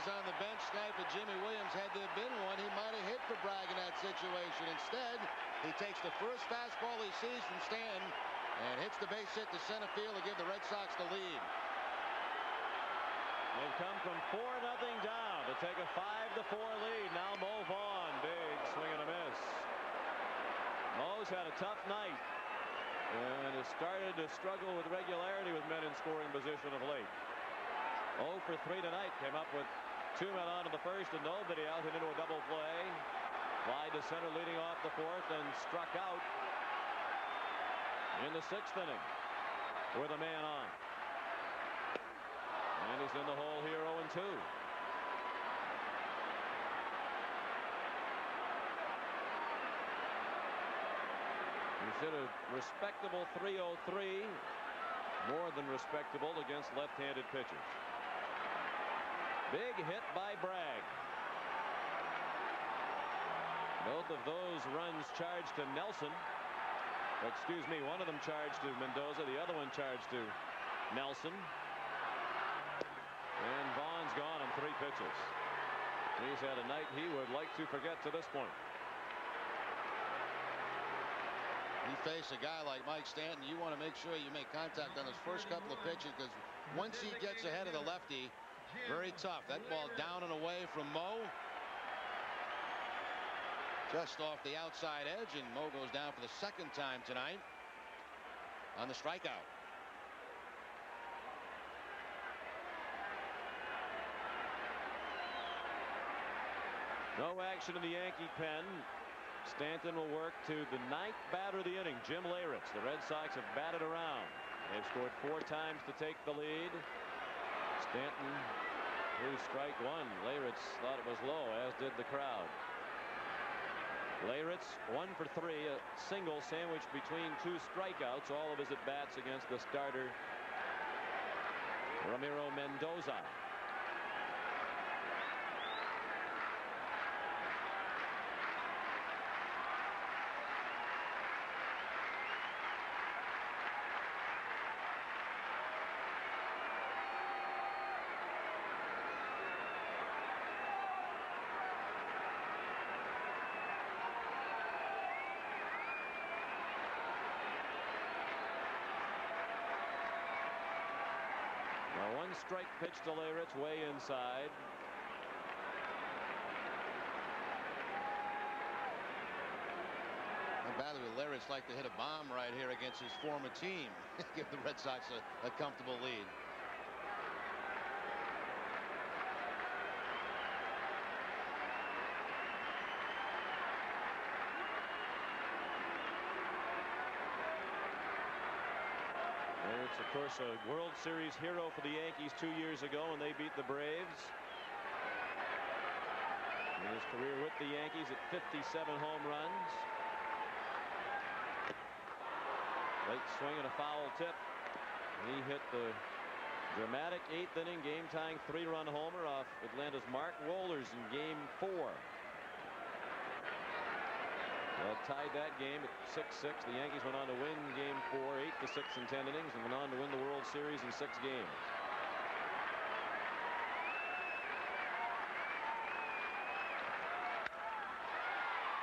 On the bench tonight for Jimmy Williams. Had there been one, he might have hit for Bragg in that situation. Instead, he takes the first fastball he sees from Stanton and hits the base hit to center field to give the Red Sox the lead. They've come from 4-0 down to take a 5-4 lead. Now Mo Vaughn, big swing and a miss. Mo's had a tough night and has started to struggle with regularity with men in scoring position of late. 0 for 3 tonight. Came up with 2 men on in the first and nobody out, and into a double play. Fly to center leading off the 4th and struck out in the 6th inning with a man on. And he's in the hole here 0-2. He's hit a respectable .303. More than respectable against left-handed pitchers. Big hit by Bragg. Both of those runs charged to Nelson. Excuse me, one of them charged to Mendoza, the other one charged to Nelson. And Vaughn's gone on 3 pitches. He's had a night he would like to forget to this point. You face a guy like Mike Stanton, you want to make sure you make contact on his first couple of pitches, because once he gets ahead of the lefty, very tough. That ball down and away from Mo. Just off the outside edge, and Mo goes down for the second time tonight on the strikeout. No action in the Yankee pen. Stanton will work to the 9th batter of the inning, Jim Leyritz. The Red Sox have batted around. They've scored 4 times to take the lead. Stanton threw strike 1. Leyritz thought it was low, as did the crowd. Leyritz 1 for 3, a single sandwiched between 2 strikeouts, all of his at-bats against the starter Ramiro Mendoza. One strike pitch to Leyritz, way inside. How badly would Leyritz like to hit a bomb right here against his former team? Give the Red Sox a comfortable lead. Leyritz, of course, a World Series hero for the Yankees 2 years ago when they beat the Braves. In his career with the Yankees at 57 home runs. Late swing and a foul tip. He hit the dramatic 8th inning game-tying 3-run homer off Atlanta's Mark Wohlers in Game 4. That tied that game at 6-6. The Yankees went on to win Game 4, 8-6 in 10 innings, and went on to win the World Series in 6 games.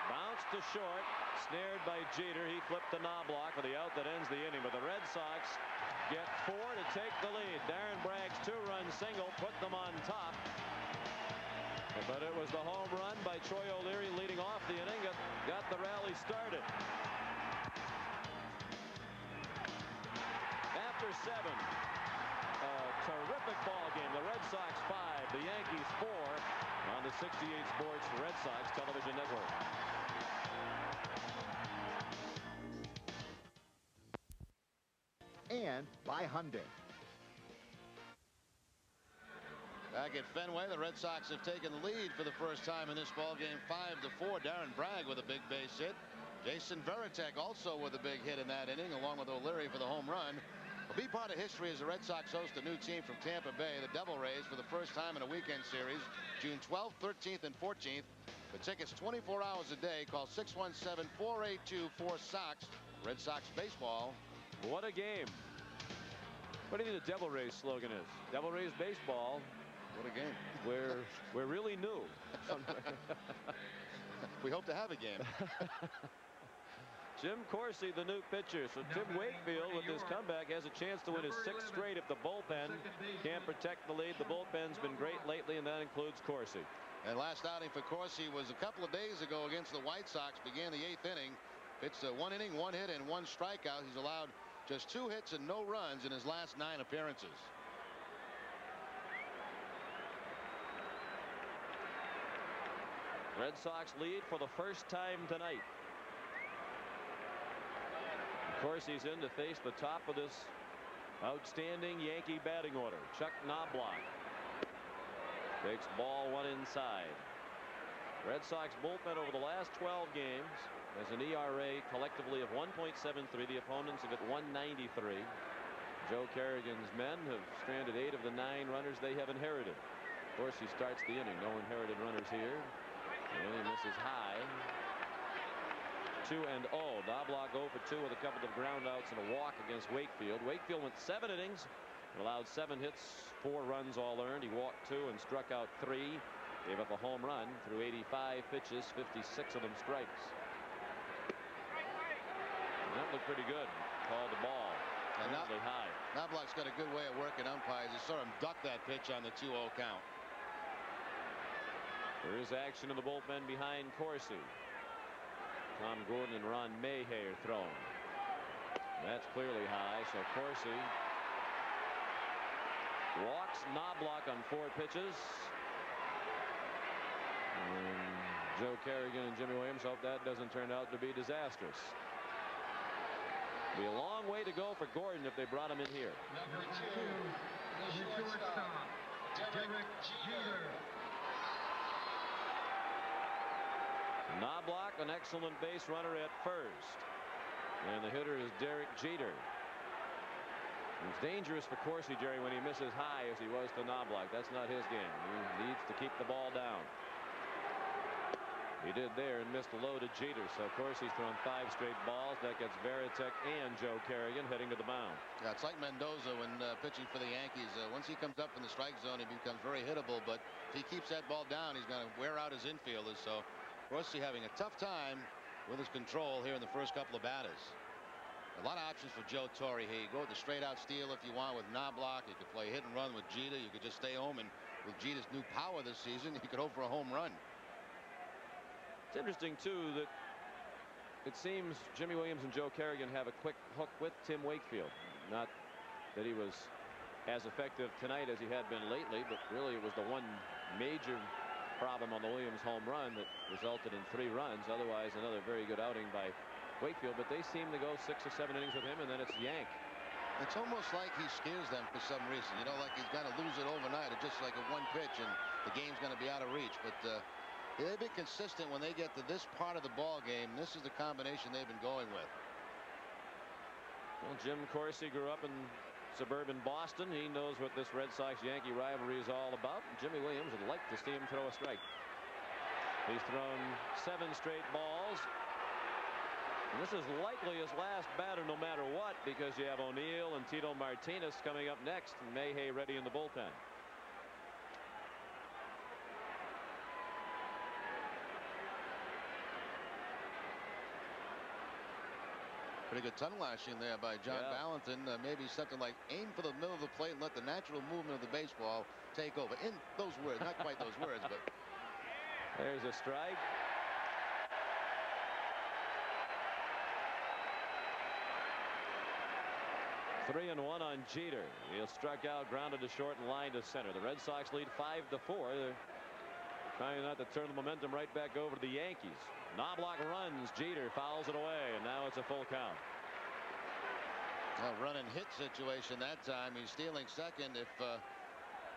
Bounced to short, snared by Jeter. He flipped the Knobloch for the out that ends the inning, but the Red Sox get 4 to take the lead. Darren Bragg's 2-run single put them on top. But it was the home run by Troy O'Leary leading off the inning that got the rally started. After 7, a terrific ball game. The Red Sox 5, the Yankees 4 on the 68 Sports Red Sox television network. And by Hyundai. Back at Fenway, the Red Sox have taken the lead for the first time in this ball game, 5-4. Darren Bragg with a big base hit. Jason Varitek also with a big hit in that inning, along with O'Leary for the home run. A big part of history as the Red Sox host a new team from Tampa Bay, the Devil Rays, for the first time in a weekend series, June 12th, 13th, and 14th. For tickets 24 hours a day, call 617-482-4SOX. Red Sox baseball. What a game. What do you think the Devil Rays slogan is? Devil Rays baseball. What a game. We're really new. We hope to have a game. Jim Corsi, the new pitcher. So Tim Wakefield, with his comeback, has a chance to win his 6th straight if the bullpen can't protect the lead. The bullpen's been great lately, and that includes Corsi. And last outing for Corsi was a couple of days ago against the White Sox. Began the 8th inning. It's a 1 inning, 1 hit, and 1 strikeout. He's allowed just 2 hits and no runs in his last 9 appearances. Red Sox lead for the first time tonight. Of course, he's in to face the top of this outstanding Yankee batting order. Chuck Knobloch takes ball 1 inside. Red Sox bullpen over the last 12 games has an ERA collectively of 1.73. The opponents have at 193. Joe Kerrigan's men have stranded 8 of the 9 runners they have inherited. Of course, he starts the inning. No inherited runners here. And he misses high. 2-0. Knobloch 0 for 2 with a couple of groundouts and a walk against Wakefield. Wakefield went 7 innings, allowed 7 hits, 4 runs all earned. He walked 2 and struck out 3. Gave up a home run through 85 pitches, 56 of them strikes. And that looked pretty good. Called the ball. And Really high. Knobloch's got a good way of working umpires. He saw him duck that pitch on the 2-0 count. There is action in the bullpen behind Corsi. Tom Gordon and Ron Mayhay are throwing. That's clearly high, so Corsi walks Knobloch on 4 pitches. And Joe Kerrigan and Jimmy Williams hope that doesn't turn out to be disastrous. Be a long way to go for Gordon if they brought him in here. Number 2, the shortstop, Derek Jeter. Knobloch, an excellent base runner at first. And the hitter is Derek Jeter. It's dangerous for Corsi, Jerry, when he misses high as he was to Knobloch. That's not his game. He needs to keep the ball down. He did there and missed a low to Jeter. So Corsi's thrown 5 straight balls. That gets Veritek and Joe Kerrigan heading to the mound. Yeah, it's like Mendoza when pitching for the Yankees. Once he comes up in the strike zone, he becomes very hittable. But if he keeps that ball down, he's going to wear out his infielders. So Corsi having a tough time with his control here in the first couple of batters. A lot of options for Joe Torre here. You go with the straight out steal if you want with Knobloch. You could play hit and run with Jeter. You could just stay home, and with Jeter's new power this season, you could hope for a home run. It's interesting, too, that it seems Jimmy Williams and Joe Kerrigan have a quick hook with Tim Wakefield. Not that he was as effective tonight as he had been lately, but really it was the one major problem on the Williams home run that resulted in 3 runs. Otherwise, another very good outing by Wakefield, but they seem to go 6 or 7 innings with him, and then it's yank. It's almost like he scares them for some reason. You know, like he's going to lose it overnight, or just like a 1 pitch, and the game's going to be out of reach. But they've been consistent when they get to this part of the ball game. This is the combination they've been going with. Well, Jim Corsi grew up in suburban Boston. He knows what this Red Sox-Yankee rivalry is all about. Jimmy Williams would like to see him throw a strike. He's thrown 7 straight balls. And this is likely his last batter no matter what, because you have O'Neill and Tito Martinez coming up next, and Mayhay ready in the bullpen. Pretty good tunnel lashing there by John Valentin. Maybe something like aim for the middle of the plate and let the natural movement of the baseball take over. In those words, not quite those words, but. There's a strike. Three and 1 on Jeter. He struck out, grounded to short, and lined to center. The Red Sox lead 5-4. They're trying not to turn the momentum right back over to the Yankees. Knobloch runs. Jeter fouls it away, and now it's a full count. A run and hit situation that time. He's stealing second. If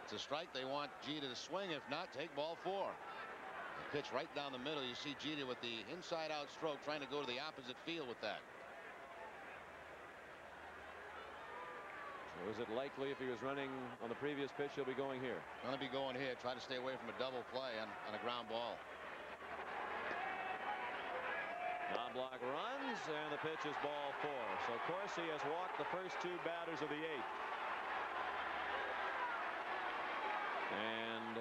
it's a strike, they want Jeter to swing. If not, take ball 4. A pitch right down the middle. You see Jeter with the inside out stroke trying to go to the opposite field with that. So is it likely if he was running on the previous pitch, he'll be going here? Going to be going here. Try to stay away from a double play on a ground ball. Knobloch runs, and the pitch is ball 4. So Corsi has walked the first 2 batters of the 8th. And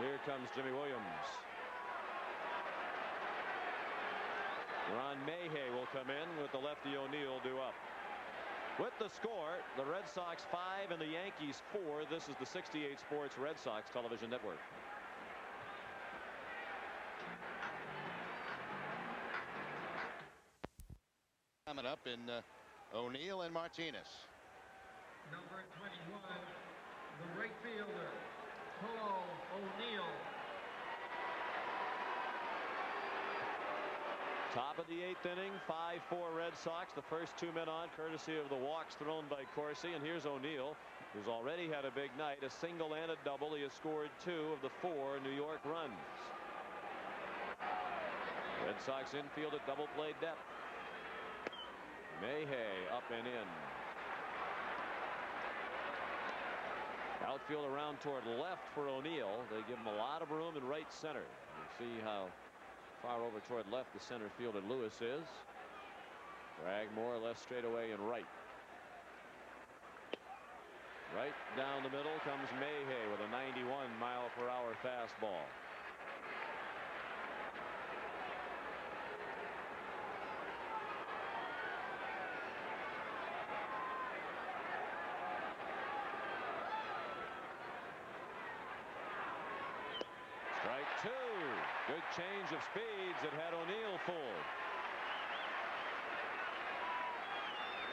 here comes Jimmy Williams. Ron Mayhay will come in with the lefty O'Neill due up. With the score, the Red Sox 5 and the Yankees 4. This is the 68 Sports Red Sox television network. Coming up in O'Neill and Martinez. Number 21, the right fielder, Paul O'Neill. Top of the 8th inning, 5-4 Red Sox. The first 2 men on, courtesy of the walks thrown by Corsi. And here's O'Neill, who's already had a big night, a single and a double. He has scored 2 of the 4 New York runs. Red Sox infield at double play depth. Mayhay up and in. Outfield around toward left for O'Neill. They give him a lot of room in right center. You see how far over toward left, the center fielder Lewis is. Bragg more or less straight away and right. Right down the middle comes Mayhay with a 91-mile-per-hour fastball. Strike two. Good change of speeds that had O'Neill fooled.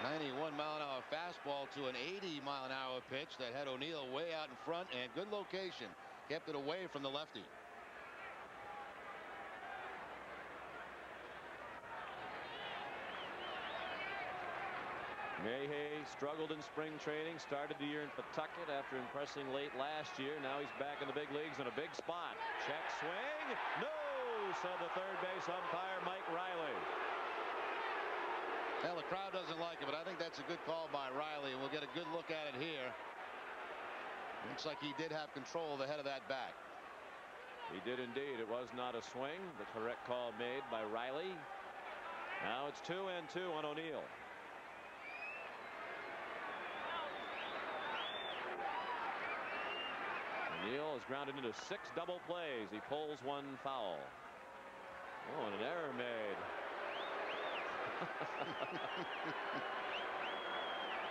91-mile-an-hour fastball to an 80-mile-an-hour pitch that had O'Neill way out in front, and good location. Kept it away from the lefty. Mayhay struggled in spring training, started the year in Pawtucket after impressing late last year. Now he's back in the big leagues in a big spot. Check swing. No, said the third base umpire Mike Riley. Well, the crowd doesn't like it, but I think that's a good call by Riley, and we'll get a good look at it here. Looks like he did have control of the head of that bat. He did indeed. It was not a swing. The correct call made by Riley. Now it's 2-2 on O'Neill. O'Neill is grounded into 6 double plays. He pulls one foul. Oh, and an error made.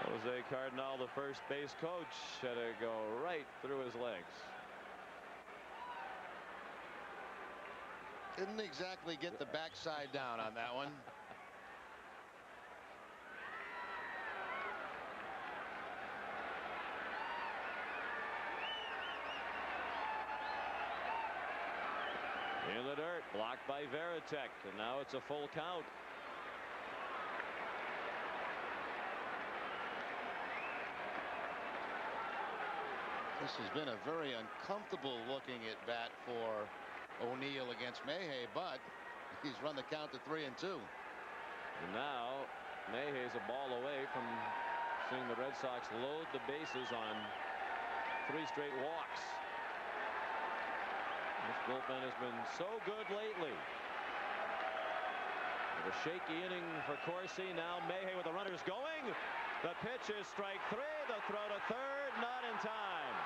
Jose Cardinal, the first base coach, had to go right through his legs. Didn't exactly get the backside down on that one. In the dirt, blocked by Veritek, and now it's a full count. This has been a very uncomfortable looking at bat for O'Neill against Mayhay, but he's run the count to 3-2. And now Mayhay's a ball away from seeing the Red Sox load the bases on 3 straight walks. This bullpen has been so good lately. With a shaky inning for Corsi. Now Mayhay with the runners going. The pitch is strike 3. The throw to third, not in time.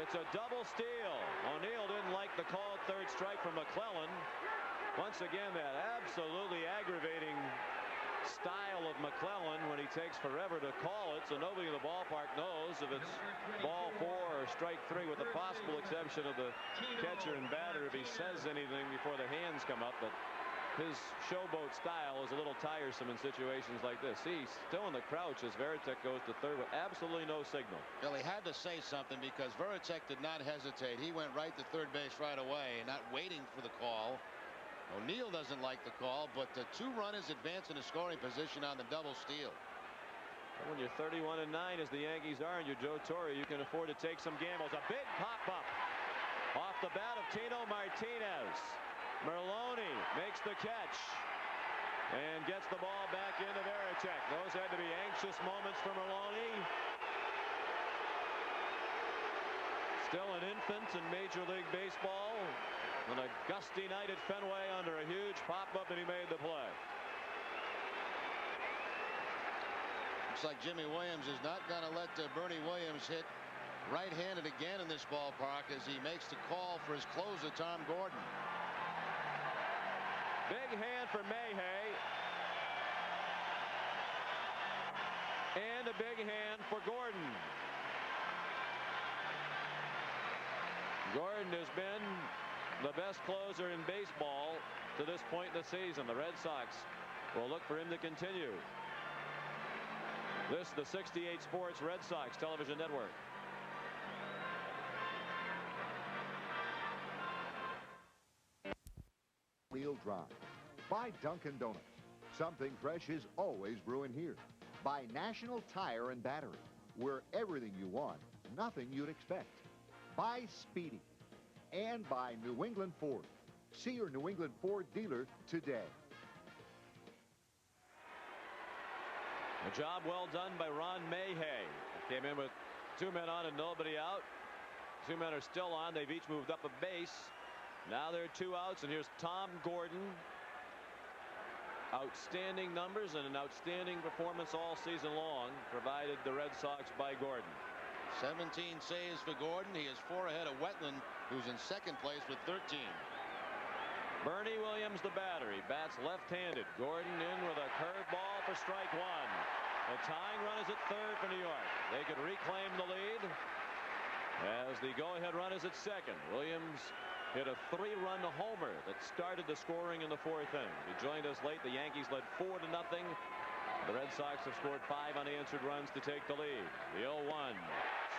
It's a double steal. O'Neill didn't like the call third strike from McClellan. Once again, that absolutely aggravating style of McClellan when he takes forever to call it, so nobody in the ballpark knows if it's ball 4 or strike 3, with the possible exception of the catcher and batter if he says anything before the hands come up. But his showboat style is a little tiresome in situations like this. He's still in the crouch as Veritek goes to third with absolutely no signal. Well, he had to say something because Veritek did not hesitate. He went right to third base right away, not waiting for the call. O'Neill doesn't like the call, but the 2 runners advance in a scoring position on the double steal. When you're 31-9 as the Yankees are and you're Joe Torre, you can afford to take some gambles. A big pop-up off the bat of Tino Martinez. Merloni makes the catch and gets the ball back into Veritek. Those had to be anxious moments for Merloni. Still an infant in Major League Baseball. On a gusty night at Fenway under a huge pop-up, and he made the play. Looks like Jimmy Williams is not going to let Bernie Williams hit right-handed again in this ballpark as he makes the call for his closer, Tom Gordon. Big hand for Mayhay. And a big hand for Gordon. Gordon has been the best closer in baseball to this point in the season. The Red Sox will look for him to continue. This is the 68 Sports Red Sox television network. Wheel drive. By Dunkin' Donuts. Something fresh is always brewing here. By National Tire and Battery. Where everything you want, nothing you'd expect. By Speedy. And by New England Ford. See your New England Ford dealer today. A job well done by Ron Mayhay. Came in with 2 men on and nobody out. 2 men are still on. They've each moved up a base. Now there are 2 outs, and here's Tom Gordon. Outstanding numbers and an outstanding performance all season long, provided the Red Sox by Gordon. 17 saves for Gordon. He is 4 ahead of Wetland, who's in second place with 13. Bernie Williams, the batter. He bats left-handed. Gordon in with a curveball for strike 1. The tying run is at third for New York. They could reclaim the lead as the go-ahead run is at second. Williams hit a 3-run homer that started the scoring in the 4th inning. He joined us late. The Yankees led 4-0. The Red Sox have scored 5 unanswered runs to take the lead. The 0-1.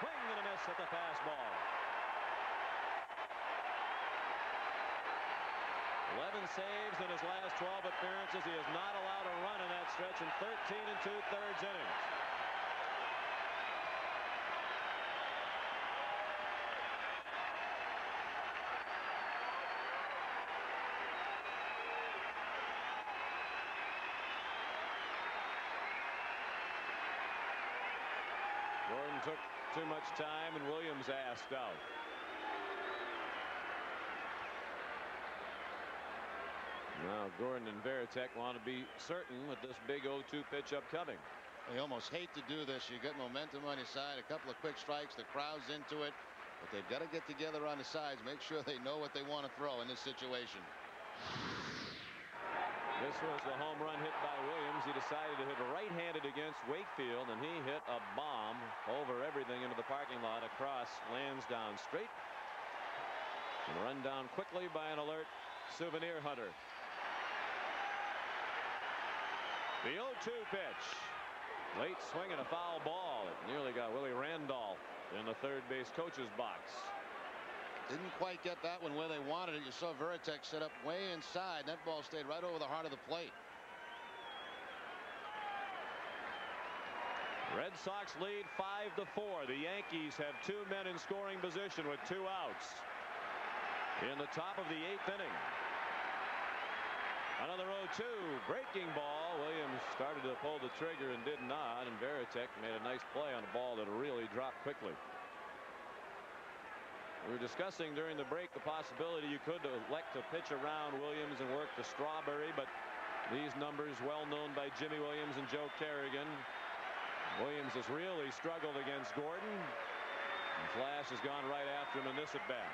Swing and a miss at the fastball. 11 saves in his last 12 appearances. He has not allowed a run in that stretch in 13 2/3 innings. Gordon took too much time, and Williams asked out. Now Gordon and Veritek want to be certain with this big 0-2 pitch upcoming. They almost hate to do this. You get momentum on your side, a couple of quick strikes, the crowd's into it, but they've got to get together on the sides, make sure they know what they want to throw in this situation. This was the home run hit by Williams. He decided to hit right-handed against Wakefield, and he hit a bomb over everything into the parking lot across, lands down straight, and run down quickly by an alert souvenir hunter. The 0-2 pitch. Late swing and a foul ball. It nearly got Willie Randolph in the third base coach's box. Didn't quite get that one where they wanted it. You saw Veritek set up way inside. That ball stayed right over the heart of the plate. Red Sox lead 5-4. The Yankees have 2 men in scoring position with 2 outs in the top of the 8th inning. Another 0-2 breaking ball. Williams started to pull the trigger and did not, and Veritek made a nice play on a ball that really dropped quickly. We were discussing during the break the possibility you could elect to pitch around Williams and work to Strawberry, but these numbers well known by Jimmy Williams and Joe Kerrigan. Williams has really struggled against Gordon, and Flash has gone right after him in this at bat.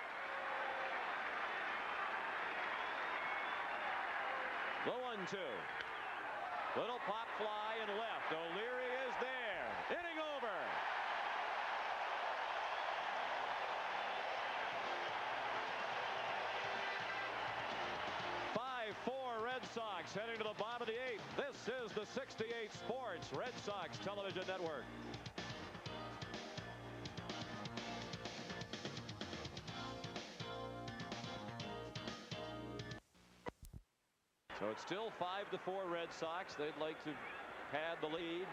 The 1-2. Little pop fly and left. O'Leary is there. Inning over. Red Sox heading to the bottom of the 8th. This is the 68 Sports Red Sox Television Network. So it's still 5-4 Red Sox. They'd like to pad the lead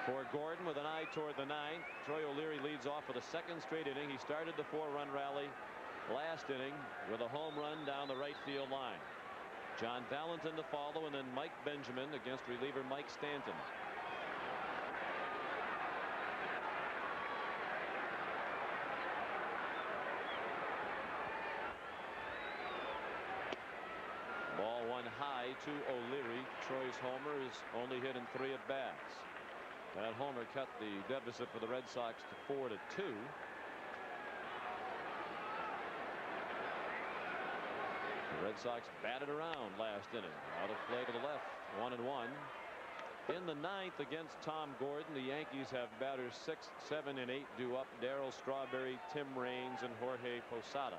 for Gordon with an eye toward the 9th. Troy O'Leary leads off for the 2nd straight inning. He started the 4-run rally last inning with a home run down the right field line. John Valentin to follow, and then Mike Benjamin against reliever Mike Stanton. Ball 1 high to O'Leary. Troy's homer is only hit in 3 at-bats. That homer cut the deficit for the Red Sox to 4-2. The Red Sox batted around last inning. Out of play to the left. 1-1. In the 9th against Tom Gordon, the Yankees have batters 6, 7, and 8 due up. Darryl Strawberry, Tim Raines, and Jorge Posada.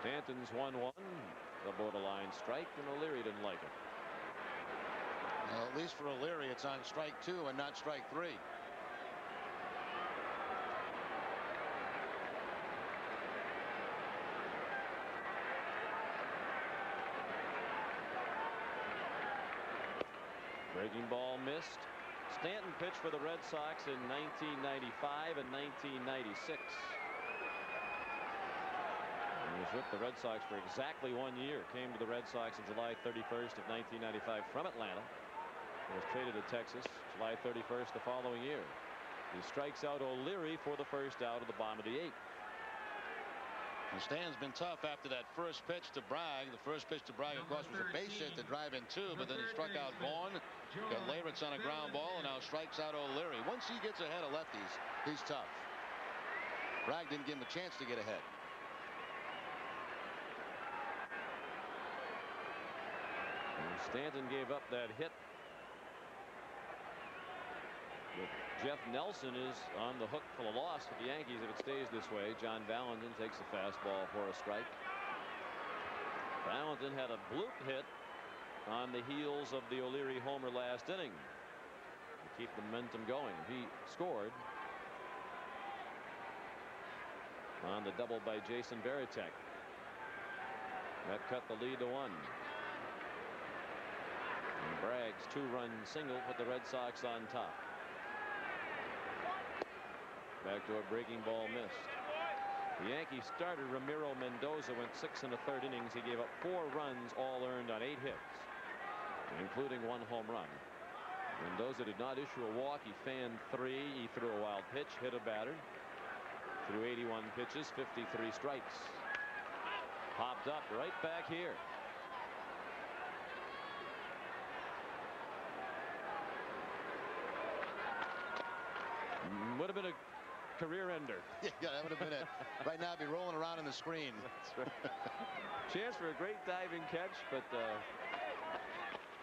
Stanton's 1-1. The borderline strike, and O'Leary didn't like it. Well, at least for O'Leary, it's on strike 2 and not strike 3. Breaking ball missed. Stanton pitched for the Red Sox in 1995 and 1996. He was with the Red Sox for exactly 1 year. Came to the Red Sox on July 31st of 1995 from Atlanta. He was traded to Texas July 31st the following year. He strikes out O'Leary for the first out of the bottom of the 8th. And Stan's been tough after that first pitch to Bragg. The first pitch to Bragg, of course, was a base hit to drive in 2, but then he struck out Vaughn, got Leyritz on a ground ball, and now strikes out O'Leary. Once he gets ahead of lefties, he's tough. Bragg didn't give him a chance to get ahead. And Stanton gave up that hit. But Jeff Nelson is on the hook for the loss for the Yankees if it stays this way. John Valentin takes a fastball for a strike. Valentin had a bloop hit on the heels of the O'Leary homer last inning to keep the momentum going. He scored on the double by Jason Varitek. That cut the lead to 1. And Bragg's 2-run single put the Red Sox on top. Back to a breaking ball missed. The Yankees starter Ramiro Mendoza went 6 1/3 innings. He gave up 4 runs, all earned on 8 hits, including 1 home run. Mendoza did not issue a walk. He fanned 3. He threw a wild pitch, hit a batter, threw 81 pitches, 53 strikes. Popped up right back here. Would have been a career ender. Yeah, that would have been it. Right now, I'd be rolling around in the screen. That's right. Chance for a great diving catch, but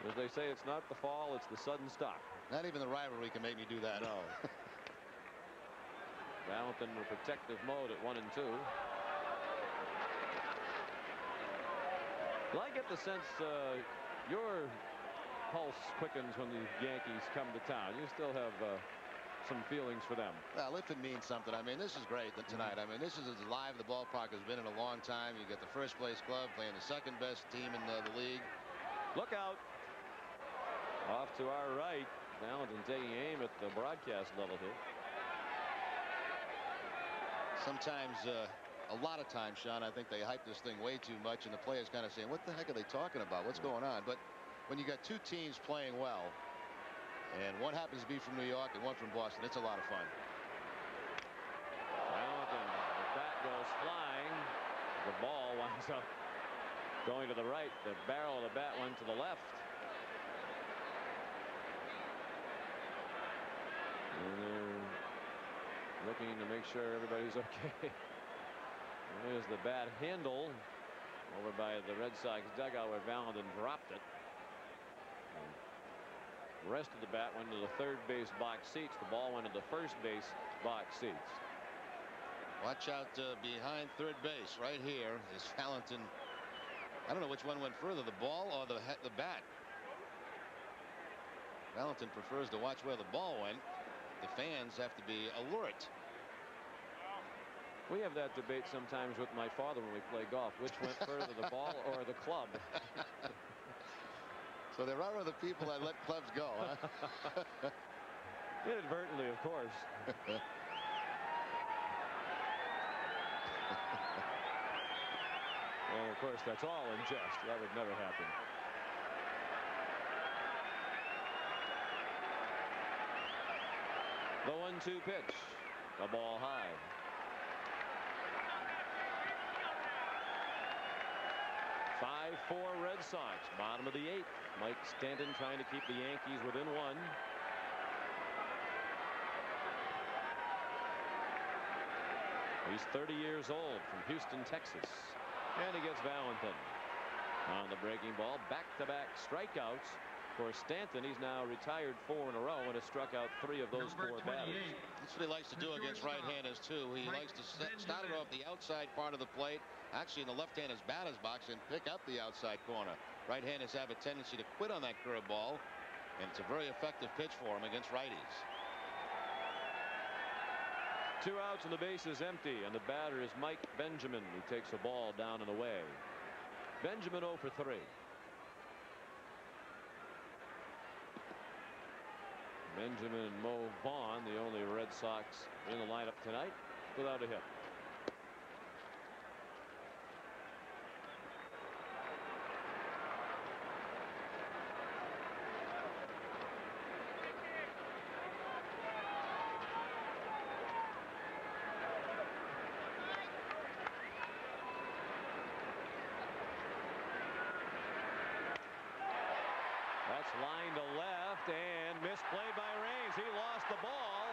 as they say, it's not the fall, it's the sudden stop. Not even the rivalry can make me do that. No. Valentin in protective mode at 1 and 2. Well, I get the sense your pulse quickens when the Yankees come to town. You still have some feelings for them. Well, if it means something, I mean, this is great tonight. I mean, this is as live the ballpark has been in a long time. You get the first place club playing the second best team in the league. Look out. Off to our right. Valentin taking aim at the broadcast level here. Sometimes, a lot of times, Sean, I think they hype this thing way too much, and the players kind of saying, what the heck are they talking about? What's going on? But when you got 2 teams playing well, and one happens to be from New York and one from Boston, it's a lot of fun. Valentin, the bat goes flying. The ball winds up going to the right. The barrel of the bat went to the left. And they're looking to make sure everybody's okay. There's the bat handle over by the Red Sox dugout where Valentin dropped it. The rest of the bat went to the third base box seats. The ball went to the first base box seats. Watch out behind third base. Right here is Valentin. I don't know which one went further, the ball or the bat. Valentin prefers to watch where the ball went. The fans have to be alert. We have that debate sometimes with my father when we play golf. Which went further, the ball or the club? So there are other people that let clubs go, huh? Inadvertently, of course. Well, of course, that's all in jest. That would never happen. The 1-2 pitch. A ball high. Four Red Sox, bottom of the 8th. Mike Stanton trying to keep the Yankees within 1. He's 30 years old from Houston, Texas. And he gets Valentin on the breaking ball. Back-to-back strikeouts for Stanton. He's now retired 4 in a row and has struck out 3 of those 4 batters. That's what he likes to do against right-handers, too. He likes to start it off the outside part of the plate, actually in the left-hander's batter's box, and pick up the outside corner. Right-handers have a tendency to quit on that curveball, and it's a very effective pitch for him against righties. 2 outs and the base is empty, and the batter is Mike Benjamin, who takes a ball down and away. Benjamin 0 for 3. Benjamin and Mo Vaughn, the only Red Sox in the lineup tonight, without a hit. the ball.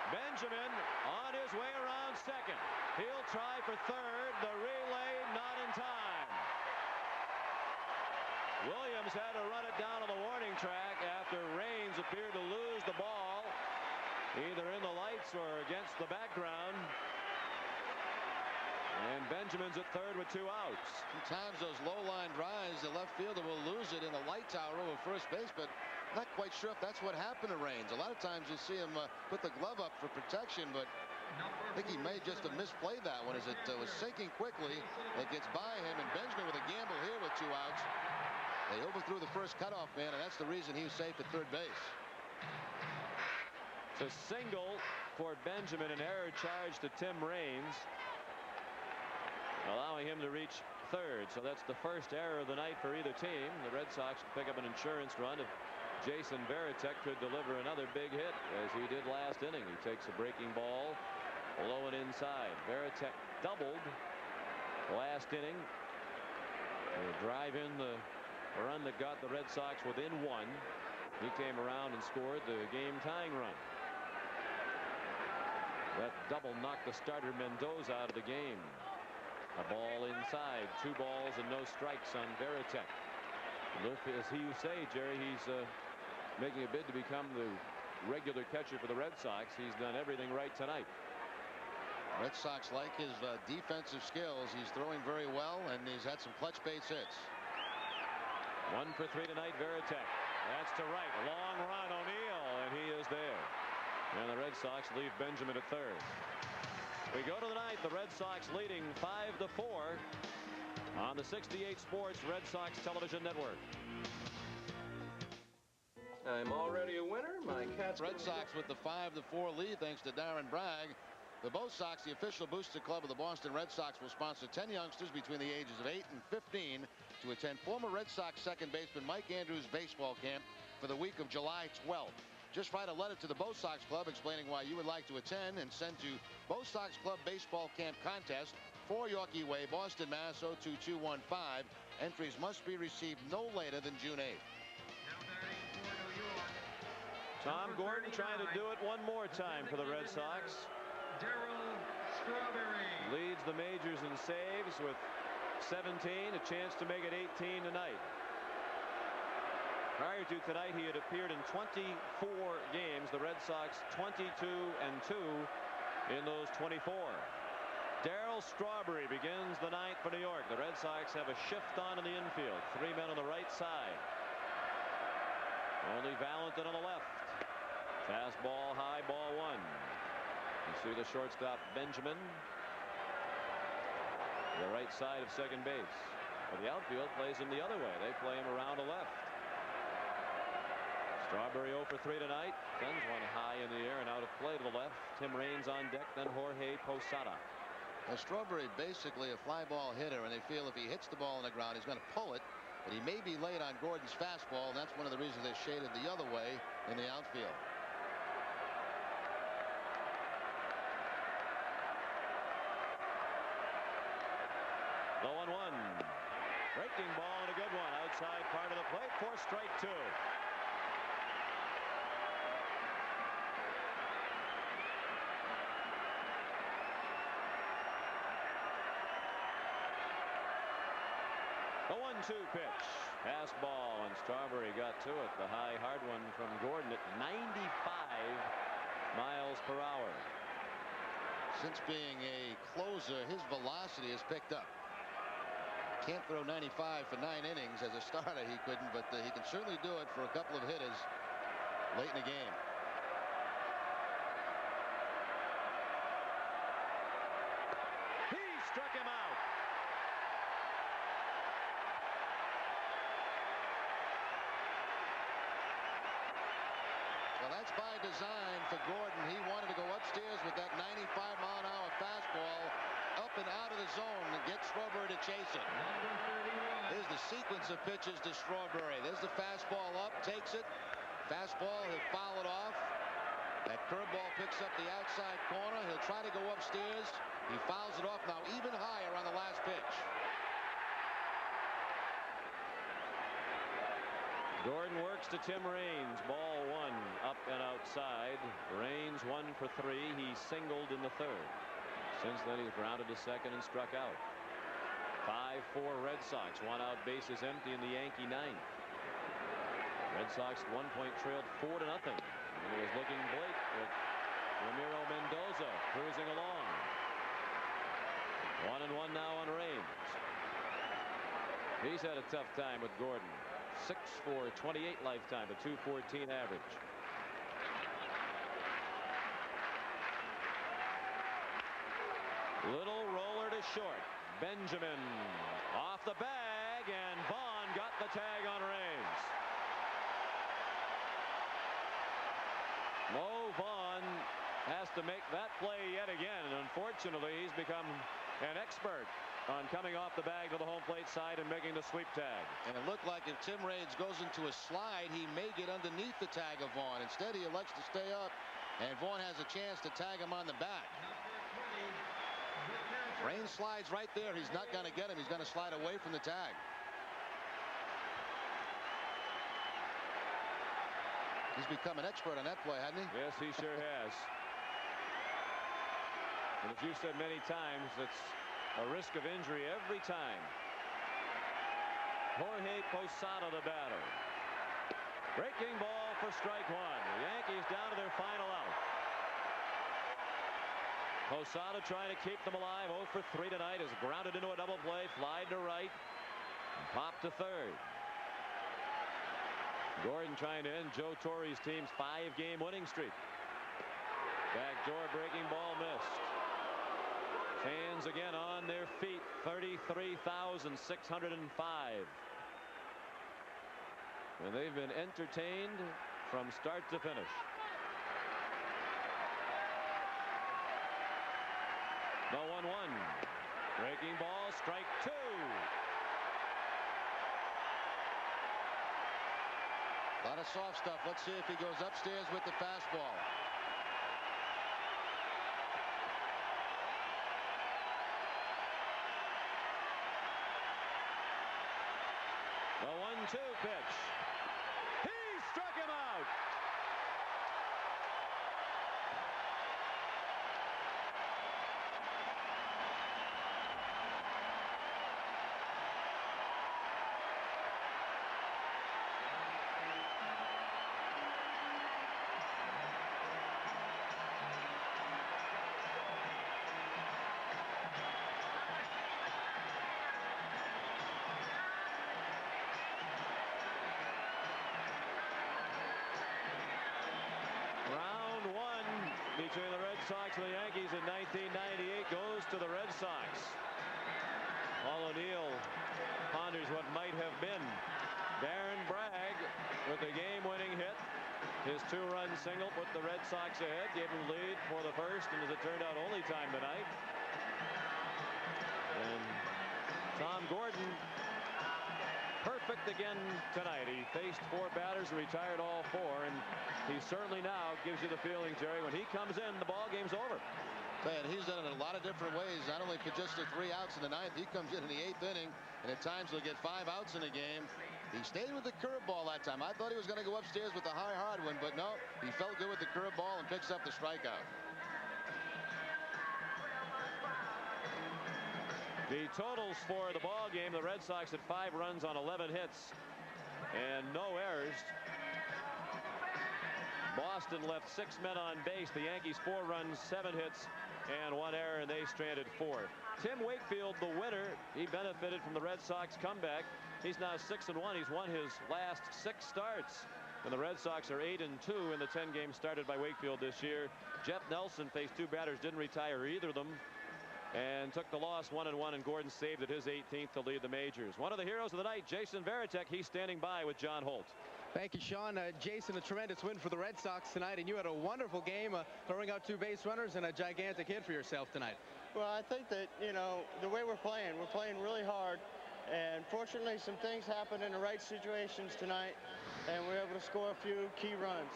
Benjamin on his way around second. He'll try for third. The relay not in time. Williams had to run it down on the warning track after Raines appeared to lose the ball, either in the lights or against the background. And Benjamin's at third with 2 outs. Sometimes those low line drives, the left fielder will lose it in the light tower over first base, but not quite sure if that's what happened to Raines. A lot of times you see him put the glove up for protection, but I think he may just have misplayed that one as it was sinking quickly. It gets by him, and Benjamin with a gamble here with 2 outs. They overthrew the first cutoff man, and that's the reason he was safe at third base. It's a single for Benjamin, an error charge to Tim Raines, allowing him to reach third. So that's the first error of the night for either team. The Red Sox pick up an insurance run if Jason Varitek could deliver another big hit, as he did last inning. He takes a breaking ball low and inside. Varitek doubled last inning to drive in the run that got the Red Sox within 1. He came around and scored the game-tying run. That double knocked the starter Mendoza out of the game. A ball inside, 2 balls and no strikes on Varitek. As you say, Jerry, he's making a bid to become the regular catcher for the Red Sox. He's done everything right tonight. Red Sox like his defensive skills. He's throwing very well, and he's had some clutch base hits. 1 for 3 tonight, Varitek. That's to right. Long run, O'Neill, and he is there. And the Red Sox leave Benjamin at third. We go to the ninth. The Red Sox leading 5-4 on the 68 Sports Red Sox Television Network. I'm already a winner. My Cats. Red Sox with the 5-4 lead thanks to Darren Bragg. The Bo Sox, the official booster club of the Boston Red Sox, will sponsor 10 youngsters between the ages of 8 and 15 to attend former Red Sox second baseman Mike Andrews' baseball camp for the week of July 12th. Just write a letter to the Bo Sox Club explaining why you would like to attend and send to Bo Sox Club Baseball Camp Contest, 4 Yorkie Way, Boston, Mass. 02215. Entries must be received no later than June 8th. Tom Gordon trying to do it one more time for the Red Sox. Leads the majors in saves with 17, a chance to make it 18 tonight. Prior to tonight, he had appeared in 24 games. The Red Sox 22-2 in those 24. Darryl Strawberry begins the ninth for New York. The Red Sox have a shift on in the infield. 3 men on the right side. Only Valentin on the left. Fastball high, ball 1. You see the shortstop Benjamin, the right side of second base. But the outfield plays him the other way. They play him around the left. Strawberry 0 for 3 tonight. Sends one high in the air and out of play to the left. Tim Raines on deck, then Jorge Posada. Now, Strawberry basically a fly ball hitter, and they feel if he hits the ball on the ground, he's going to pull it. But he may be late on Gordon's fastball, and that's one of the reasons they shaded the other way in the outfield. Low on 1. Breaking ball and a good one. Outside part of the plate for strike 2. The 1-2 pitch. Fastball, and Strawberry got to it. The high hard one from Gordon at 95 miles per hour. Since being a closer, his velocity has picked up. Can't throw 95 for 9 innings as a starter. He couldn't, but he can certainly do it for a couple of hitters late in the game. He struck him out. Well, that's by design for Gordon. He wanted to go upstairs with that 95-mile-an-hour fastball up and out of the zone and get Strawberry to chase it. Here's the sequence of pitches to Strawberry. There's the fastball up, takes it. Fastball, he'll foul it off. That curveball picks up the outside corner. He'll try to go upstairs. He fouls it off now even higher on the last pitch. Gordon works to Tim Raines. Ball 1 up and outside. Raines 1 for 3. He singled in the third. Since then he's grounded to second and struck out. 5-4 Red Sox. 1 out, bases empty in the Yankee ninth. Red Sox 1-point trailed 4-0. And it was looking bleak with Ramiro Mendoza cruising along. 1-1 now on Raines. He's had a tough time with Gordon. 6-4, 28 lifetime, a .214 average. Little roller to short. Benjamin off the bag, and Vaughn got the tag on Raines. Lo Vaughn has to make that play yet again, and unfortunately he's become an expert on coming off the bag to the home plate side and making the sweep tag. And it looked like if Tim Raines goes into a slide, he may get underneath the tag of Vaughn. Instead, he elects to stay up, and Vaughn has a chance to tag him on the back. Raines slides right there. He's not going to get him. He's going to slide away from the tag. He's become an expert on that play, hasn't he? Yes, he sure has. And as you've said many times, it's a risk of injury every time. Jorge Posada, the batter. Breaking ball for strike 1. The Yankees down to their final out. Posada trying to keep them alive. 0 for 3 tonight. Is grounded into a double play. Fly to right. And popped to third. Gordon trying to end Joe Torre's team's 5-game winning streak. Backdoor breaking ball missed. Fans again on their feet. 33,605. And they've been entertained from start to finish. The 1-1. Breaking ball, strike 2. A lot of soft stuff. Let's see if he goes upstairs with the fastball. The 1-2 pitch. He struck him out. Between the Red Sox and the Yankees in 1998 goes to the Red Sox. Paul O'Neill ponders what might have been. Darren Bragg with the game-winning hit. His 2-run single put the Red Sox ahead, gave him lead for the first, and as it turned out, only time tonight. And Tom Gordon, perfect again tonight. He faced 4 batters and retired all 4, and he certainly now gives you the feeling, Jerry, when he comes in, the ball game's over. And he's done it a lot of different ways, not only for just the 3 outs in the 9th. He comes in the 8th inning, and at times he'll get 5 outs in a game. He stayed with the curveball that time. I thought he was going to go upstairs with the high hard one, but no, he felt good with the curveball and picks up the strikeout. The totals for the ball game: the Red Sox had 5 runs on 11 hits and no errors. Boston left 6 men on base. The Yankees 4 runs, 7 hits, and 1 error, and they stranded 4. Tim Wakefield, the winner, he benefited from the Red Sox comeback. He's now 6-1. He's won his last 6 starts. And the Red Sox are 8-2 in the 10 games started by Wakefield this year. Jeff Nelson faced 2 batters, didn't retire either of them, and took the loss 1-1, and Gordon saved at his 18th to lead the majors. One of the heroes of the night, Jason Varitek. He's standing by with John Holt. Thank you, Sean. Jason, a tremendous win for the Red Sox tonight, and you had a wonderful game, throwing out 2 base runners and a gigantic hit for yourself tonight. Well, I think that, you know, the way we're playing really hard, and fortunately some things happened in the right situations tonight, and we were able to score a few key runs.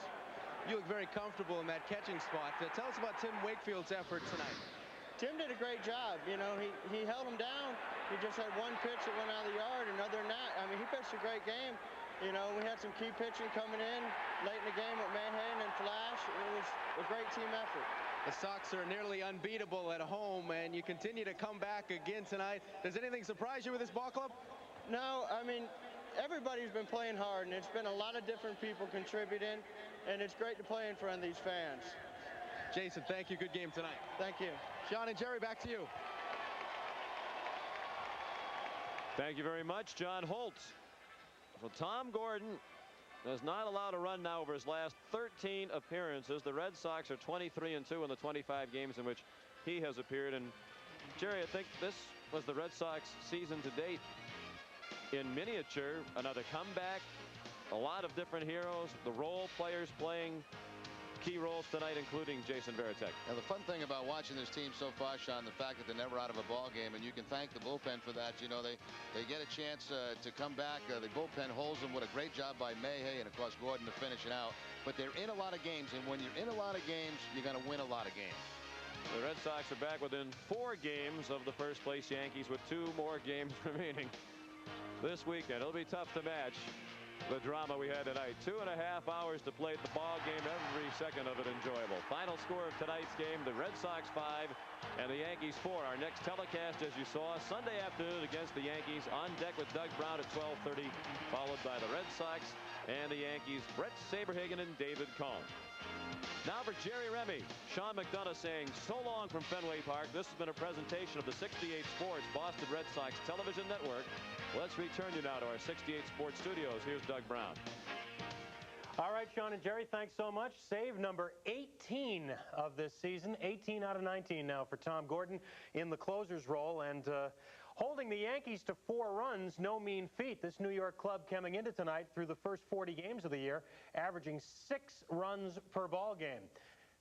You look very comfortable in that catching spot. Tell us about Tim Wakefield's effort tonight. Tim did a great job. You know, he held him down. He just had 1 pitch that went out of the yard, and other than that, I mean, he pitched a great game. You know, we had some key pitching coming in late in the game with Mayhew and Flash. It was a great team effort. The Sox are nearly unbeatable at home, and you continue to come back again tonight. Does anything surprise you with this ball club? No, I mean, everybody's been playing hard, and it's been a lot of different people contributing, and it's great to play in front of these fans. Jason, thank you. Good game tonight. Thank you. Sean and Jerry, back to you. Thank you very much, John Holtz. So Tom Gordon has not allowed a run now over his last 13 appearances. The Red Sox are 23-2 in the 25 games in which he has appeared. And Jerry, I think this was the Red Sox season to date in miniature. Another comeback, a lot of different heroes, the role players playing key roles tonight, including Jason Varitek. Now, the fun thing about watching this team so far, Sean, the fact that they're never out of a ball game, and you can thank the bullpen for that. You know, they get a chance to come back. The bullpen holds them. What a great job by Mayhew and, of course, Gordon to finish it out. But they're in a lot of games, and when you're in a lot of games, you're going to win a lot of games. The Red Sox are back within 4 games of the first-place Yankees with 2 more games remaining this weekend. It'll be tough to match the drama we had tonight. 2.5 hours to play the ball game, every second of it enjoyable. Final score of tonight's game, the Red Sox 5 and the Yankees 4. Our next telecast, as you saw, Sunday afternoon against the Yankees, on deck with Doug Brown at 12:30, followed by the Red Sox and the Yankees, Brett Saberhagen and David Cohn. Now for Jerry Remy, Sean McDonough saying so long from Fenway Park. This has been a presentation of the 68 Sports Boston Red Sox Television Network. Let's return you now to our 68 Sports studios. Here's Doug Brown. All right, Sean and Jerry, thanks so much. Save number 18 of this season, 18 out of 19 now for Tom Gordon in the closer's role. And holding the Yankees to 4 runs, no mean feat. This New York club coming into tonight through the first 40 games of the year, averaging 6 runs per ball game.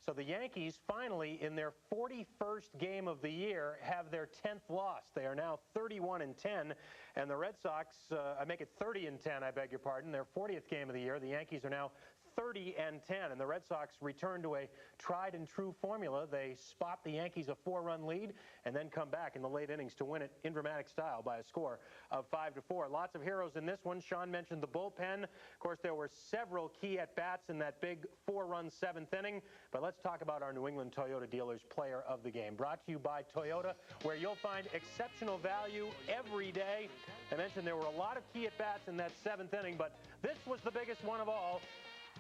So the Yankees finally, in their 41st game of the year, have their 10th loss. They are now 31-10, and the Red Sox, I make it 30-10, I beg your pardon, their 40th game of the year. The Yankees are now 30-10, and the Red Sox return to a tried and true formula. They spot the Yankees a 4-run lead and then come back in the late innings to win it in dramatic style by a score of 5-4. Lots of heroes in this one. Sean mentioned the bullpen. Of course, there were several key at-bats in that big 4-run 7th inning. But let's talk about our New England Toyota dealers player of the game. Brought to you by Toyota, where you'll find exceptional value every day. I mentioned there were a lot of key at-bats in that 7th inning, but this was the biggest one of all.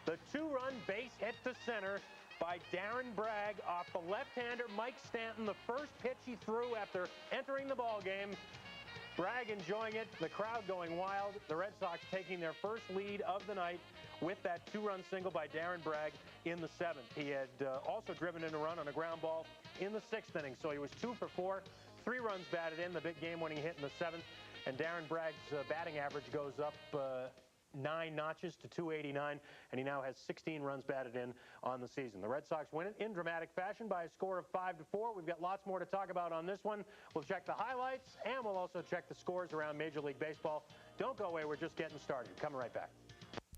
The 2-run base hit to center by Darren Bragg off the left-hander Mike Stanton. The first pitch he threw after entering the ball game. Bragg enjoying it, the crowd going wild. The Red Sox taking their first lead of the night with that 2-run single by Darren Bragg in the 7th. He had also driven in a run on a ground ball in the 6th inning, so he was 2 for 4. 3 runs batted in, the big game-winning hit in the 7th. And Darren Bragg's batting average goes up 9 notches to 289, and he now has 16 runs batted in on the season. The Red Sox win it in dramatic fashion by a score of 5-4. We've got lots more to talk about on this one. We'll check the highlights, and we'll also check the scores around Major League Baseball. Don't go away. We're just getting started. Coming right back.